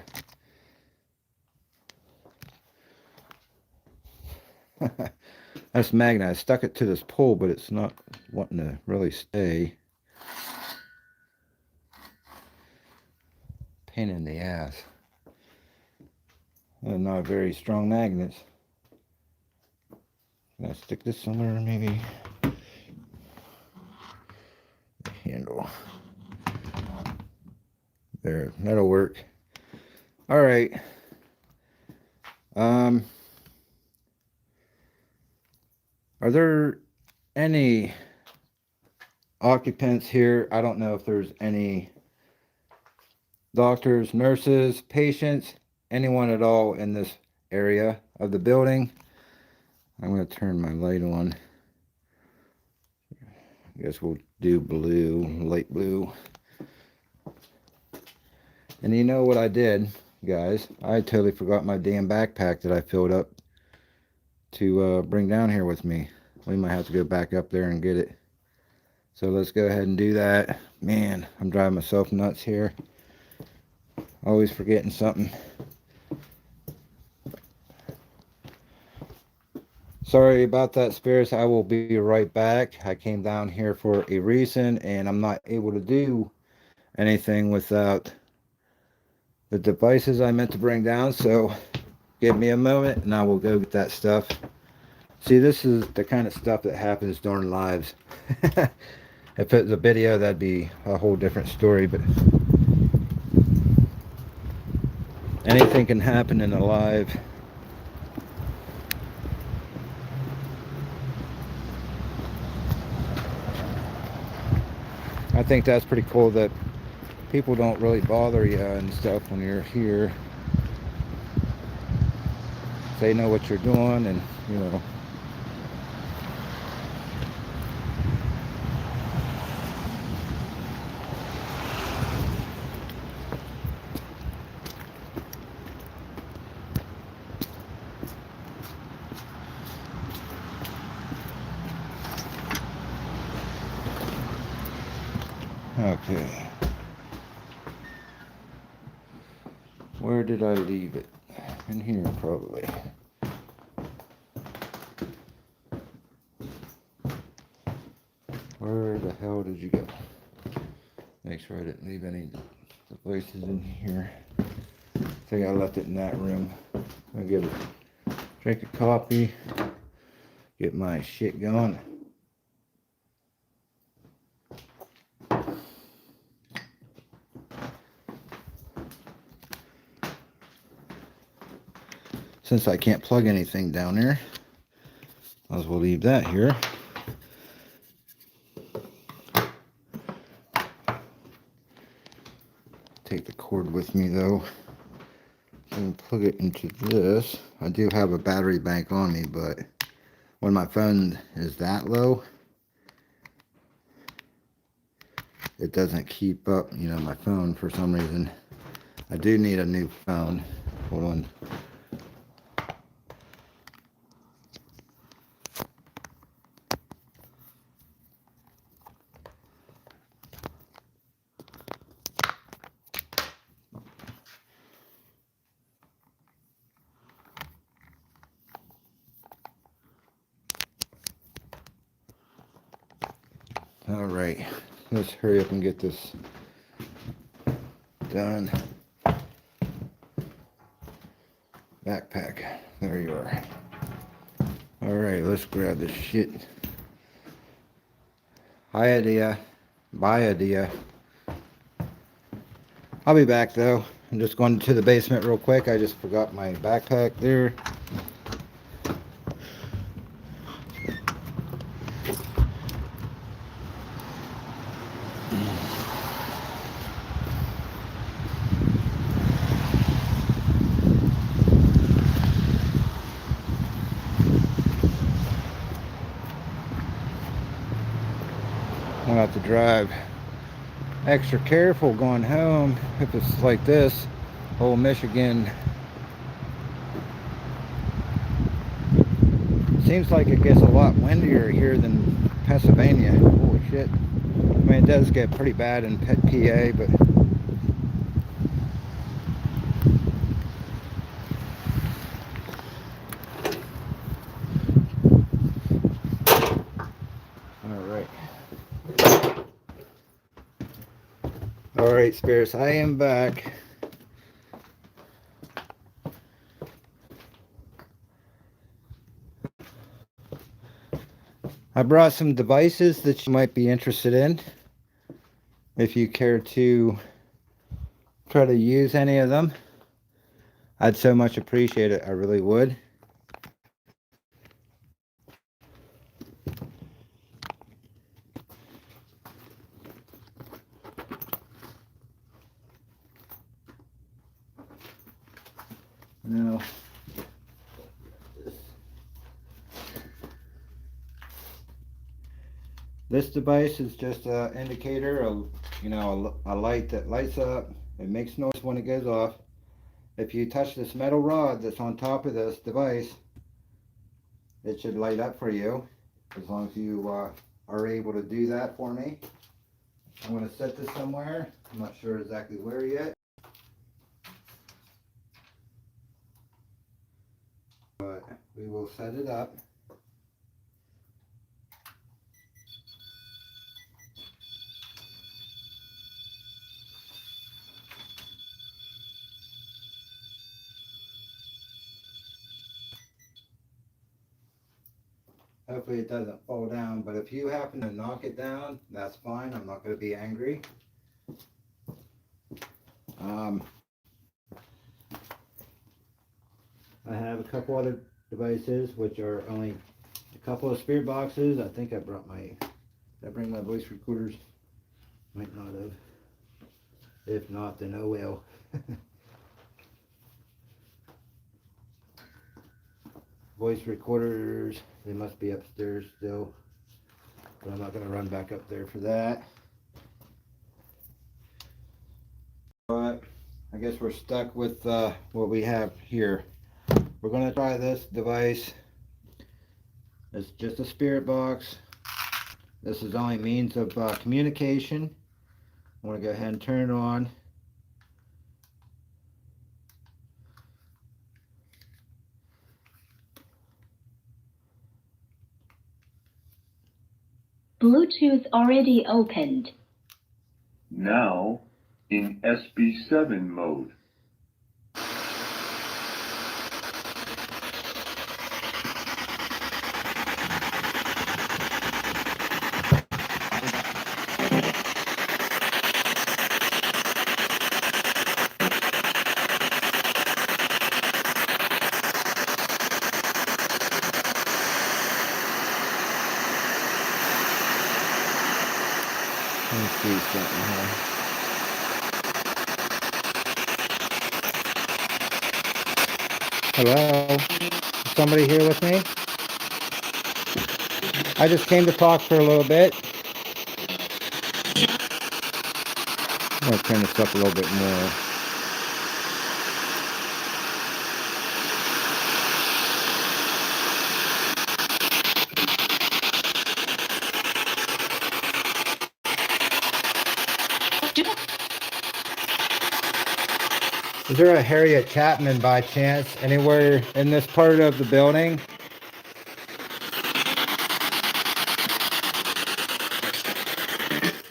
That's magnet. I stuck it to this pole, but it's not wanting to really stay. Pain in the ass. Not very strong magnets. Can I stick this somewhere maybe? Handle. There, that'll work. All right. Are there any occupants here? I don't know if there's any doctors, nurses, patients, anyone at all in this area of the building. I'm going to turn my light on. I guess we'll do blue, light blue. And you know what I did, guys? I totally forgot my damn backpack that I filled up to bring down here with me. We might have to go back up there and get it. So let's go ahead and do that. Man, I'm driving myself nuts here. Always forgetting something. Sorry about that, spirits. I will be right back. I came down here for a reason, and I'm not able to do anything without the devices I meant to bring down. So give me a moment, and I will go get that stuff. See, this is the kind of stuff that happens during lives. If it was a video, that'd be a whole different story, but anything can happen in a live. I think that's pretty cool that people don't really bother you and stuff when you're here. They know what you're doing, and you know. Okay. Where did I leave it? In here, probably. Where the hell did you go? Make sure I didn't leave any devices in here. I think I left it in that room. I'll get it. Drink a coffee. Get my shit going. Since I can't plug anything down there, might as well leave that here. Take the cord with me though. And plug it into this. I do have a battery bank on me, but when my phone is that low, it doesn't keep up, you know, my phone for some reason. I do need a new phone. Hold on. All right, let's hurry up and get this done. Backpack, there you are. All right, let's grab this shit. Hi, Adia. Bye, Adia. I'll be back though. I'm just going to the basement real quick. I just forgot my backpack there. I'm gonna have to drive extra careful going home if it's like this. Whole Michigan seems like it gets a lot windier here than Pennsylvania. Holy shit. I mean, it does get pretty bad in PA, but all right, spirits, I am back. I brought some devices that you might be interested in. If you care to try to use any of them, I'd so much appreciate it. I really would. Now, this device is just an indicator of, you know, a light that lights up. It makes noise when it goes off. If you touch this metal rod that's on top of this device, it should light up for you, as long as you are able to do that for me. I'm going to set this somewhere. I'm not sure exactly where yet, but we will set it up. Hopefully it doesn't fall down, but if you happen to knock it down, that's fine. I'm not going to be angry. I have a couple other devices, which are only a couple of spirit boxes. I think I brought my, did I bring my voice recorders? Might not have. If not, then oh well. Voice recorders, they must be upstairs still, but I'm not going to run back up there for that. But I guess we're stuck with what we have here. We're going to try this device. It's just a spirit box. This is only means of communication. I want to go ahead and turn it on. Bluetooth already opened. Now in SB7 mode. Let me see something here. Hello? Is somebody here with me? I just came to talk for a little bit. I'm going to turn this up a little bit more. Is there a Harriet Chapman by chance anywhere in this part of the building?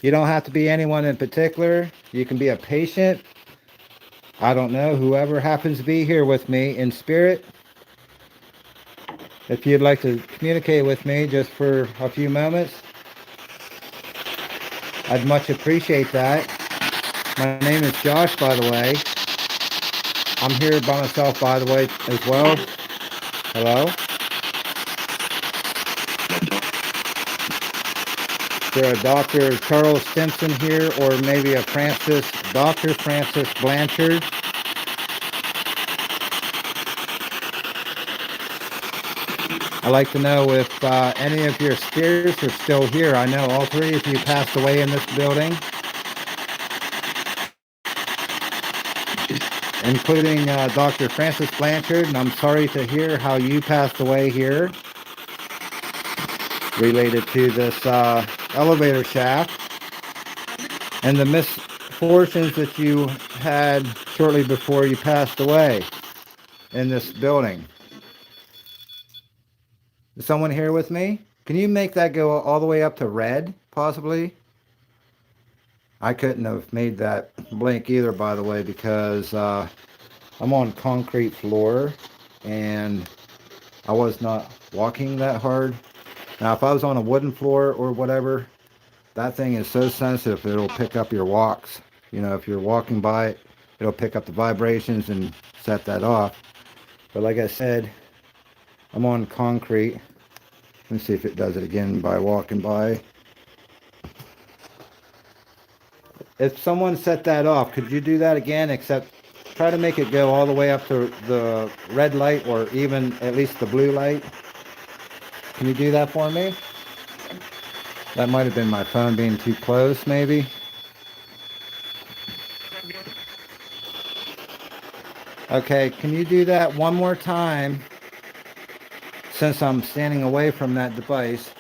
You don't have to be anyone in particular. You can be a patient. I don't know, whoever happens to be here with me in spirit. If you'd like to communicate with me just for a few moments, I'd much appreciate that. My name is Josh, by the way. I'm here by myself, by the way, as well. Hello? Is there a Dr. Charles Stimson here, or maybe a Dr. Francis Blanchard? I'd like to know if any of your spirits are still here. I know all three of you passed away in this building, including Dr. Francis Blanchard, and I'm sorry to hear how you passed away here related to this elevator shaft and the misfortunes that you had shortly before you passed away in this building. Is someone here with me? Can you make that go all the way up to red, possibly? I couldn't have made that blink either, by the way, because I'm on concrete floor and I was not walking that hard. Now, if I was on a wooden floor or whatever, that thing is so sensitive, it'll pick up your walks. You know, if you're walking by it, it'll pick up the vibrations and set that off. But like I said, I'm on concrete. Let me see if it does it again by walking by. If someone set that off, could you do that again, except try to make it go all the way up to the red light or even at least the blue light? Can you do that for me? That might have been my phone being too close, maybe. Okay, can you do that one more time? Since I'm standing away from that device,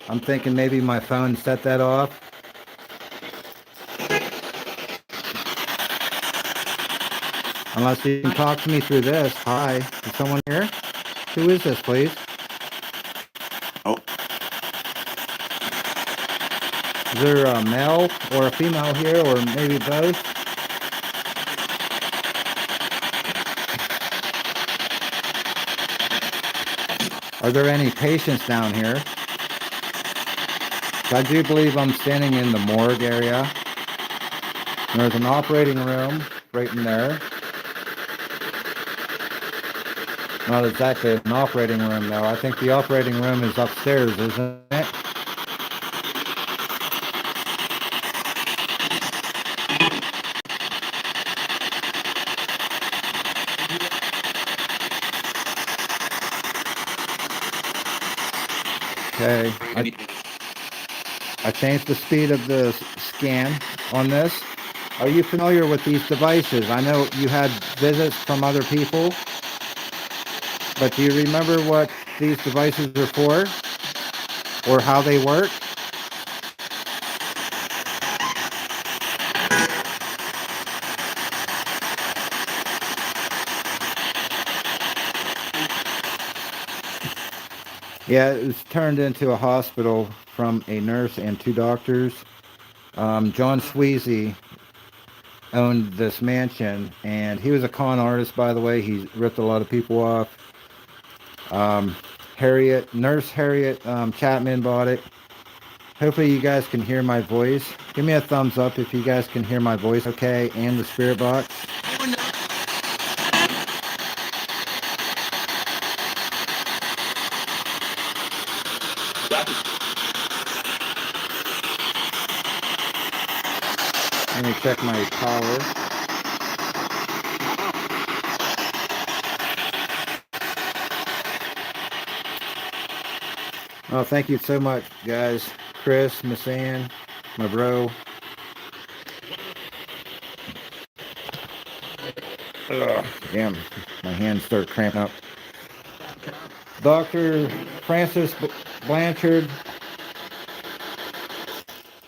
I'm thinking maybe my phone set that off. Unless you can talk to me through this. Hi, is someone here? Who is this, please? Oh, Is there a male or a female here, or maybe both? Are there any patients down here? I do believe I'm standing in the morgue area. And there's an operating room right in there. Not exactly an operating room, though. I think the operating room is upstairs, isn't it? Okay. I changed the speed of the scan on this. Are you familiar with these devices? I know you had visits from other people, but do you remember what these devices are for or how they work? Yeah, it was turned into a hospital from a nurse and 2 doctors. John Sweezy owned this mansion, and he was a con artist, by the way. He ripped a lot of people off. Nurse Harriet Chapman bought it. Hopefully you guys can hear my voice. Give me a thumbs up if you guys can hear my voice okay, and the spirit box. Let me check my power. Oh, thank you so much, guys. Chris, Miss Ann, my bro. Ugh, damn, my hands start cramping up. Dr. Francis Blanchard.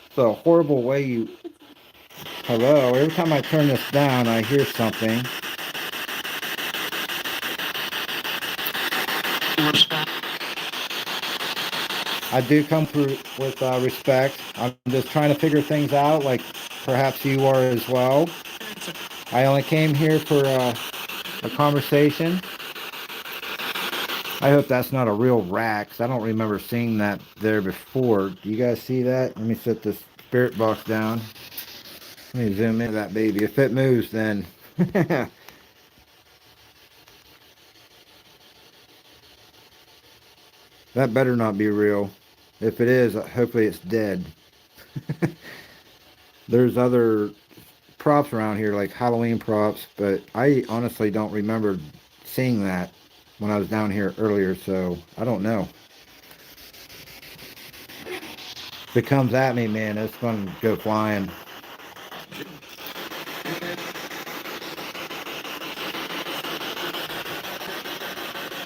It's a horrible way you... Hello, every time I turn this down, I hear something. I do come through with respect. I'm just trying to figure things out, like perhaps you are as well. I only came here for a conversation. I hope that's not a real rat, 'cause I don't remember seeing that there before. Do you guys see that? Let me set this spirit box down. Let me zoom into that baby. If it moves, then... That better not be real. If it is, hopefully it's dead. There's other props around here, like Halloween props, but I honestly don't remember seeing that when I was down here earlier, so I don't know. If it comes at me, man, it's going to go flying.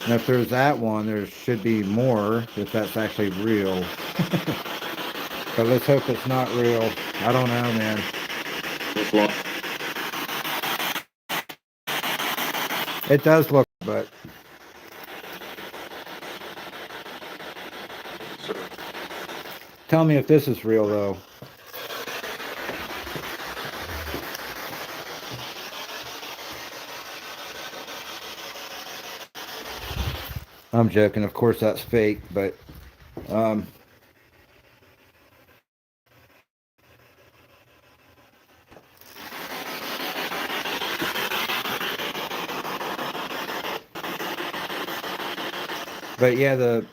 And if there's that one, there should be more, if that's actually real. But let's hope it's not real. I don't know, man. It does look, but... Tell me if this is real, though. I'm joking. Of course, that's fake, but... But yeah, the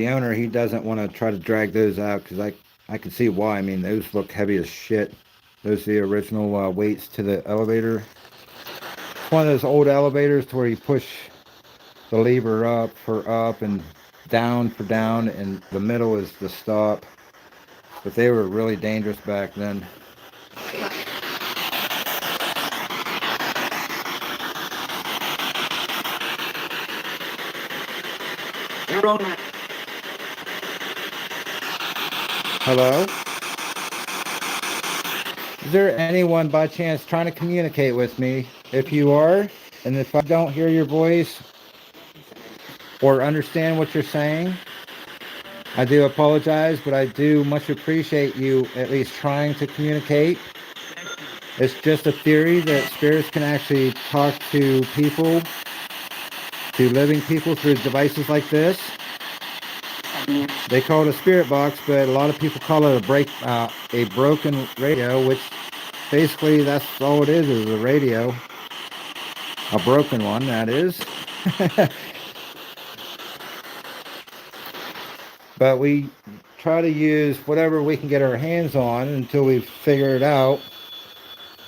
owner, he doesn't want to try to drag those out, because I can see why. I mean, those look heavy as shit. Those are the original weights to the elevator. It's one of those old elevators to where you push the lever up for up and down for down, and the middle is the stop. But they were really dangerous back then. Hello? Is there anyone by chance trying to communicate with me? If you are, and if I don't hear your voice or understand what you're saying, I do apologize, but I do much appreciate you at least trying to communicate. It's just a theory that spirits can actually talk to people, to living people, through devices like this. They call it a spirit box, but a lot of people call it a broken radio, which basically that's all it is a radio. A broken one, that is. But we try to use whatever we can get our hands on until we figure it out.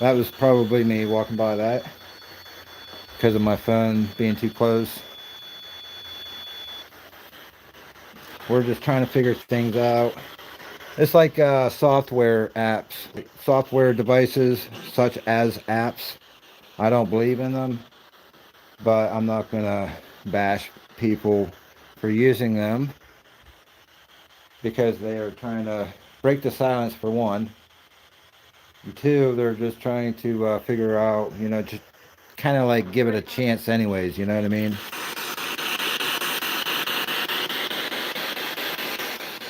That was probably me walking by that because of my phone being too close. We're just trying to figure things out. It's like software apps, software devices such as apps. I don't believe in them, but I'm not going to bash people for using them, because they are trying to break the silence, for one. And two, they're just trying to figure out, just kind of like give it a chance anyways, you know what I mean?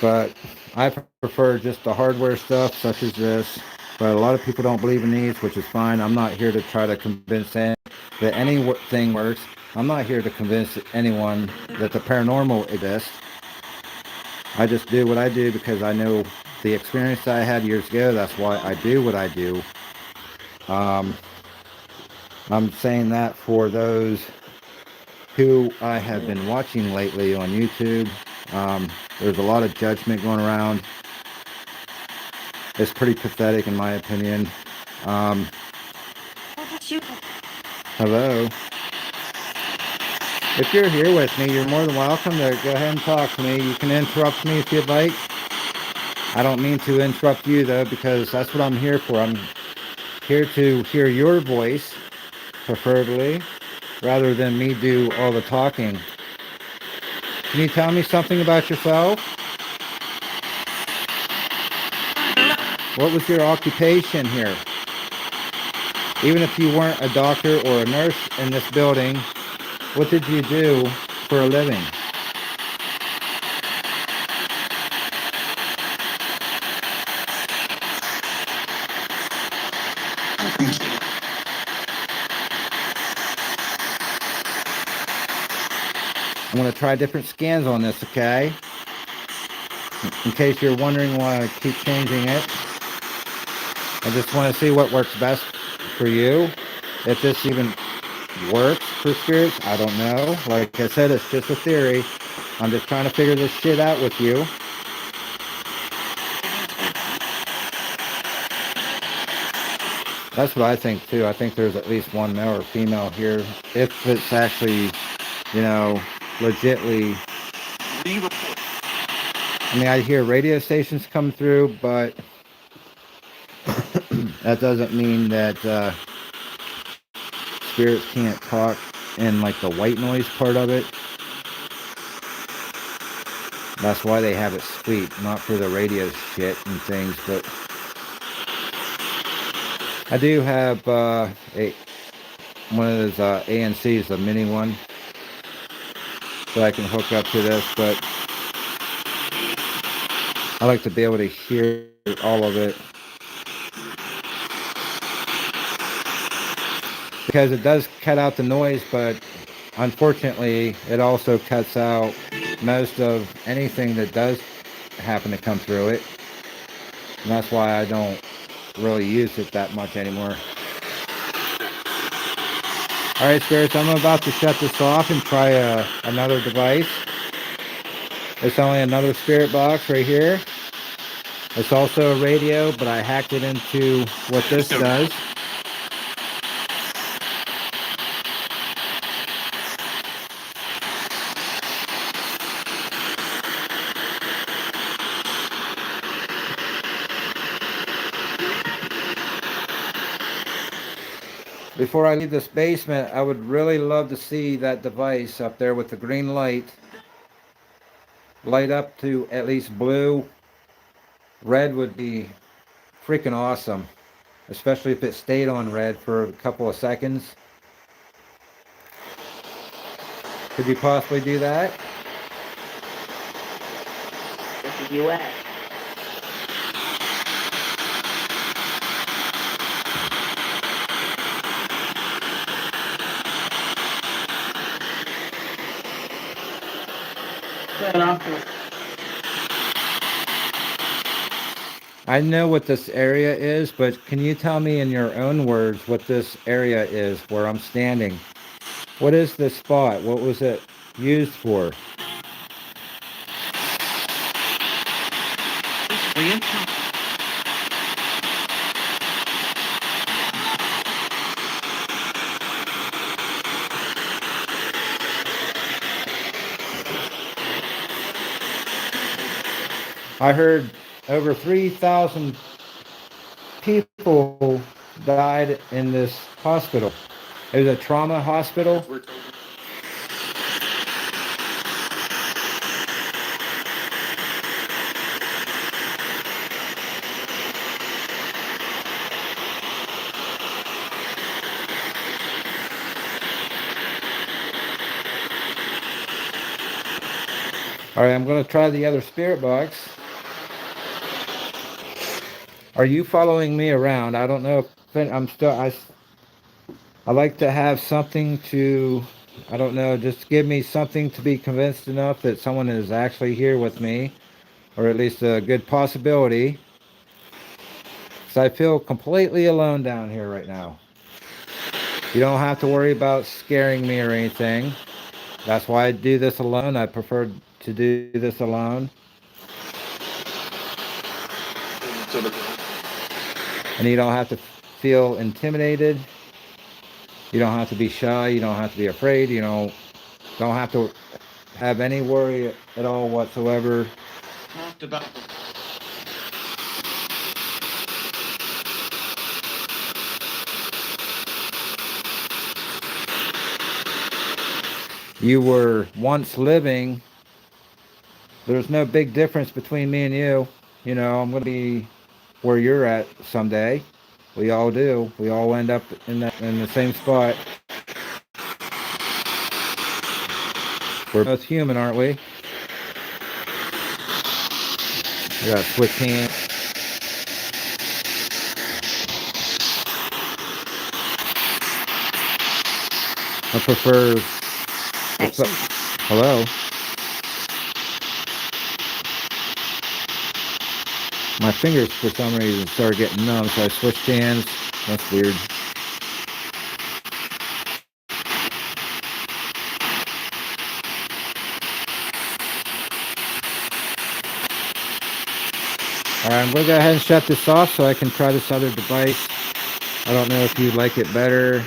but I prefer just the hardware stuff such as this. But a lot of people don't believe in these, which is fine. I'm not here to try to convince anyone that anything works. I'm not here to convince anyone that the paranormal exists. I just do what I do because I know the experience that I had years ago. That's why I do what I do. Um, I'm saying that for those who I have been watching lately on YouTube. There's a lot of judgment going around. It's pretty pathetic in my opinion. Um, hello. If you're here with me, you're more than welcome to go ahead and talk to me. You can interrupt me if you'd like. I don't mean to interrupt you though, because that's what I'm here for. I'm here to hear your voice, preferably, rather than me do all the talking. Can you tell me something about yourself? What was your occupation here? Even if you weren't a doctor or a nurse in this building, what did you do for a living? I'm going to try different scans on this, okay? In case you're wondering why I keep changing it. I just want to see what works best for you. If this even works for spirits, I don't know. Like I said, it's just a theory. I'm just trying to figure this shit out with you. That's what I think too. I think there's at least one male or female here. If it's actually, you know, legitly. I mean, I hear radio stations come through, but that doesn't mean that spirits can't talk in like the white noise part of it. That's why they have it sweet, not for the radio shit and things. But I do have one of those ANCs, a mini one, that I can hook up to this. But I like to be able to hear all of it, because it does cut out the noise, but unfortunately it also cuts out most of anything that does happen to come through it, and that's why I don't really use it that much anymore. Alright spirits, I'm about to shut this off and try another device. It's only another spirit box right here. It's also a radio, but I hacked it into what this does. Before I leave this basement, I would really love to see that device up there with the green light light up to at least blue. Red would be freaking awesome, especially if it stayed on red for a couple of seconds. Could you possibly do that? This is U.S. I know what this area is, but can you tell me in your own words what this area is where I'm standing? What is this spot? What was it used for? I heard over 3,000 people died in this hospital. It was a trauma hospital. All right, I'm going to try the other spirit box. Are you following me around? I don't know if I'm still. I like to have something to. I don't know. Just give me something to be convinced enough that someone is actually here with me, or at least a good possibility. So I feel completely alone down here right now. You don't have to worry about scaring me or anything. That's why I do this alone. I prefer to do this alone. And you don't have to feel intimidated. You don't have to be shy. You don't have to be afraid. You don't have to have any worry at all whatsoever. Talked about You were once living. There's no big difference between me and you. I'm going to be where you're at someday. We all do. We all end up in the same spot. We're both human, aren't we? We got switch hands. I prefer. Hello. My fingers for some reason started getting numb, so I switched hands. That's weird. Alright, I'm going to go ahead and shut this off so I can try this other device. I don't know if you like it better.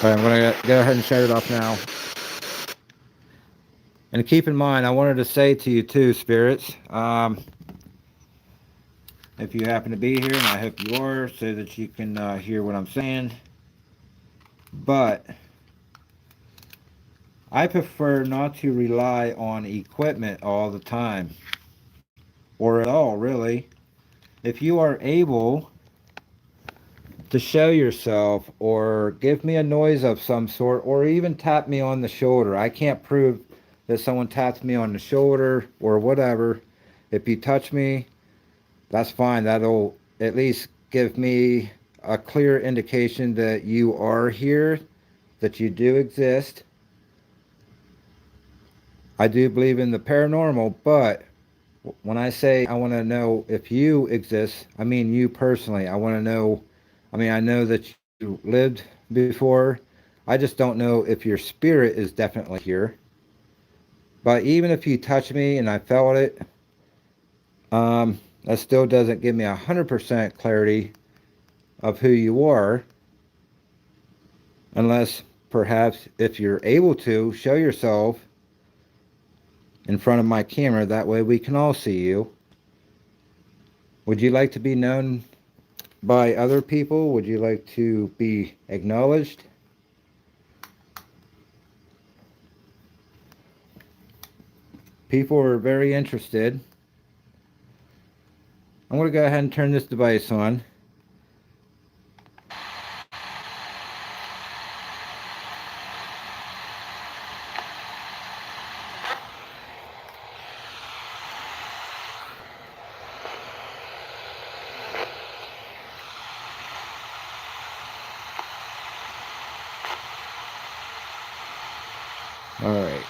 Alright, I'm going to go ahead and shut it off now. And keep in mind, I wanted to say to you too, spirits, if you happen to be here, and I hope you are, so that you can hear what I'm saying. But I prefer not to rely on equipment all the time. Or at all, really. If you are able to show yourself or give me a noise of some sort or even tap me on the shoulder. I can't prove that someone taps me on the shoulder or whatever. If you touch me, that's fine. That'll at least give me a clear indication that you are here, that you do exist. I do believe in the paranormal, but when I say I want to know if you exist, I mean you personally. I want to know, I know that you lived before. I just don't know if your spirit is definitely here. But even if you touch me and I felt it, that still doesn't give me 100% clarity of who you are. Unless perhaps if you're able to show yourself in front of my camera, that way we can all see you. Would you like to be known by other people? Would you like to be acknowledged? People are very interested. I'm going to go ahead and turn this device on. All right.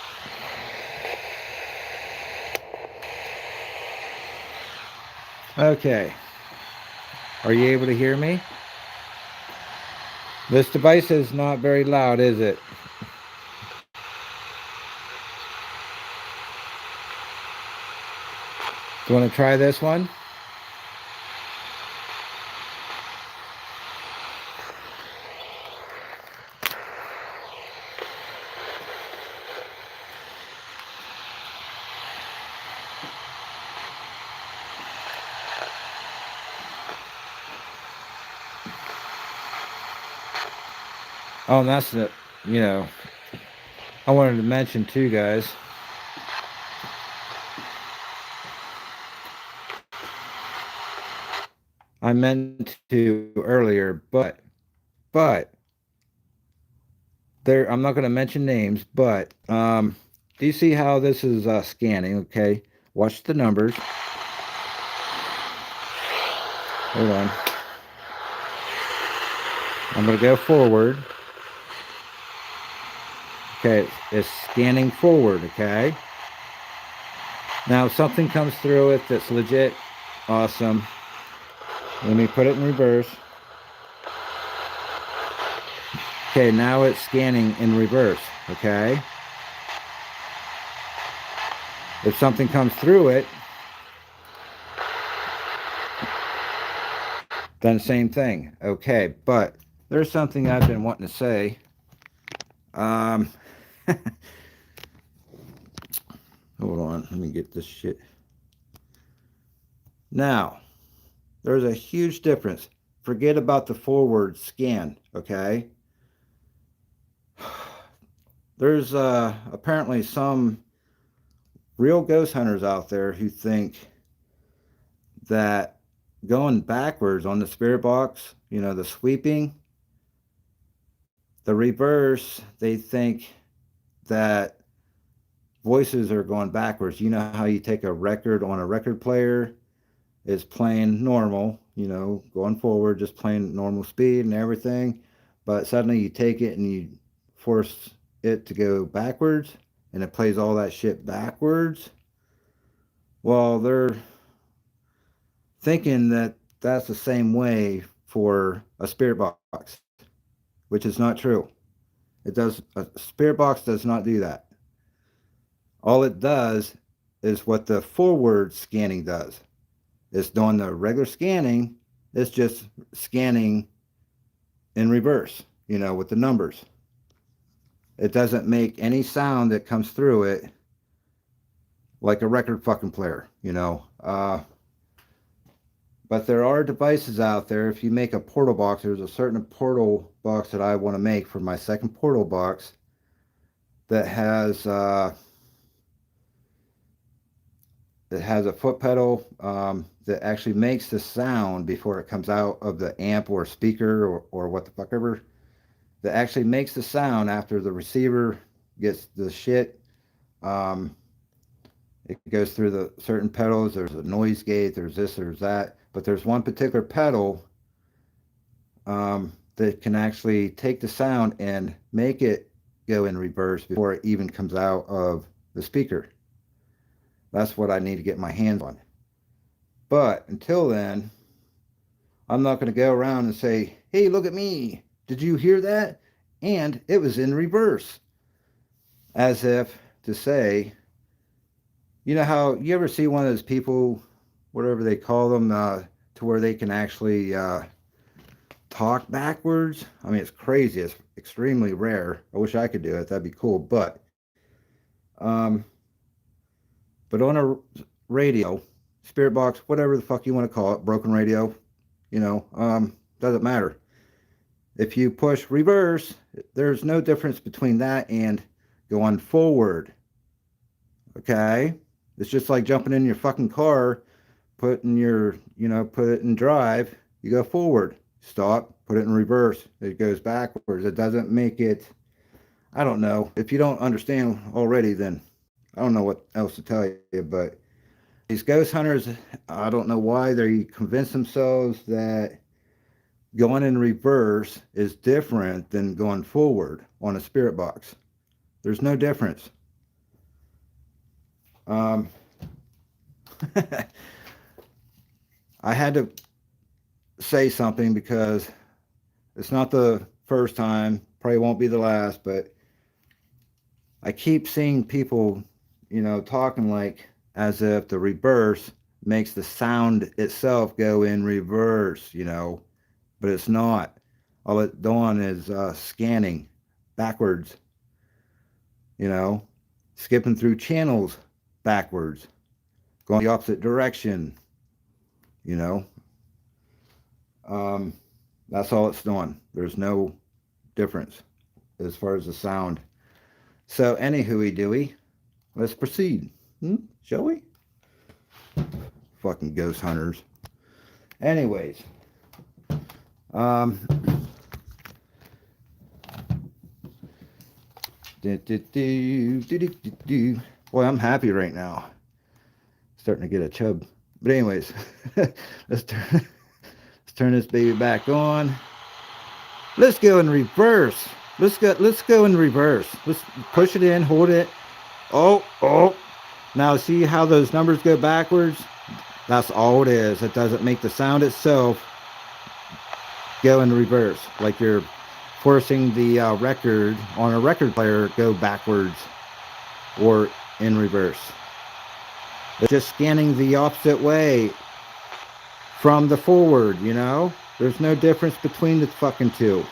Okay. Are you able to hear me? This device is not very loud, is it? Do you want to try this one? Oh, and that's the, you know, I wanted to mention too, guys. I meant to earlier, but there, I'm not going to mention names, but do you see how this is scanning? Okay, watch the numbers. Hold on. I'm going to go forward. Okay, it's scanning forward, okay? Now, if something comes through it that's legit awesome, let me put it in reverse. Okay, now it's scanning in reverse, okay? If something comes through it, then same thing, okay? But there's something I've been wanting to say. Hold on, let me get this shit. Now, there's a huge difference. Forget about the forward scan, okay? There's apparently some real ghost hunters out there who think that going backwards on the spirit box, you know, the sweeping, the reverse, they think that voices are going backwards. You know how you take a record on a record player, is playing normal, you know, going forward, just playing normal speed and everything, but suddenly you take it and you force it to go backwards and it plays all that shit backwards. Well, they're thinking that that's the same way for a spirit box, which is not true. It does, a spirit box does not do that. All it does is what the forward scanning does. It's doing the regular scanning, it's just scanning in reverse, you know, with the numbers. It doesn't make any sound that comes through it like a record fucking player, you know. But there are devices out there. If you make a portal box, there's a certain portal box that I want to make for my second portal box that has a foot pedal that actually makes the sound before it comes out of the amp or speaker or what the fuck ever. That actually makes the sound after the receiver gets the shit. It goes through the certain pedals. There's a noise gate. There's this. There's that. But there's one particular pedal that can actually take the sound and make it go in reverse before it even comes out of the speaker. That's what I need to get my hands on. But until then, I'm not going to go around and say, hey, look at me. Did you hear that? And it was in reverse. As if to say, you know how you ever see one of those people, whatever they call them, to where they can actually talk backwards? I mean, it's crazy. It's extremely rare. I wish I could do it. That'd be cool. But on a radio, spirit box, whatever the fuck you want to call it, broken radio, you know, doesn't matter. If you push reverse, there's no difference between that and going forward. Okay? It's just like jumping in your fucking car, putting your, you know, put it in drive, you go forward. Stop, put it in reverse. It goes backwards. It doesn't make it, I don't know. If you don't understand already, then I don't know what else to tell you, but these ghost hunters, I don't know why they convince themselves that going in reverse is different than going forward on a spirit box. There's no difference. I had to say something because it's not the first time, probably won't be the last, but I keep seeing people, you know, talking like as if the reverse makes the sound itself go in reverse, you know, but it's not. All it's doing is scanning backwards, you know, skipping through channels backwards, going the opposite direction, you know. That's all it's doing. There's no difference as far as the sound. So anywho, Dewey, let's proceed. Shall we? Fucking ghost hunters. Anyways, Boy, I'm happy right now. Starting to get a chub. But anyways, let's turn this baby back on. Let's go in reverse. Let's go in reverse. Let's push it in, hold it. Oh. Now see how those numbers go backwards? That's all it is. It doesn't make the sound itself go in reverse, like you're forcing the record on a record player go backwards or in reverse. It's just scanning the opposite way from the forward, you know? There's no difference between the fucking two.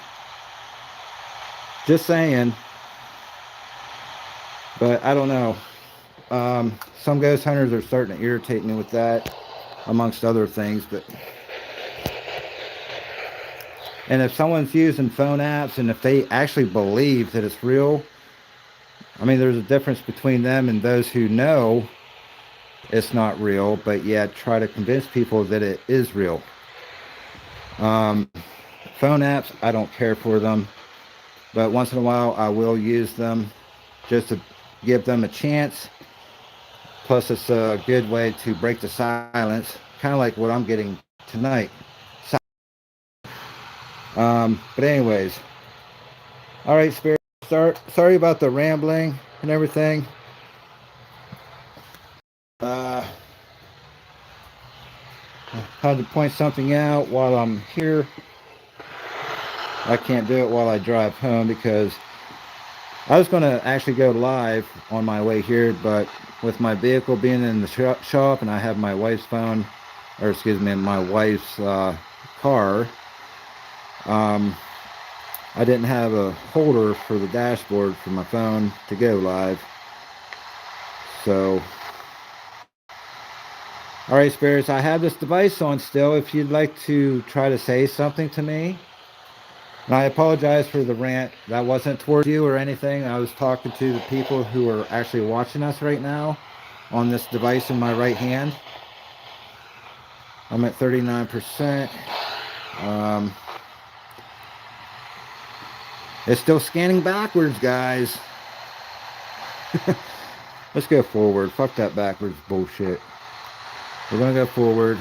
Just saying. But I don't know. Some ghost hunters are starting to irritate me with that, amongst other things. And if someone's using phone apps and if they actually believe that it's real, I mean, there's a difference between them and those who know it's not real, but yet try to convince people that it is real. Phone apps, I don't care for them, but once in a while I will use them just to give them a chance. Plus, it's a good way to break the silence, kind of like what I'm getting tonight. But anyways, all right, Spirit. Sorry about the rambling and everything. Had to point something out while I'm here. I can't do it while I drive home because I was going to actually go live on my way here, but with my vehicle being in the shop and I have my wife's phone, or excuse me, my wife's car, I didn't have a holder for the dashboard for my phone to go live. So, all right, spirits, I have this device on still if you'd like to try to say something to me. And I apologize for the rant. That wasn't towards you or anything. I was talking to the people who are actually watching us right now on this device in my right hand. I'm at 39%. It's still scanning backwards, guys. Let's go forward. Fuck that backwards bullshit. We're going to go forward.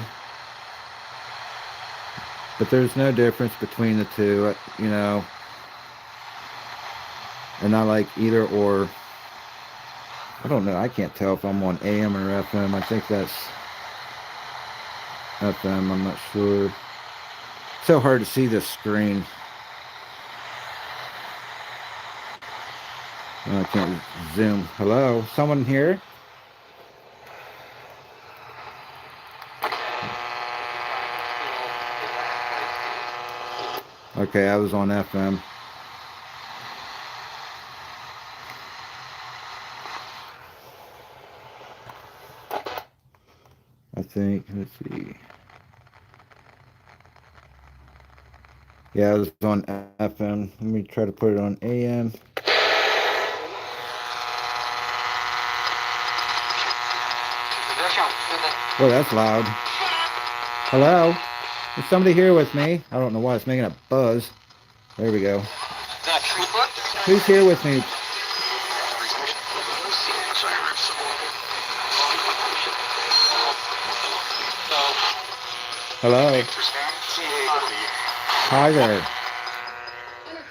But there's no difference between the two, you know. And I like either or. I don't know. I can't tell if I'm on AM or FM. I think that's FM. I'm not sure. It's so hard to see this screen. I can't zoom. Hello? Someone here? Okay, I was on FM. I think, let's see. Yeah, I was on FM. Let me try to put it on AM. Boy, that's loud. Hello? Is somebody here with me? I don't know why it's making a buzz. There we go. Who's here with me? Hello? Hi there. Is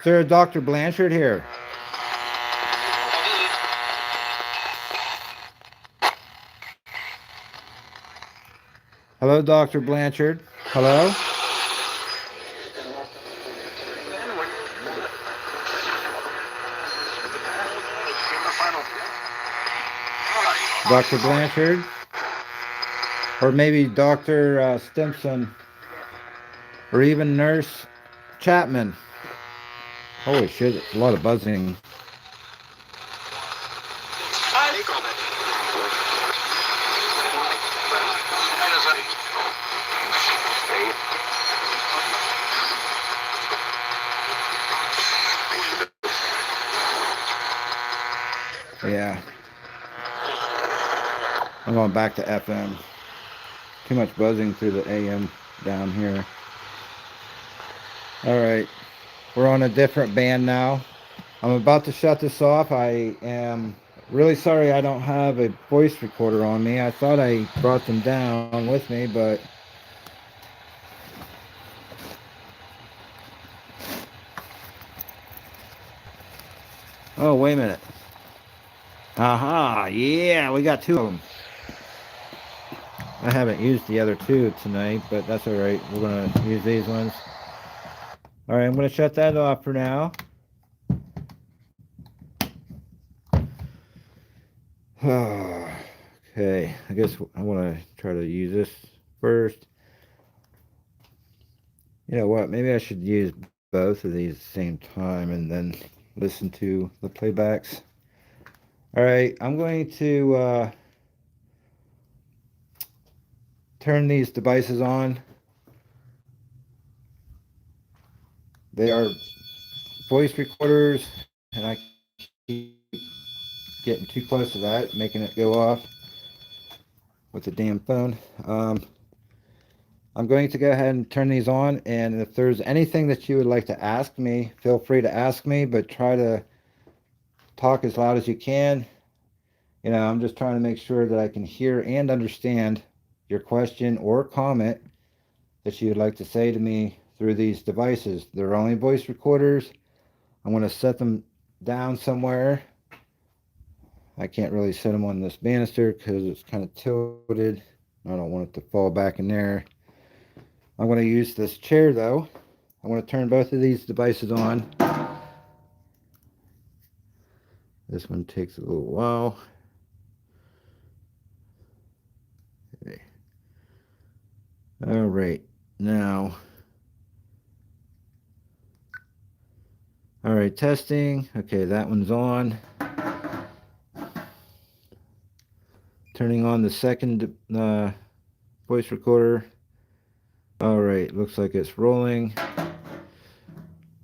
there a Dr. Blanchard here? Hello, Dr. Blanchard. Hello? Dr. Blanchard? Or maybe Dr. Stimson? Or even Nurse Chapman? Holy shit, it's a lot of buzzing. Yeah. I'm going back to FM. Too much buzzing through the AM down here. Alright. We're on a different band now. I'm about to shut this off. I am really sorry I don't have a voice recorder on me. I thought I brought them down with me, but oh, wait a minute. Aha, yeah, we got two of them. I haven't used the other two tonight, but that's all right. We're going to use these ones. All right, I'm going to shut that off for now. Okay, I guess I want to try to use this first. You know what? Maybe I should use both of these at the same time and then listen to the playbacks. All right, I'm going to turn these devices on. They are voice recorders, and I keep getting too close to that, making it go off with the damn phone. I'm going to go ahead and turn these on, and if there's anything that you would like to ask me, feel free to ask me, but try to talk as loud as you can. You know, I'm just trying to make sure that I can hear and understand your question or comment that you'd like to say to me through these devices. They're only voice recorders. I'm going to set them down somewhere. I can't really set them on this banister because it's kind of tilted. I don't want it to fall back in there. I'm going to use this chair though. I'm going to turn both of these devices on. This one takes a little while. Okay. All right, now. All right, testing. Okay, that one's on. Turning on the second voice recorder. All right, looks like it's rolling.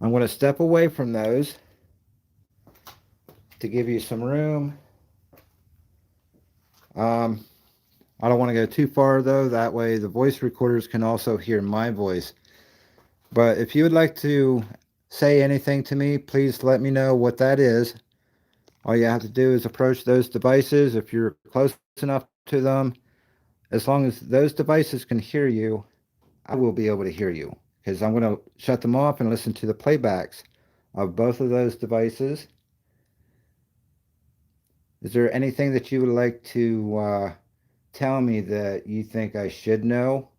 I'm going to step away from those to give you some room. I don't want to go too far though. That way the voice recorders can also hear my voice. But if you would like to say anything to me, please let me know what that is. All you have to do is approach those devices if you're close enough to them. As long as those devices can hear you, I will be able to hear you, because I'm going to shut them off and listen to the playbacks of both of those devices. Is there anything that you would like to tell me that you think I should know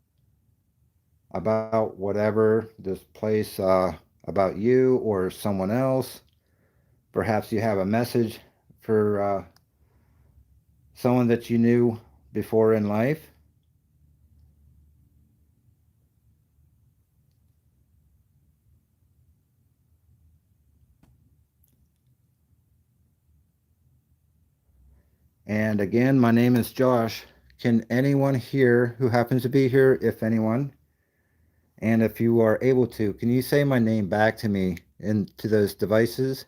about whatever this place, about you or someone else? Perhaps you have a message for someone that you knew before in life. And again, my name is Josh. Can anyone here who happens to be here, if anyone, and if you are able to, can you say my name back to me into those devices?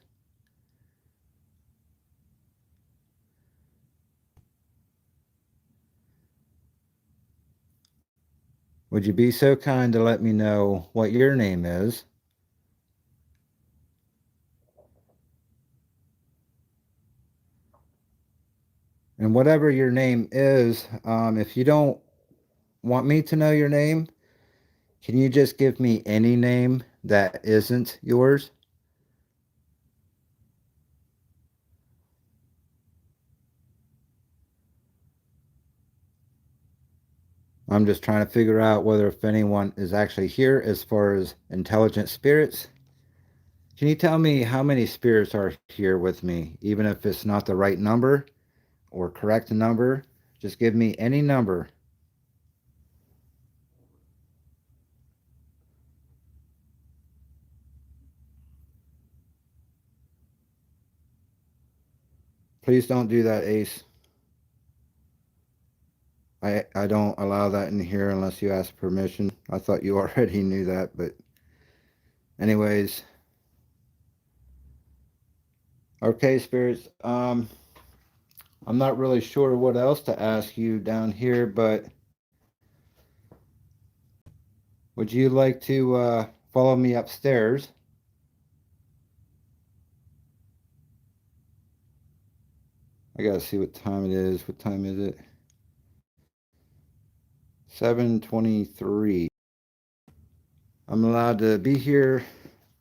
Would you be so kind to let me know what your name is? And whatever your name is, if you don't want me to know your name, can you just give me any name that isn't yours? I'm just trying to figure out whether if anyone is actually here as far as intelligent spirits. Can you tell me how many spirits are here with me, even if it's not the right number or correct number? Just give me any number. Please don't do that, Ace. I don't allow that in here unless you ask permission. I thought you already knew that, but anyways. Okay, spirits. I'm not really sure what else to ask you down here, but would you like to follow me upstairs? I gotta see what time it is. What time is it? 7:23. I'm allowed to be here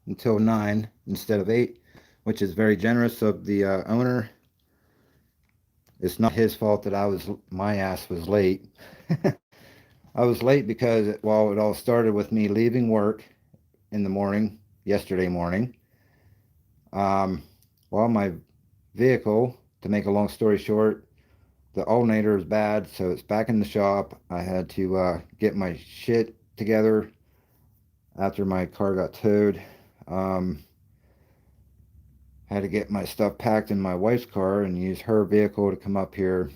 until 9 instead of 8, which is very generous of the owner. It's not his fault that my ass was late. I was late because, well, it all started with me leaving work in the morning, yesterday morning. Um, well, my vehicle, to make a long story short, the alternator is bad, so it's back in the shop. I had to get my shit together after my car got towed. Um, had to get my stuff packed in my wife's car and use her vehicle to come up here.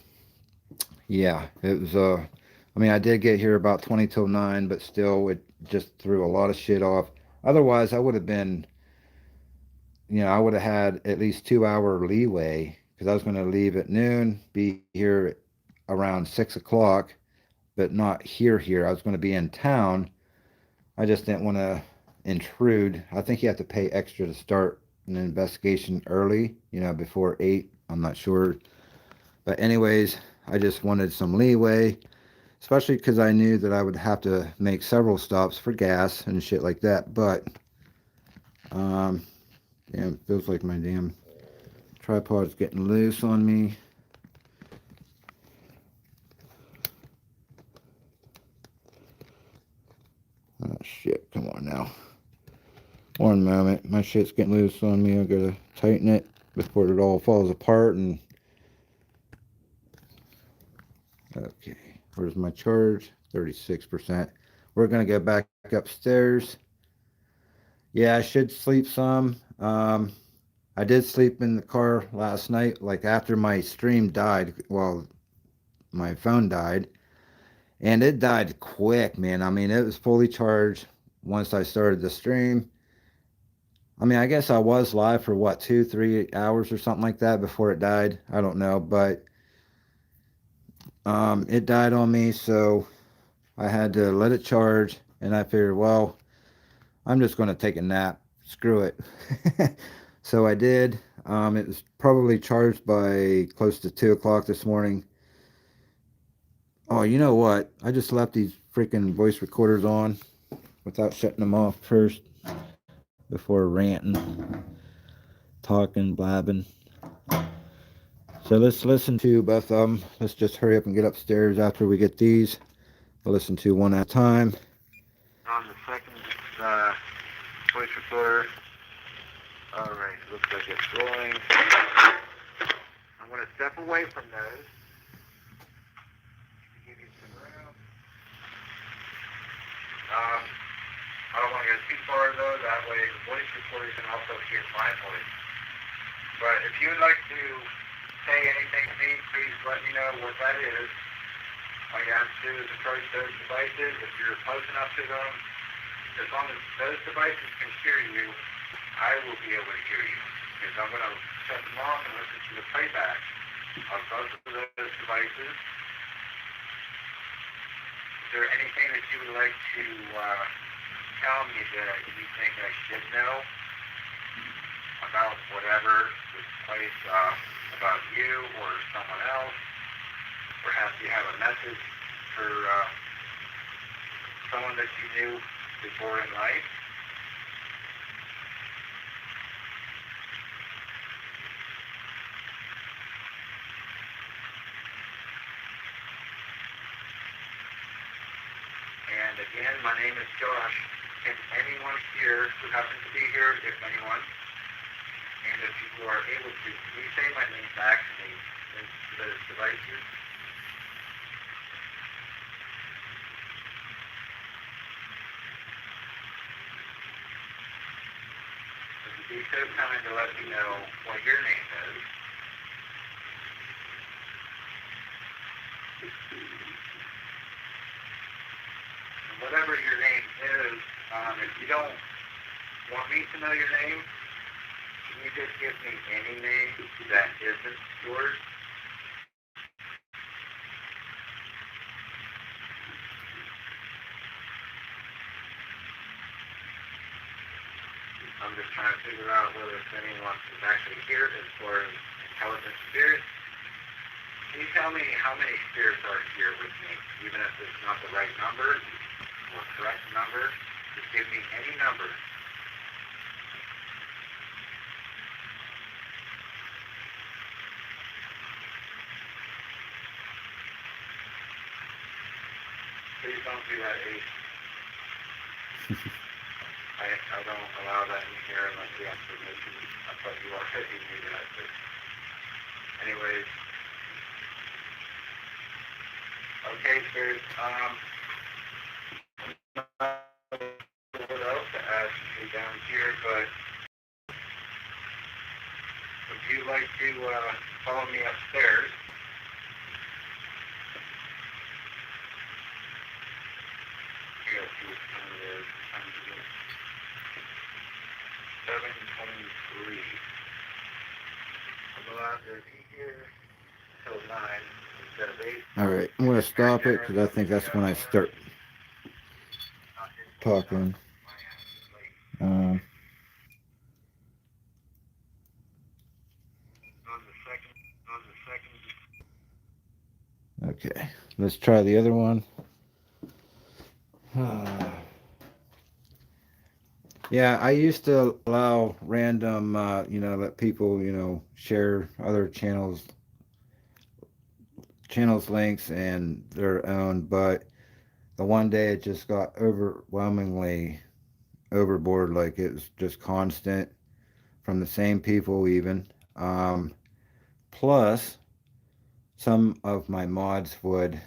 Yeah, it was I mean, I did get here about 20 till 9, but still it just threw a lot of shit off. Otherwise, I would have been, I would have had at least 2 hour leeway because I was going to leave at noon, be here around 6 o'clock, but not here. I was going to be in town. I just didn't want to intrude. I think you have to pay extra to start an investigation early, before 8. I'm not sure. But anyways, I just wanted some leeway, especially because I knew that I would have to make several stops for gas and shit like that. But, damn, it feels like my damn tripod's getting loose on me. Oh, shit, come on now. One moment, my shit's getting loose on me. I gotta tighten it before it all falls apart. And okay, where's my charge? 36%. We're gonna go back upstairs. Yeah, I should sleep some. I did sleep in the car last night, like after my stream died. Well, my phone died, and it died quick, man. I mean, it was fully charged once I started the stream. I mean, I guess I was live for what, 2, 3 hours or something like that before it died. I don't know, but it died on me, so I had to let it charge, and I figured, well, I'm just going to take a nap. Screw it. So I did. It was probably charged by close to 2 o'clock this morning. Oh, you know what? I just left these freaking voice recorders on without shutting them off first before ranting, talking, blabbing. So let's listen to both of them. Let's just hurry up and get upstairs after we get these. We'll listen to one at a time. On the second voice recorder. Alright, looks like it's rolling. I'm going to step away from those. Give you some room. I don't want to go too far though, that way the voice recorder can also hear my voice. But if you would like to say anything to me, please let me know what that is. All you have to do is approach those devices. If you're close enough to them, as long as those devices can hear you, I will be able to hear you. Because I'm going to shut them off and listen to the playback of both of those devices. Is there anything that you would like to tell me that you think I should know about whatever took place about you or someone else? Perhaps you have a message for someone that you knew before in life. And again, my name is Josh. Can anyone here who happens to be here, if anyone, and if you are able to, please say my name back to me into those devices. Would you be so kind to let me know what your name is? And whatever your name is, if you don't want me to know your name, can you just give me any name that isn't yours? I'm just trying to figure out whether if anyone is actually here as far as intelligent spirits, Can you tell me how many spirits are here with me? Even if it's not the right number or correct number, just give me any number. Please don't do that, Ace. I don't allow that in here unless we have permission. I thought you already knew that, but anyways. Okay, Spirit, what else to ask you down here, but would you like to follow me upstairs? I gotta see what time it is. 7:23. I'll go out there to here till 9 instead of 8. All right, I'm gonna stop it because I think that's when I start talking. Um, okay, let's try the other one. Yeah, I used to allow random, let people, share other channels links and their own, but the one day it just got overwhelmingly overboard, like it was just constant from the same people even. Plus, some of my mods would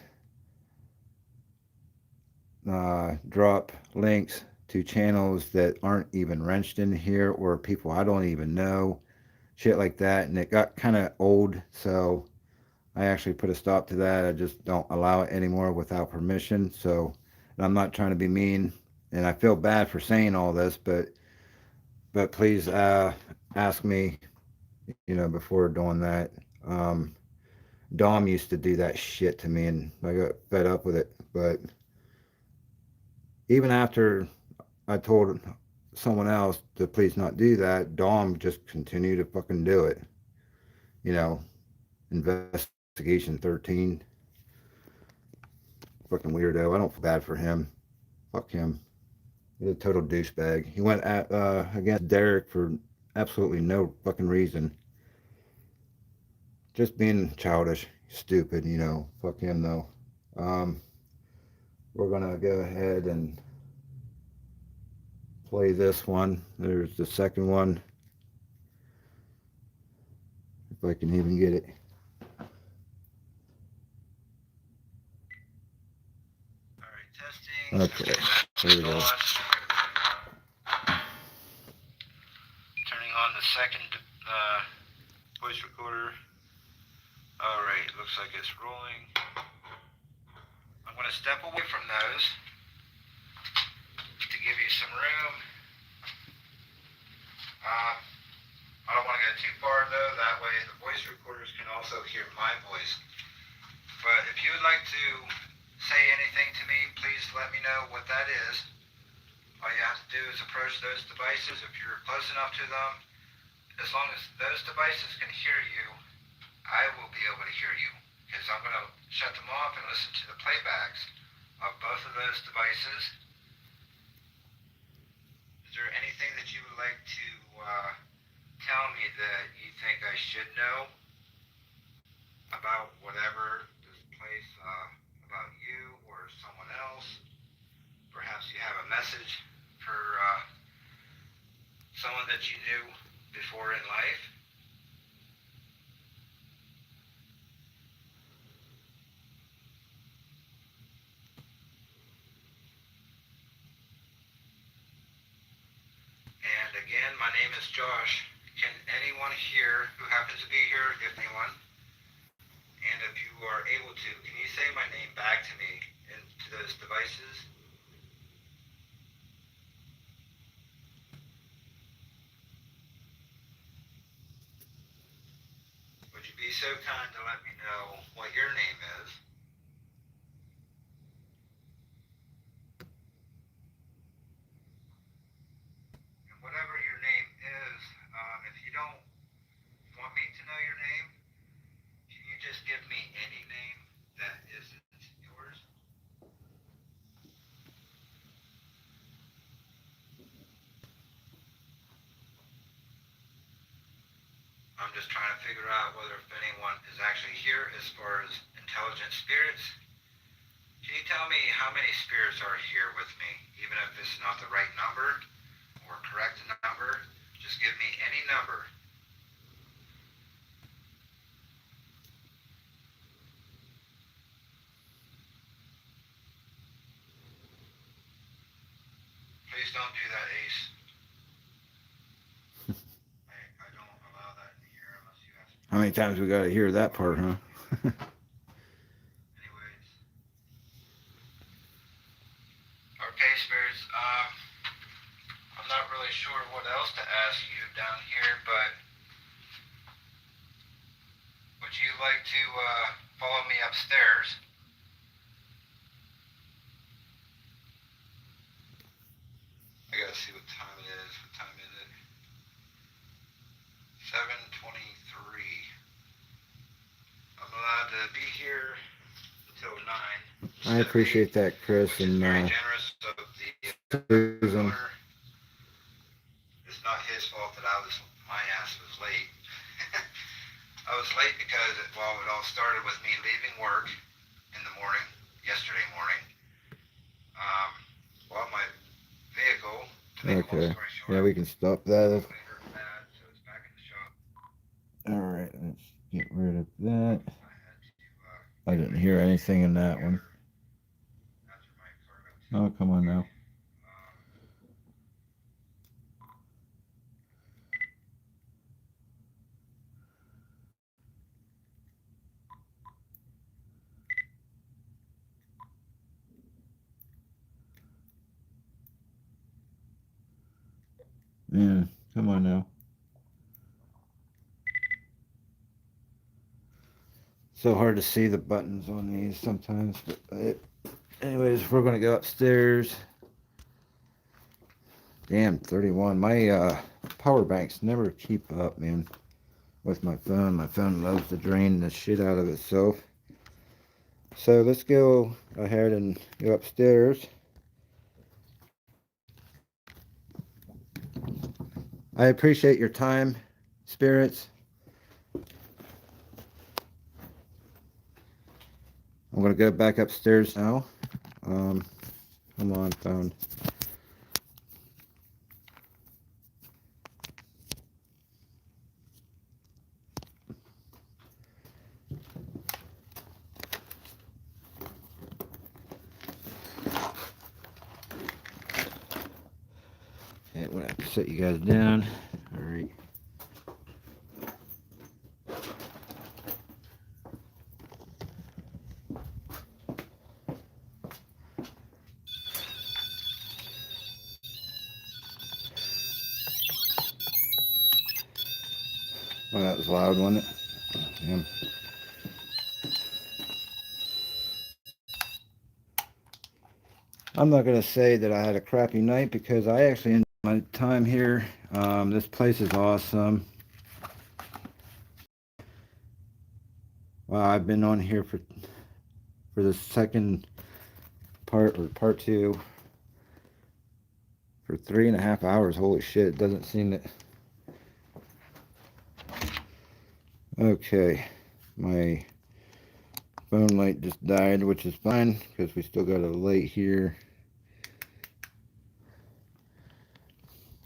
drop links to channels that aren't even wrenched in here or people I don't even know, shit like that, and it got kind of old, so I actually put a stop to that. I just don't allow it anymore without permission. So, and I'm not trying to be mean, and I feel bad for saying all this, but please ask me, before doing that. Dom used to do that shit to me, and I got fed up with it. But even after I told someone else to please not do that, Dom just continued to fucking do it. Investigation 13. Fucking weirdo. I don't feel bad for him. Fuck him. He's a total douchebag. He went at against Derek for absolutely no fucking reason. Just being childish, stupid, Fuck him though. We're gonna go ahead and play this one. There's the second one. If I can even get it. Alright, testing. Okay, there we go. Turning on the second voice recorder. Alright, looks like it's rolling. I'm going to step away from those to give you some room. I don't want to go too far though, that way the voice recorders can also hear my voice. But if you would like to say anything to me, please let me know what that is. All you have to do is approach those devices if you're close enough to them. As long as those devices can hear you, I will be able to hear you. Because I'm going to shut them off and listen to the playbacks of both of those devices. Is there anything that you would like to tell me that you think I should know about whatever this place, about you or someone else? Perhaps you have a message for someone that you knew before in life? And again, my name is Josh. Can anyone here who happens to be here, if anyone, and if you are able to, can you say my name back to me into those devices? Would you be so kind to let me know what your name is? And whatever your name is, if you don't want me to know your name, can you just give me I'm just trying to figure out whether if anyone is actually here as far as intelligent spirits. Can you tell me how many spirits are here with me? Even if it's not the right number or correct number, just give me any number. Please don't do that, Ace. I don't allow that in here unless you ask me. How many times we gotta hear that part, huh? Anyways. Okay, spirits, I'm not really sure what else to ask you down here, but would you like to follow me upstairs? I gotta see what time it is. What time is it? 7:23. I'm allowed to be here until 9. I appreciate that, Chris, and very generous of the Susan. owner. It's not his fault that my ass was late. I was late because, well, it all started with me leaving work in the morning, yesterday morning. Well, my vehicle, to make a long Okay. story short, Yeah, we can stop that. hurt bad, so it's back in the shop. All right, let's get rid of that. I had to, I didn't hear anything in that one. after my car got Oh, come on now. Man, come on now. So hard to see the buttons on these sometimes. But anyways, we're gonna go upstairs. Damn, 31. My power banks never keep up, man. With my phone. My phone loves to drain the shit out of itself. So let's go ahead and go upstairs. I appreciate your time, spirits. I'm gonna go back upstairs now. Come on, phone. Okay, we'll have to set you guys down. All right. Well, that was loud, wasn't it? Damn. I'm not going to say that I had a crappy night because I actually enjoyed my time here. This place is awesome. Wow, I've been on here for the second part, or part 2, for 3.5 hours. Holy shit, it doesn't seem that... Okay, my phone light just died, which is fine because we still got a light here.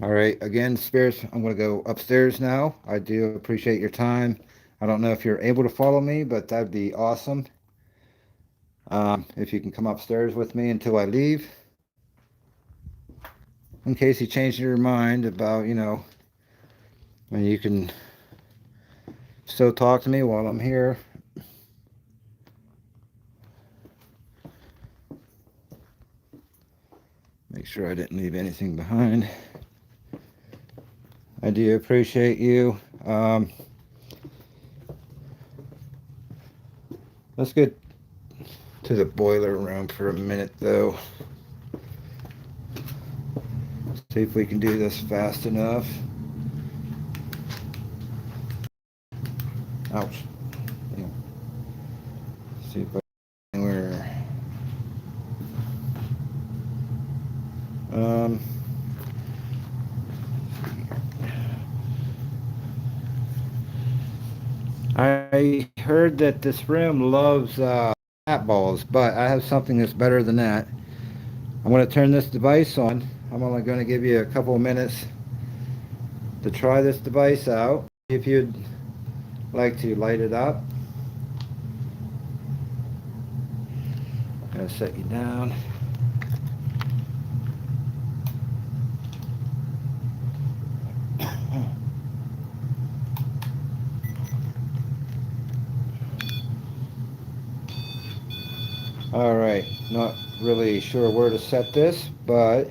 All right, again, spirits, I'm going to go upstairs now. I do appreciate your time. I don't know if you're able to follow me, but that'd be awesome. If you can come upstairs with me until I leave. In case you change your mind about, you know, when you can still talk to me while I'm here. Make sure I didn't leave anything behind. I do appreciate you. Let's get to the boiler room for a minute, though. See if we can do this fast enough. Ouch. Yeah. See if I can anywhere. I heard that this room loves cat balls, but I have something that's better than that. I'm going to turn this device on. I'm only going to give you a couple of minutes to try this device out. If you'd like to light it up. I'm going to set you down. Alright, not really sure where to set this, but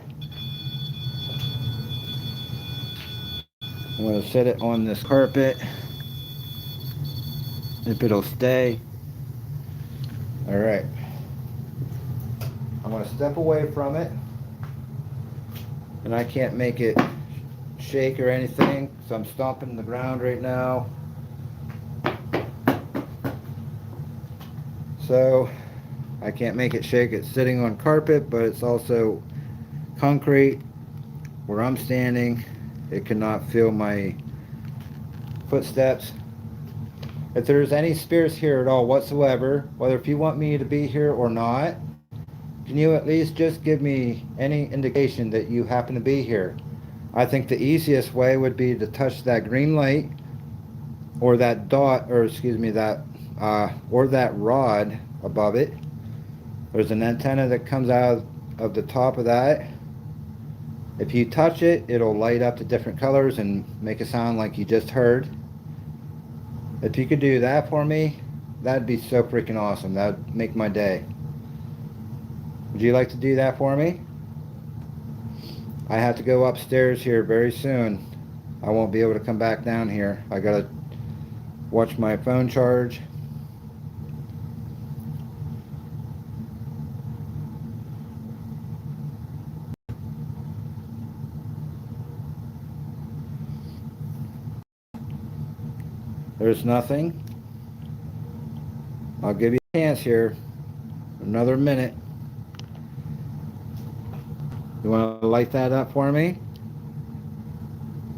I'm going to set it on this carpet if it'll stay. Alright, I'm going to step away from it, and I can't make it shake or anything, so I'm stomping the ground right now. So I can't make it shake. It's sitting on carpet, but it's also concrete where I'm standing. It cannot feel my footsteps. If there's any spirits here at all whatsoever, whether if you want me to be here or not, can you at least just give me any indication that you happen to be here? I think the easiest way would be to touch that green light or that dot, or excuse me, that or that rod above it. There's an antenna that comes out of the top of that. If you touch it, it'll light up to different colors and make a sound like you just heard. If you could do that for me, that'd be so freaking awesome. That'd make my day. Would you like to do that for me? I have to go upstairs here very soon. I won't be able to come back down here. I gotta watch my phone charge. There's nothing. I'll give you a chance here. Another minute. You want to light that up for me?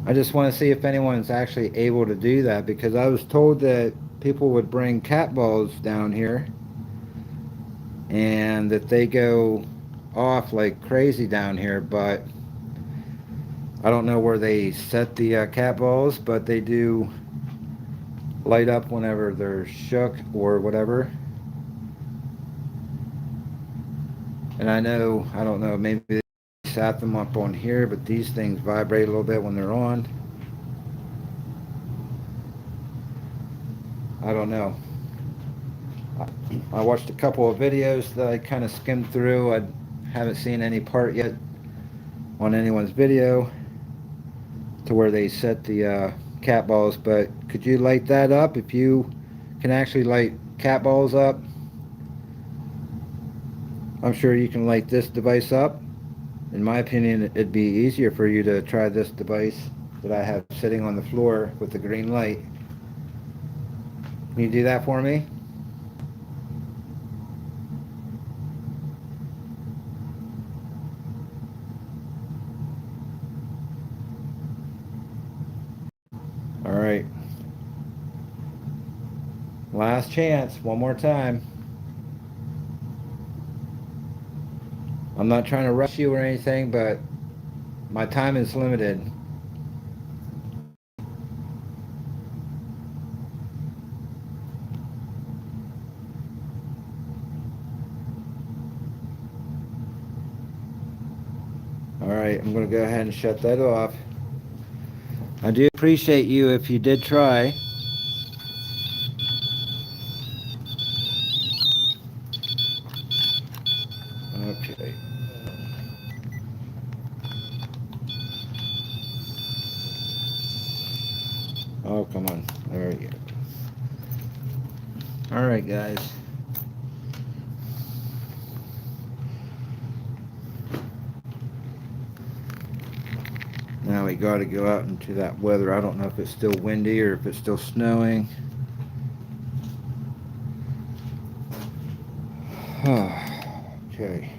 I just want to see if anyone's actually able to do that, because I was told that people would bring cat balls down here and that they go off like crazy down here, but I don't know where they set the cat balls, but they do light up whenever they're shook or whatever. And I don't know, maybe they sat them up on here, but these things vibrate a little bit when they're on. I don't know. I watched a couple of videos that I kind of skimmed through. I haven't seen any part yet on anyone's video to where they set the cat balls, but could you light that up? If you can actually light cat balls up, I'm sure you can light this device up. In my opinion, it'd be easier for you to try this device that I have sitting on the floor with the green light. Can you do that for me? All right. Last chance, one more time. I'm not trying to rush you or anything, but my time is limited. Alright, I'm going to go ahead and shut that off. I do appreciate you if you did try. Okay. Oh, come on. There we go. Alright, guys. Now we got to go out into that weather. I don't know if it's still windy or if it's still snowing. Okay.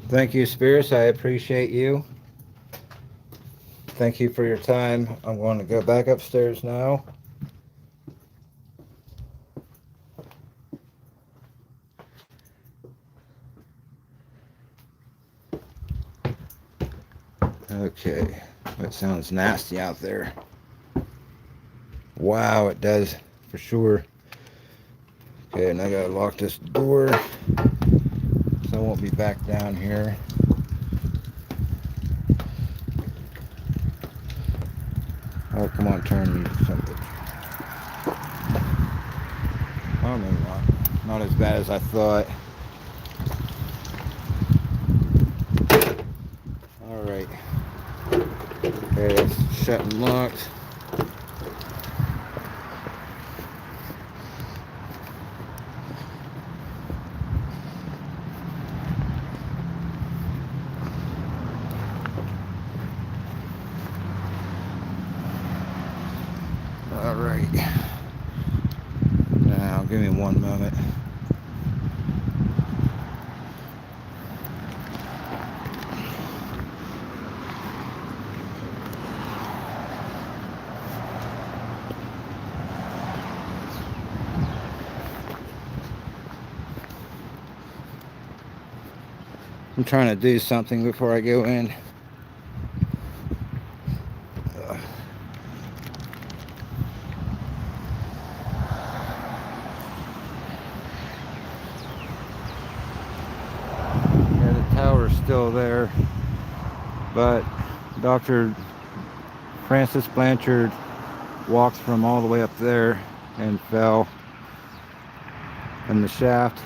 Thank you, spirits. I appreciate you. Thank you for your time. I'm going to go back upstairs now. Okay, that sounds nasty out there. Wow, it does, for sure. Okay, and I gotta lock this door so I won't be back down here. Oh, come on, turn something. Oh, no, not as bad as I thought. Alright. Okay, that's shut and locked. Alright. Now, give me one moment. I'm trying to do something before I go in. Yeah, the tower's still there, but Dr. Francis Blanchard walked from all the way up there and fell in the shaft.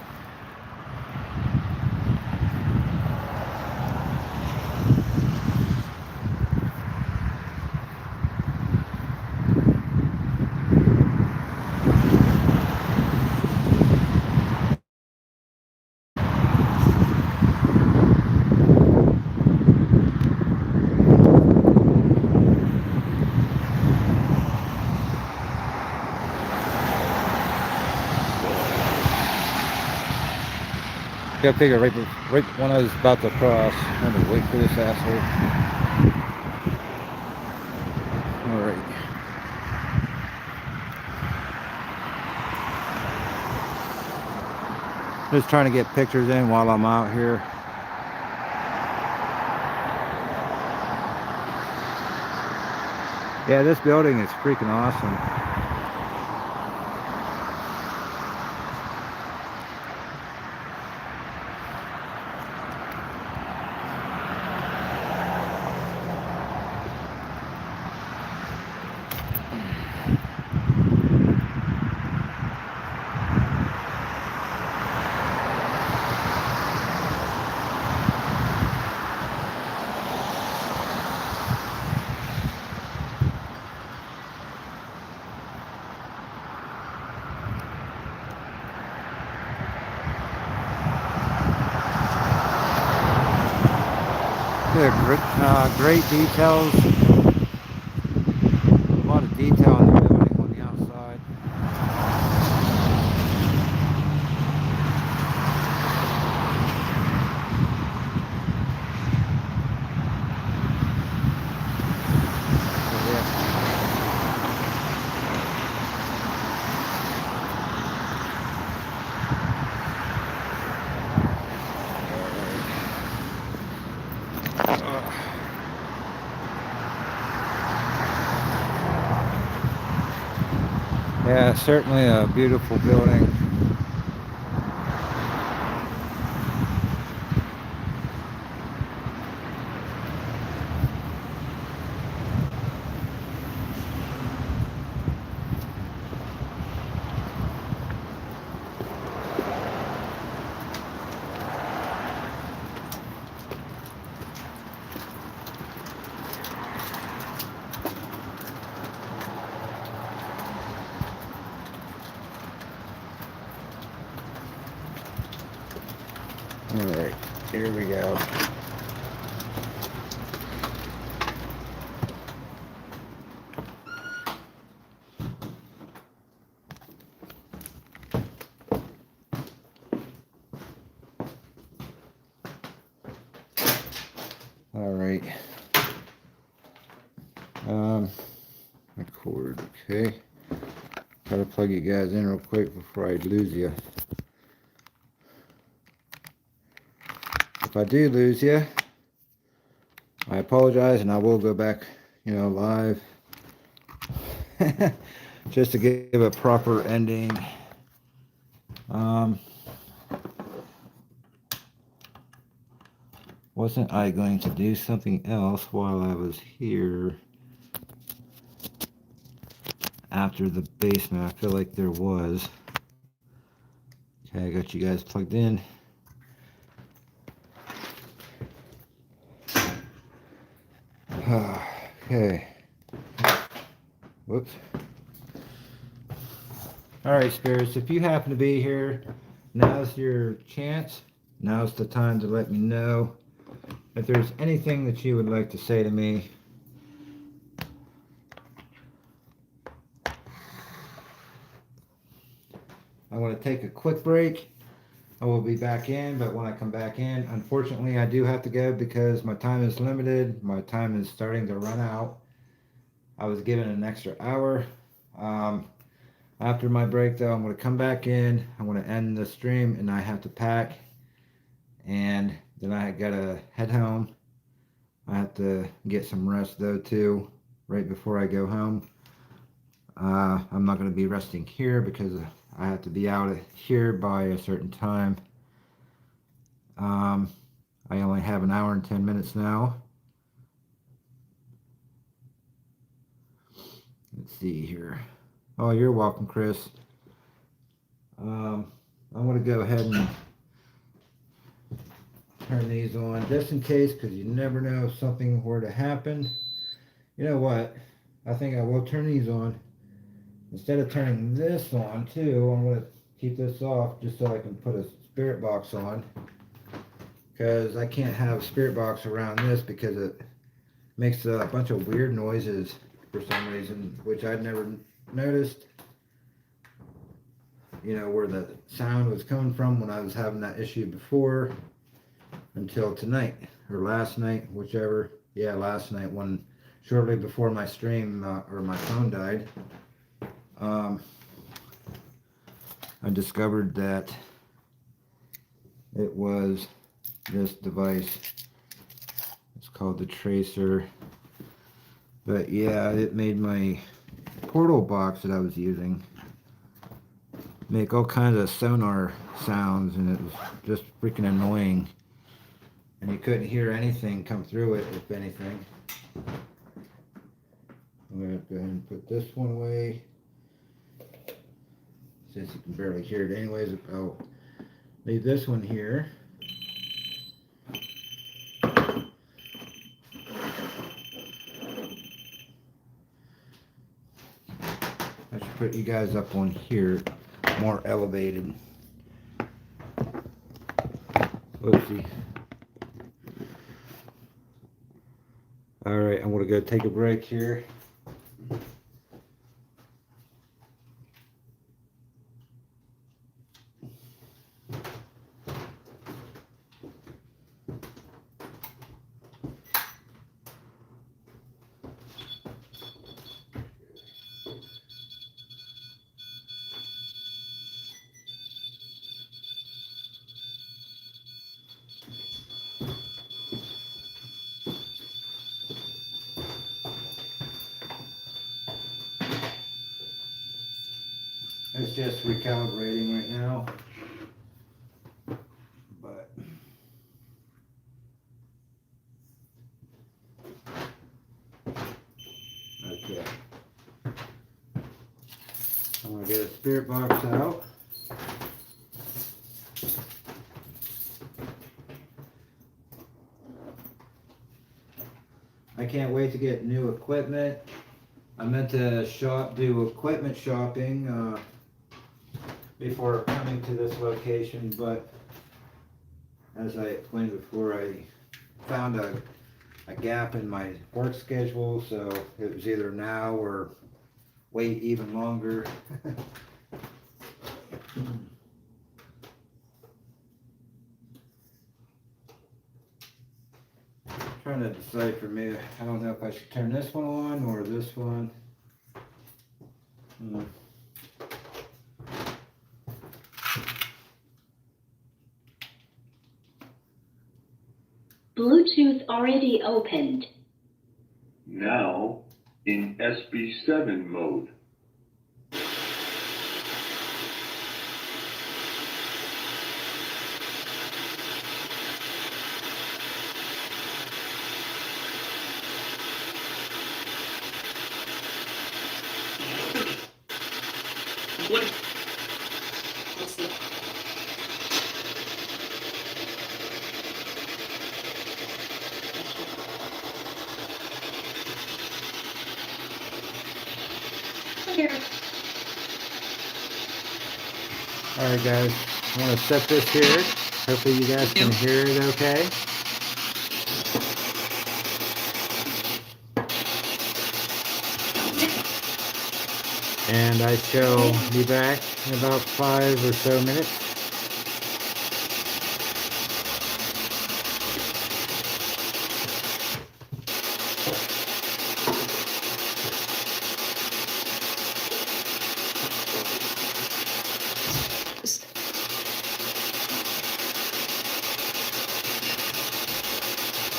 I figure right when I was about to cross, I'm gonna wait for this asshole. Alright. Just trying to get pictures in while I'm out here. Yeah, this building is freaking awesome. Yeah, great details. A lot of detail in the building on the outside. Yeah, certainly a beautiful building. Alright, here we go. Alright. Record, okay. Gotta plug you guys in real quick before I lose you. If I do lose you, I apologize, and I will go back, live. Just to give a proper ending. Wasn't I going to do something else while I was here after the basement? I feel like there was. Okay, I got you guys plugged in. Okay. Whoops. Alright, spirits, if you happen to be here, now's your chance. Now's the time to let me know if there's anything that you would like to say to me. I want to take a quick break. I will be back in, but when I come back in, unfortunately, I do have to go because my time is limited. My time is starting to run out. I was given an extra hour. After my break, though, I'm going to come back in. I'm going to end the stream, and I have to pack. And then I got to head home. I have to get some rest, though, too, right before I go home. I'm not going to be resting here because I have to be out of here by a certain time. I only have an hour and 10 minutes now. Let's see here. Oh, you're welcome, Chris. I'm going to go ahead and turn these on just in case, because you never know if something were to happen. You know what? I think I will turn these on. Instead of turning this on too, I'm going to keep this off just so I can put a spirit box on. Because I can't have a spirit box around this because it makes a bunch of weird noises for some reason, which I'd never noticed. Where the sound was coming from when I was having that issue before, until tonight or last night, whichever. Yeah, last night, when shortly before my stream or my phone died, I discovered that it was this device. It's called the Tracer. But yeah, it made my portal box that I was using make all kinds of sonar sounds, and it was just freaking annoying. And you couldn't hear anything come through it, if anything. I'm going to go ahead and put this one away, since you can barely hear it anyways. I'll leave this one here. I should put you guys up on here, more elevated. Oopsie. Alright, I'm going to go take a break here. It's just recalibrating right now. But okay. I'm gonna get a spirit box out. I can't wait to get new equipment. I meant to do equipment shopping before coming to this location, but as I explained before, I found a gap in my work schedule, so it was either now or wait even longer. Trying to decide for me. I don't know if I should turn this one on or this one. Bluetooth already opened. Now in SB7 mode. Alright guys, I'm gonna set this here. Hopefully you guys can hear it okay. And I shall be back in about 5 or so minutes.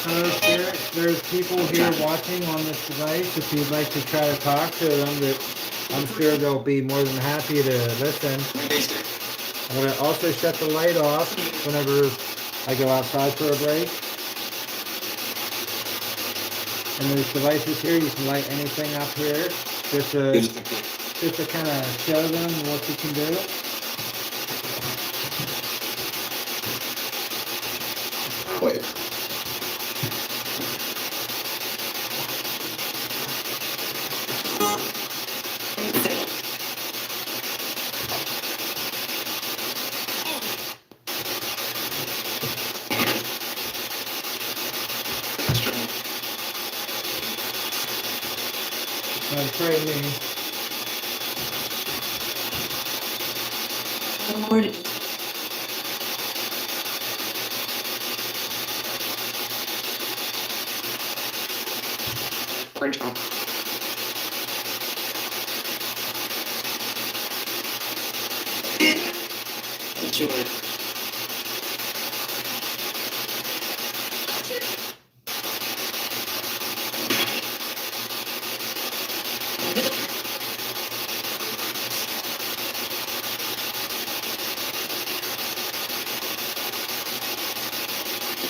Hello, Spirit. There's people here watching on this device. If you'd like to try to talk to them, I'm sure they'll be more than happy to listen. I'm going to also shut the light off whenever I go outside for a break. And there's devices here. You can light anything up here just to kind of show them what you can do. Wait. That's right, me. Orange on. Enjoy.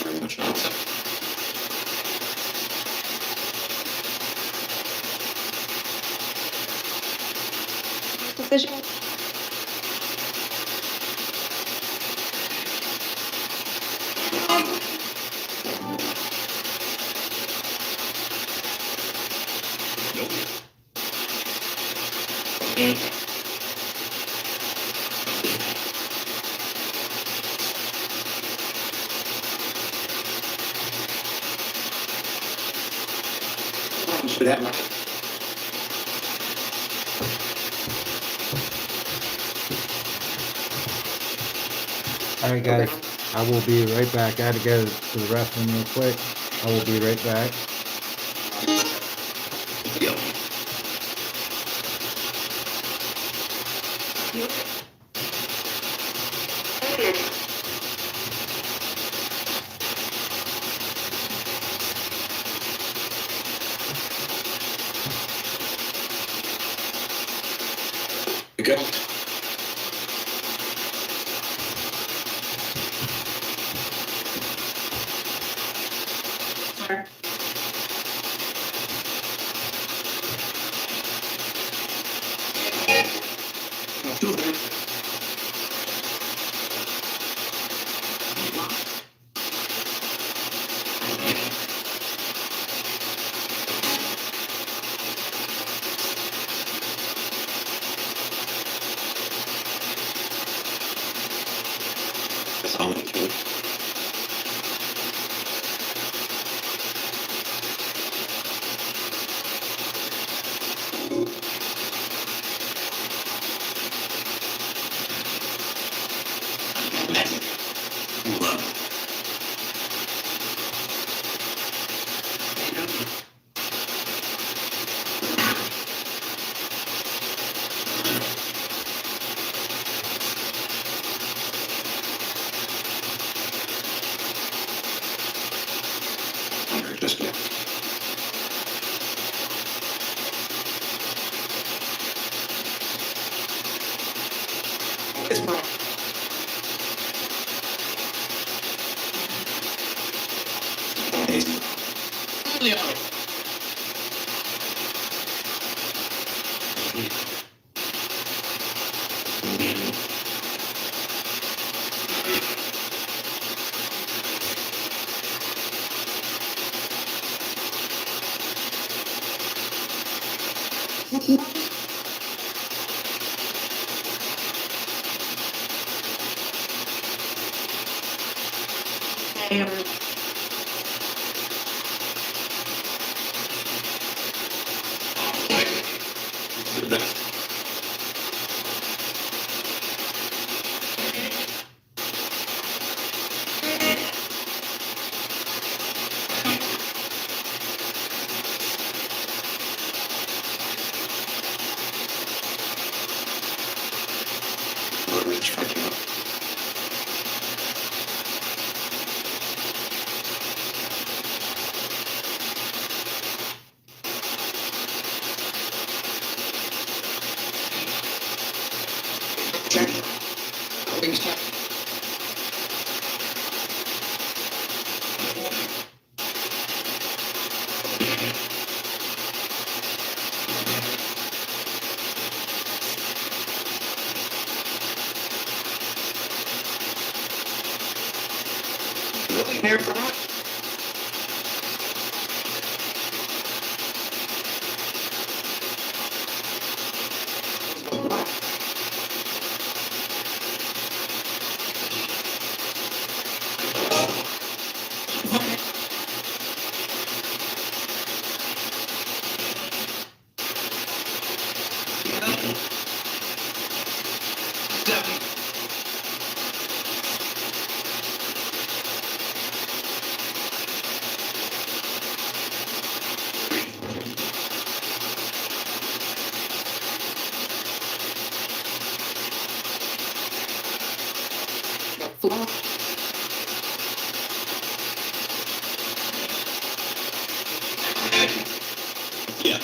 Very much not. Decision. For that much. Alright guys, I will be right back. I had to go to the restroom real quick. I will be right back. Go. That's all I can do. Just now. It's my Leo. Check. Things check. Really here for that? Yeah.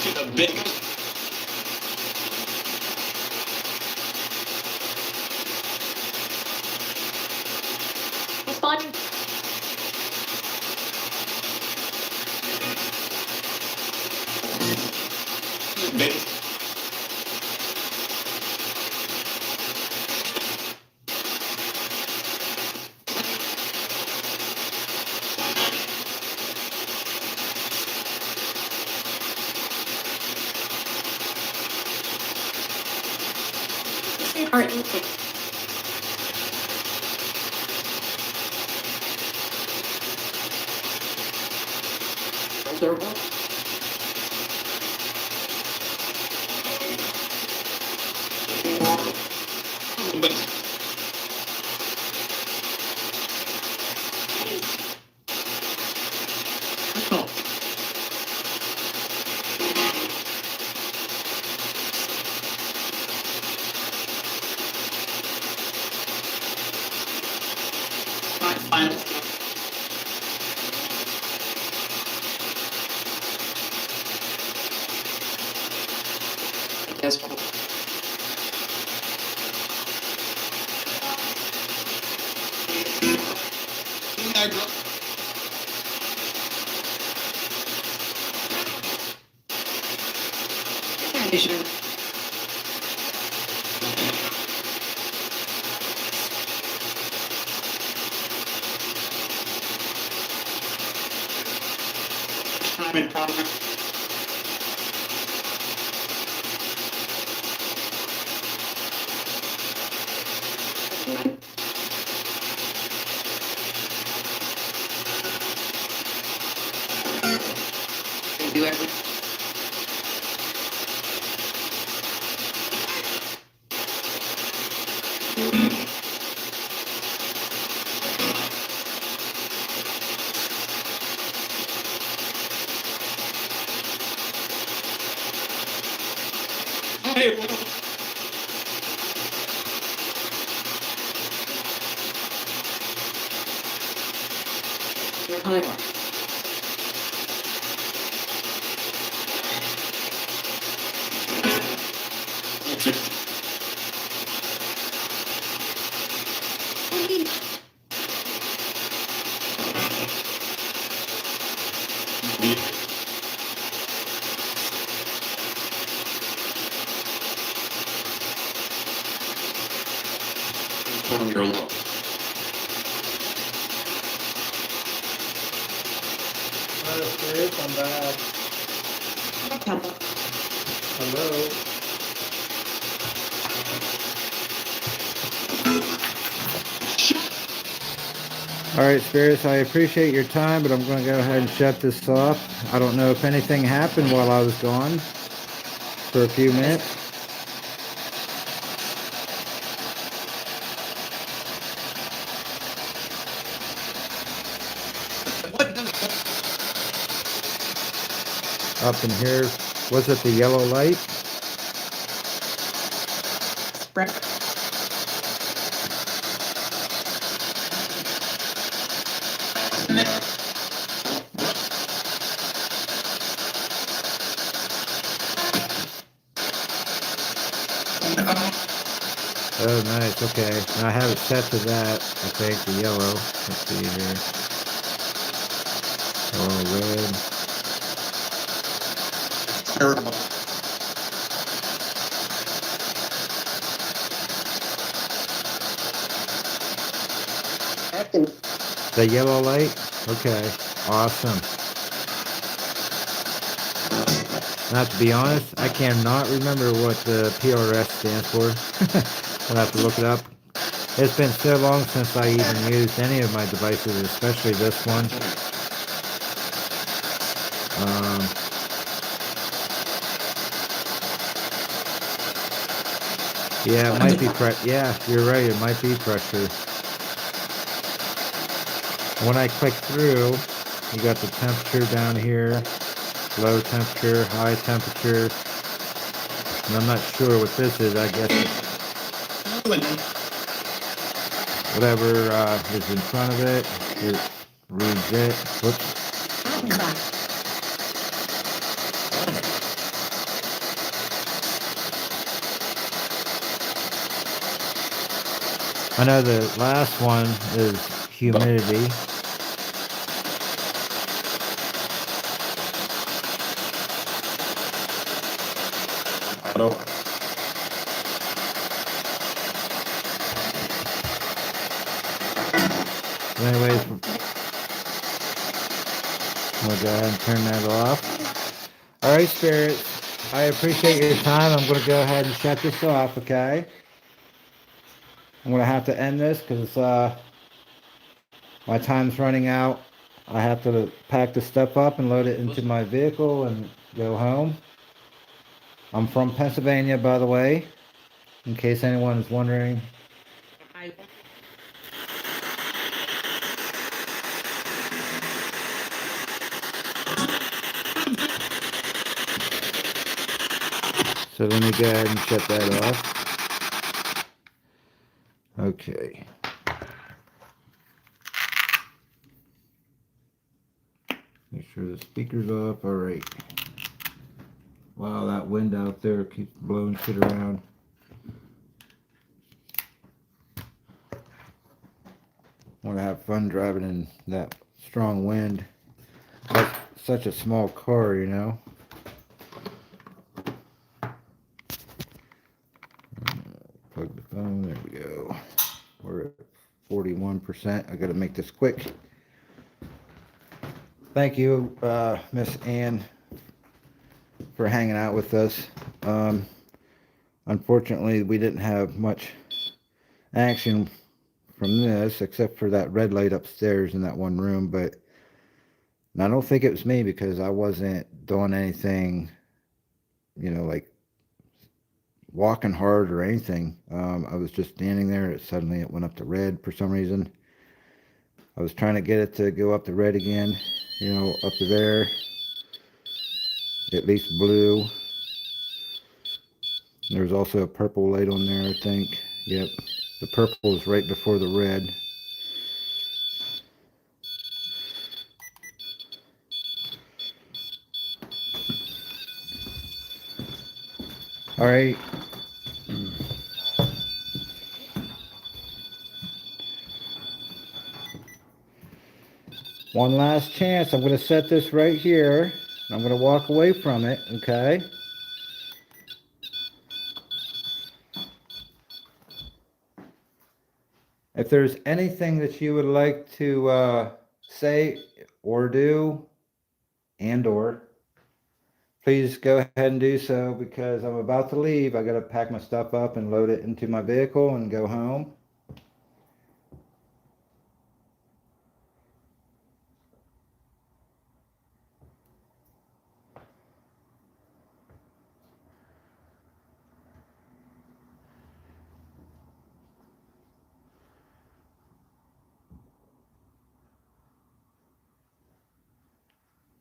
To the big. Responding. Big. Our input. Observable. But Fine. Yes. Condition. Time in progress. Do everything. Your timer. That's it. Yeah. On your low. I'm back. Hello. All right, Spirits, I appreciate your time, but I'm going to go ahead and shut this off. I don't know if anything happened while I was gone for a few minutes. Up in here, was it the yellow light? Oh, nice. Okay. And I have it set to that. I think the yellow. Let's see here. Oh, red. Terrible. The yellow light? Okay. Awesome. Now, to be honest, I cannot remember what the PRS stands for. I'll have to look it up. It's been so long since I even used any of my devices, especially this one. Yeah, it might be yeah, you're right, it might be pressure. When I click through, you got the temperature down here, low temperature, high temperature. And I'm not sure what this is, I guess whatever is in front of it, it reads it. Whoops. I know the last one is humidity. Auto. Anyways, I'm gonna go ahead and turn that off. All right, Spirits, I appreciate your time. I'm gonna go ahead and shut this off, okay? I'm gonna have to end this because my time's running out. I have to pack the stuff up and load it into my vehicle and go home. I'm from Pennsylvania, by the way, in case anyone is wondering. So let me go ahead and shut that off. Okay. Make sure the speaker's off. All right. Wow, that wind out there keeps blowing shit around. I want to have fun driving in that strong wind. That's such a small car, you know. Plug the phone. There we go. We're at 41%. I got to make this quick. Thank you, Miss Ann, for hanging out with us. Unfortunately, we didn't have much action from this, except for that red light upstairs in that one room, but I don't think it was me because I wasn't doing anything, you know, like walking hard or anything. I was just standing there. Suddenly it went up to red for some reason. I was trying to get it to go up to red again, you know, up to there. At least blue. There's also a purple light on there, I think. Yep. The purple is right before the red. All right. One last chance. I'm going to set this right here. I'm going to walk away from it, okay? If there's anything that you would like to say or do, or please go ahead and do so, because I'm about to leave. I got to pack my stuff up and load it into my vehicle and go home.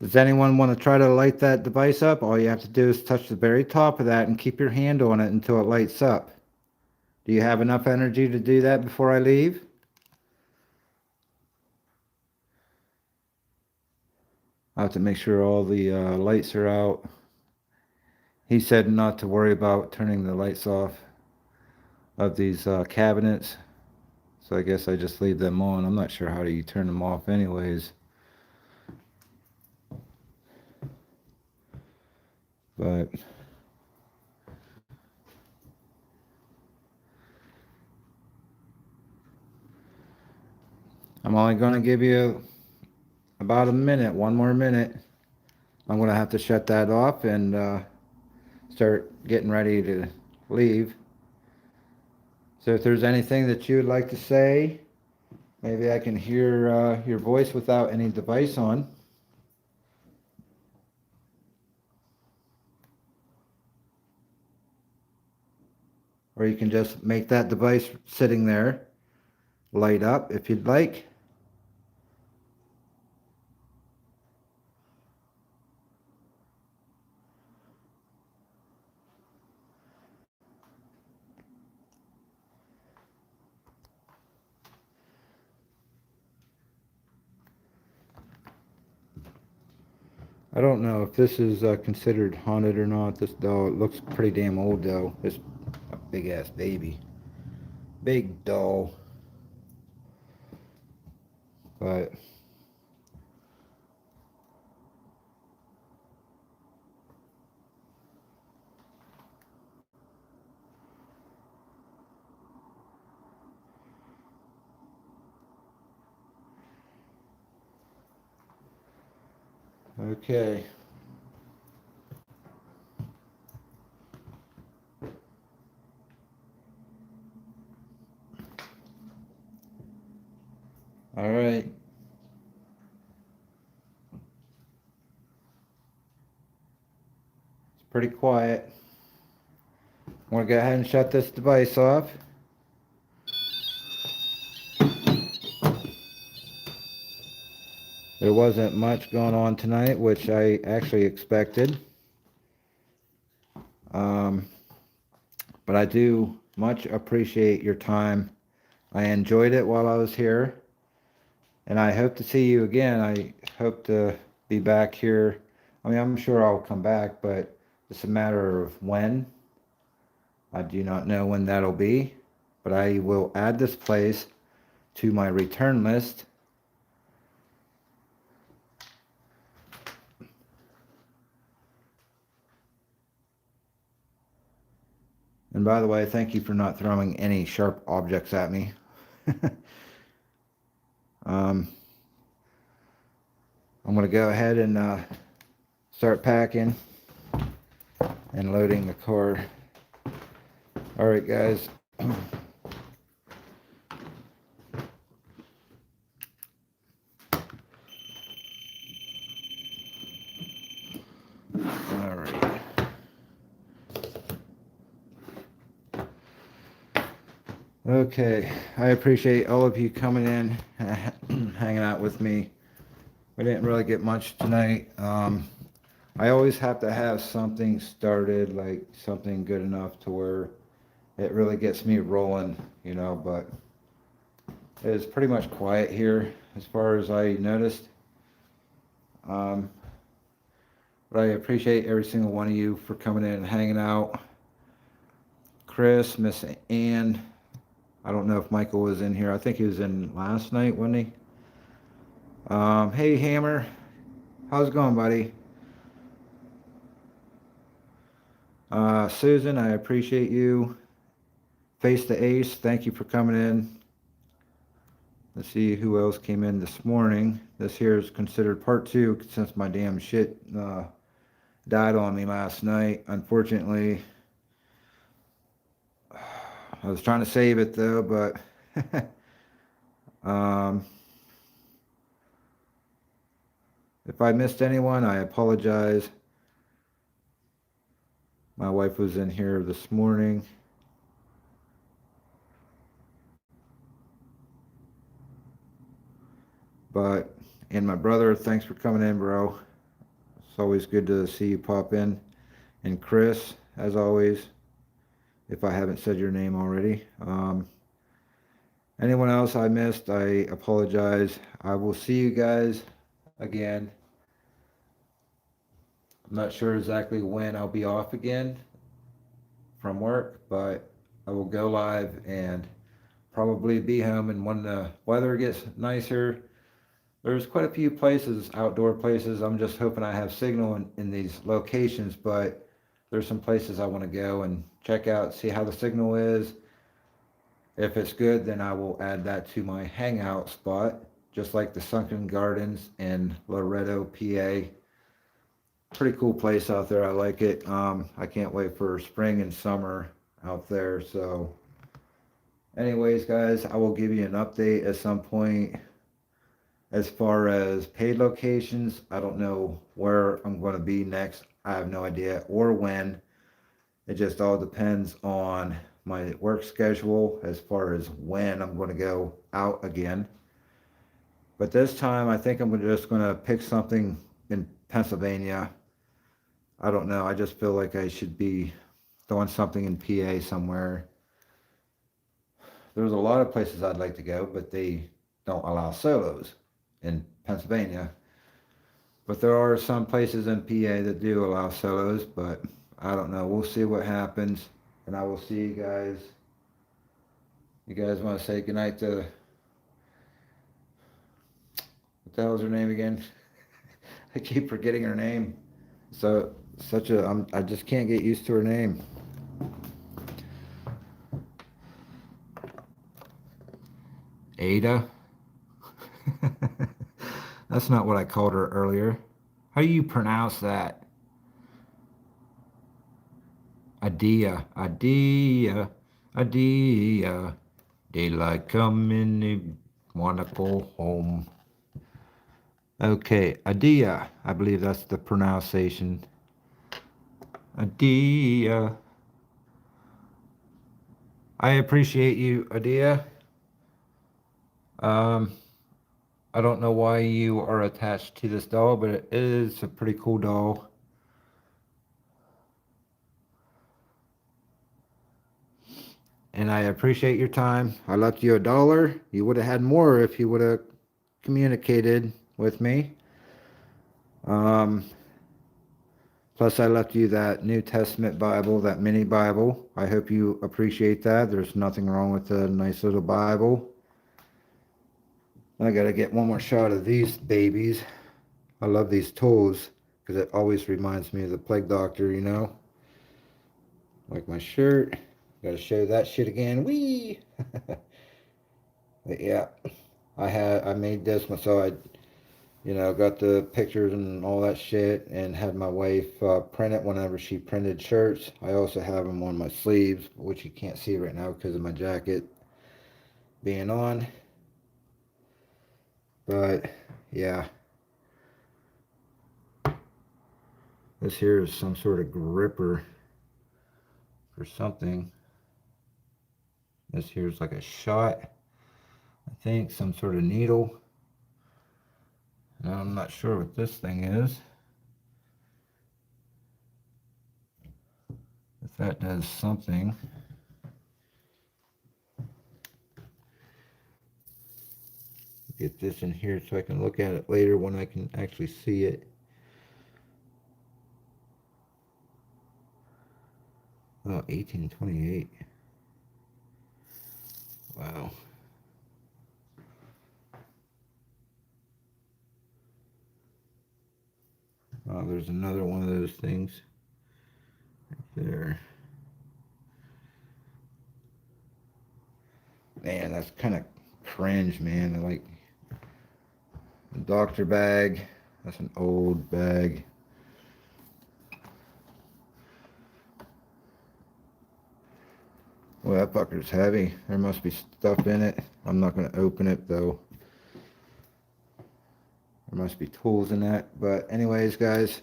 Does anyone want to try to light that device up? All you have to do is touch the very top of that and keep your hand on it until it lights up. Do you have enough energy to do that before I leave? I have to make sure all the lights are out. He said not to worry about turning the lights off of these cabinets. So I guess I just leave them on. I'm not sure how you turn them off anyways. But I'm only going to give you about a minute, one more minute. I'm going to have to shut that off and start getting ready to leave. So if there's anything that you would like to say, maybe I can hear your voice without any device on. Or you can just make that device sitting there light up if you'd like. I don't know if this is considered haunted or not. This doll, it looks pretty damn old though. It's a big ass baby. Big doll. But okay. All right. It's pretty quiet. I'm going to go ahead and shut this device off. There wasn't much going on tonight, which I actually expected. But I do much appreciate your time. I enjoyed it while I was here. And I hope to see you again. I hope to be back here. I mean, I'm sure I'll come back, but it's a matter of when. I do not know when that'll be. But I will add this place to my return list. And by the way, thank you for not throwing any sharp objects at me. I'm going to go ahead and start packing and loading the car. All right, guys. All right. Okay, I appreciate all of you coming in, hanging out with me. We didn't really get much tonight. I always have to have something started, like something good enough to where it really gets me rolling, you know, but it's pretty much quiet here as far as I noticed. But I appreciate every single one of you for coming in and hanging out. Chris, Miss Ann. I don't know if Michael was in here. I think he was in last night, wasn't he? Hey, Hammer. How's it going, buddy? Susan, I appreciate you. Face the Ace, thank you for coming in. Let's see who else came in this morning. This here is considered part 2 since my damn shit died on me last night. Unfortunately, I was trying to save it though, but if I missed anyone, I apologize. My wife was in here this morning. And my brother, thanks for coming in, bro. It's always good to see you pop in. And Chris, as always, if I haven't said your name already. Anyone else I missed, I apologize. I will see you guys again. I'm not sure exactly when I'll be off again from work, but I will go live and probably be home. And when the weather gets nicer, there's quite a few places, outdoor places. I'm just hoping I have signal in these locations, but there's some places I want to go and check out, see how the signal is. If it's good, then I will add that to my hangout spot, just like the Sunken Gardens in Loretto, PA. Pretty cool place out there. I like it. I can't wait for spring and summer out there. So anyways, guys, I will give you an update at some point. As far as paid locations, I don't know where I'm going to be next. I have no idea, or when. It just all depends on my work schedule as far as when I'm going to go out again. But this time, I think I'm just going to pick something in Pennsylvania. I don't know. I just feel like I should be doing something in PA somewhere. There's a lot of places I'd like to go, but they don't allow solos in Pennsylvania. But there are some places in PA that do allow solos, but I don't know. We'll see what happens, and I will see you guys. You guys want to say goodnight to, what the hell's her name again? I keep forgetting her name. So I just can't get used to her name. Ada. That's not what I called her earlier. How do you pronounce that? Adia. Daylight coming, they wanna go home. Okay, Adia. I believe that's the pronunciation. Adia. I appreciate you, Adia. I don't know why you are attached to this doll, but it is a pretty cool doll. And I appreciate your time. I left you $1. You would have had more if you would have communicated with me. Plus, I left you that New Testament Bible, that mini Bible. I hope you appreciate that. There's nothing wrong with a nice little Bible. I gotta get one more shot of these babies. I love these tools because it always reminds me of the plague doctor, you know. Like my shirt. Gotta show that shit again. Whee! But yeah, I made this one, so I, got the pictures and all that shit, and had my wife print it whenever she printed shirts. I also have them on my sleeves, which you can't see right now because of my jacket being on. But yeah, this here is some sort of gripper for something. This here is like a shot, I think, some sort of needle. And I'm not sure what this thing is. If that does something. Get this in here so I can look at it later when I can actually see it. Oh, 1828. Wow. Oh, there's another one of those things right there. Man, that's kind of cringe, man. Like the doctor bag. That's an old bag. Well, that fucker's heavy. There must be stuff in it. I'm not going to open it though. There must be tools in that. But anyways, guys,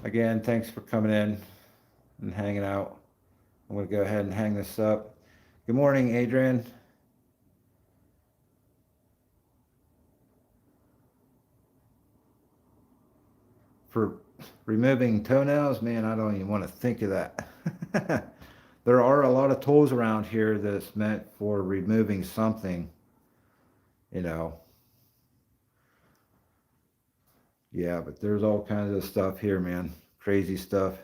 again, thanks for coming in and hanging out. I'm going to go ahead and hang this up. Good morning, Adrian. For removing toenails, man, I don't even want to think of that. There are a lot of tools around here that's meant for removing something, you know. Yeah, but there's all kinds of stuff here, man. Crazy stuff.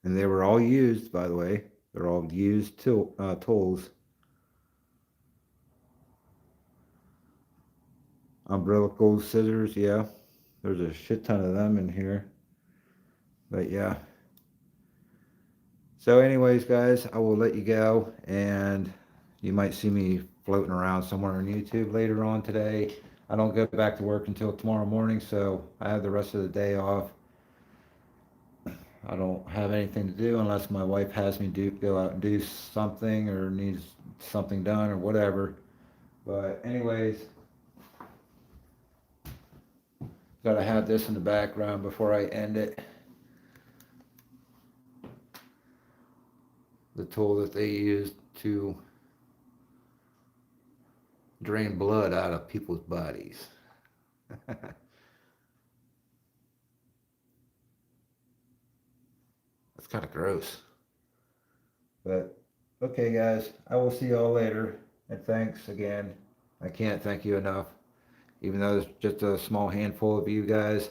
And they were all used, by the way. They're all used tools. Umbilical scissors, yeah. There's a shit ton of them in here. But yeah. So anyways, guys, I will let you go. And you might see me floating around somewhere on YouTube later on today. I don't go back to work until tomorrow morning, so I have the rest of the day off. I don't have anything to do unless my wife has me go out and do something or needs something done or whatever. But anyways, gotta have this in the background before I end it. The tool that they use to drain blood out of people's bodies. That's kind of gross. But okay, guys, I will see y'all later. And thanks again. I can't thank you enough. Even though it's just a small handful of you guys,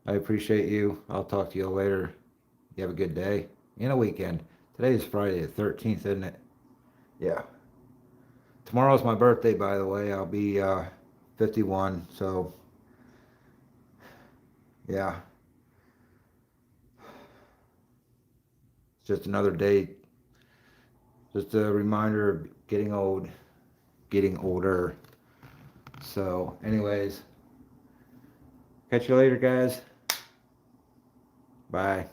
I appreciate you. I'll talk to you later. You have a good day and a weekend. Today is Friday the 13th, isn't it? Yeah. Tomorrow's my birthday, by the way. I'll be 51, so yeah. It's just another day. Just a reminder of getting old, getting older. So anyways, catch you later, guys. Bye.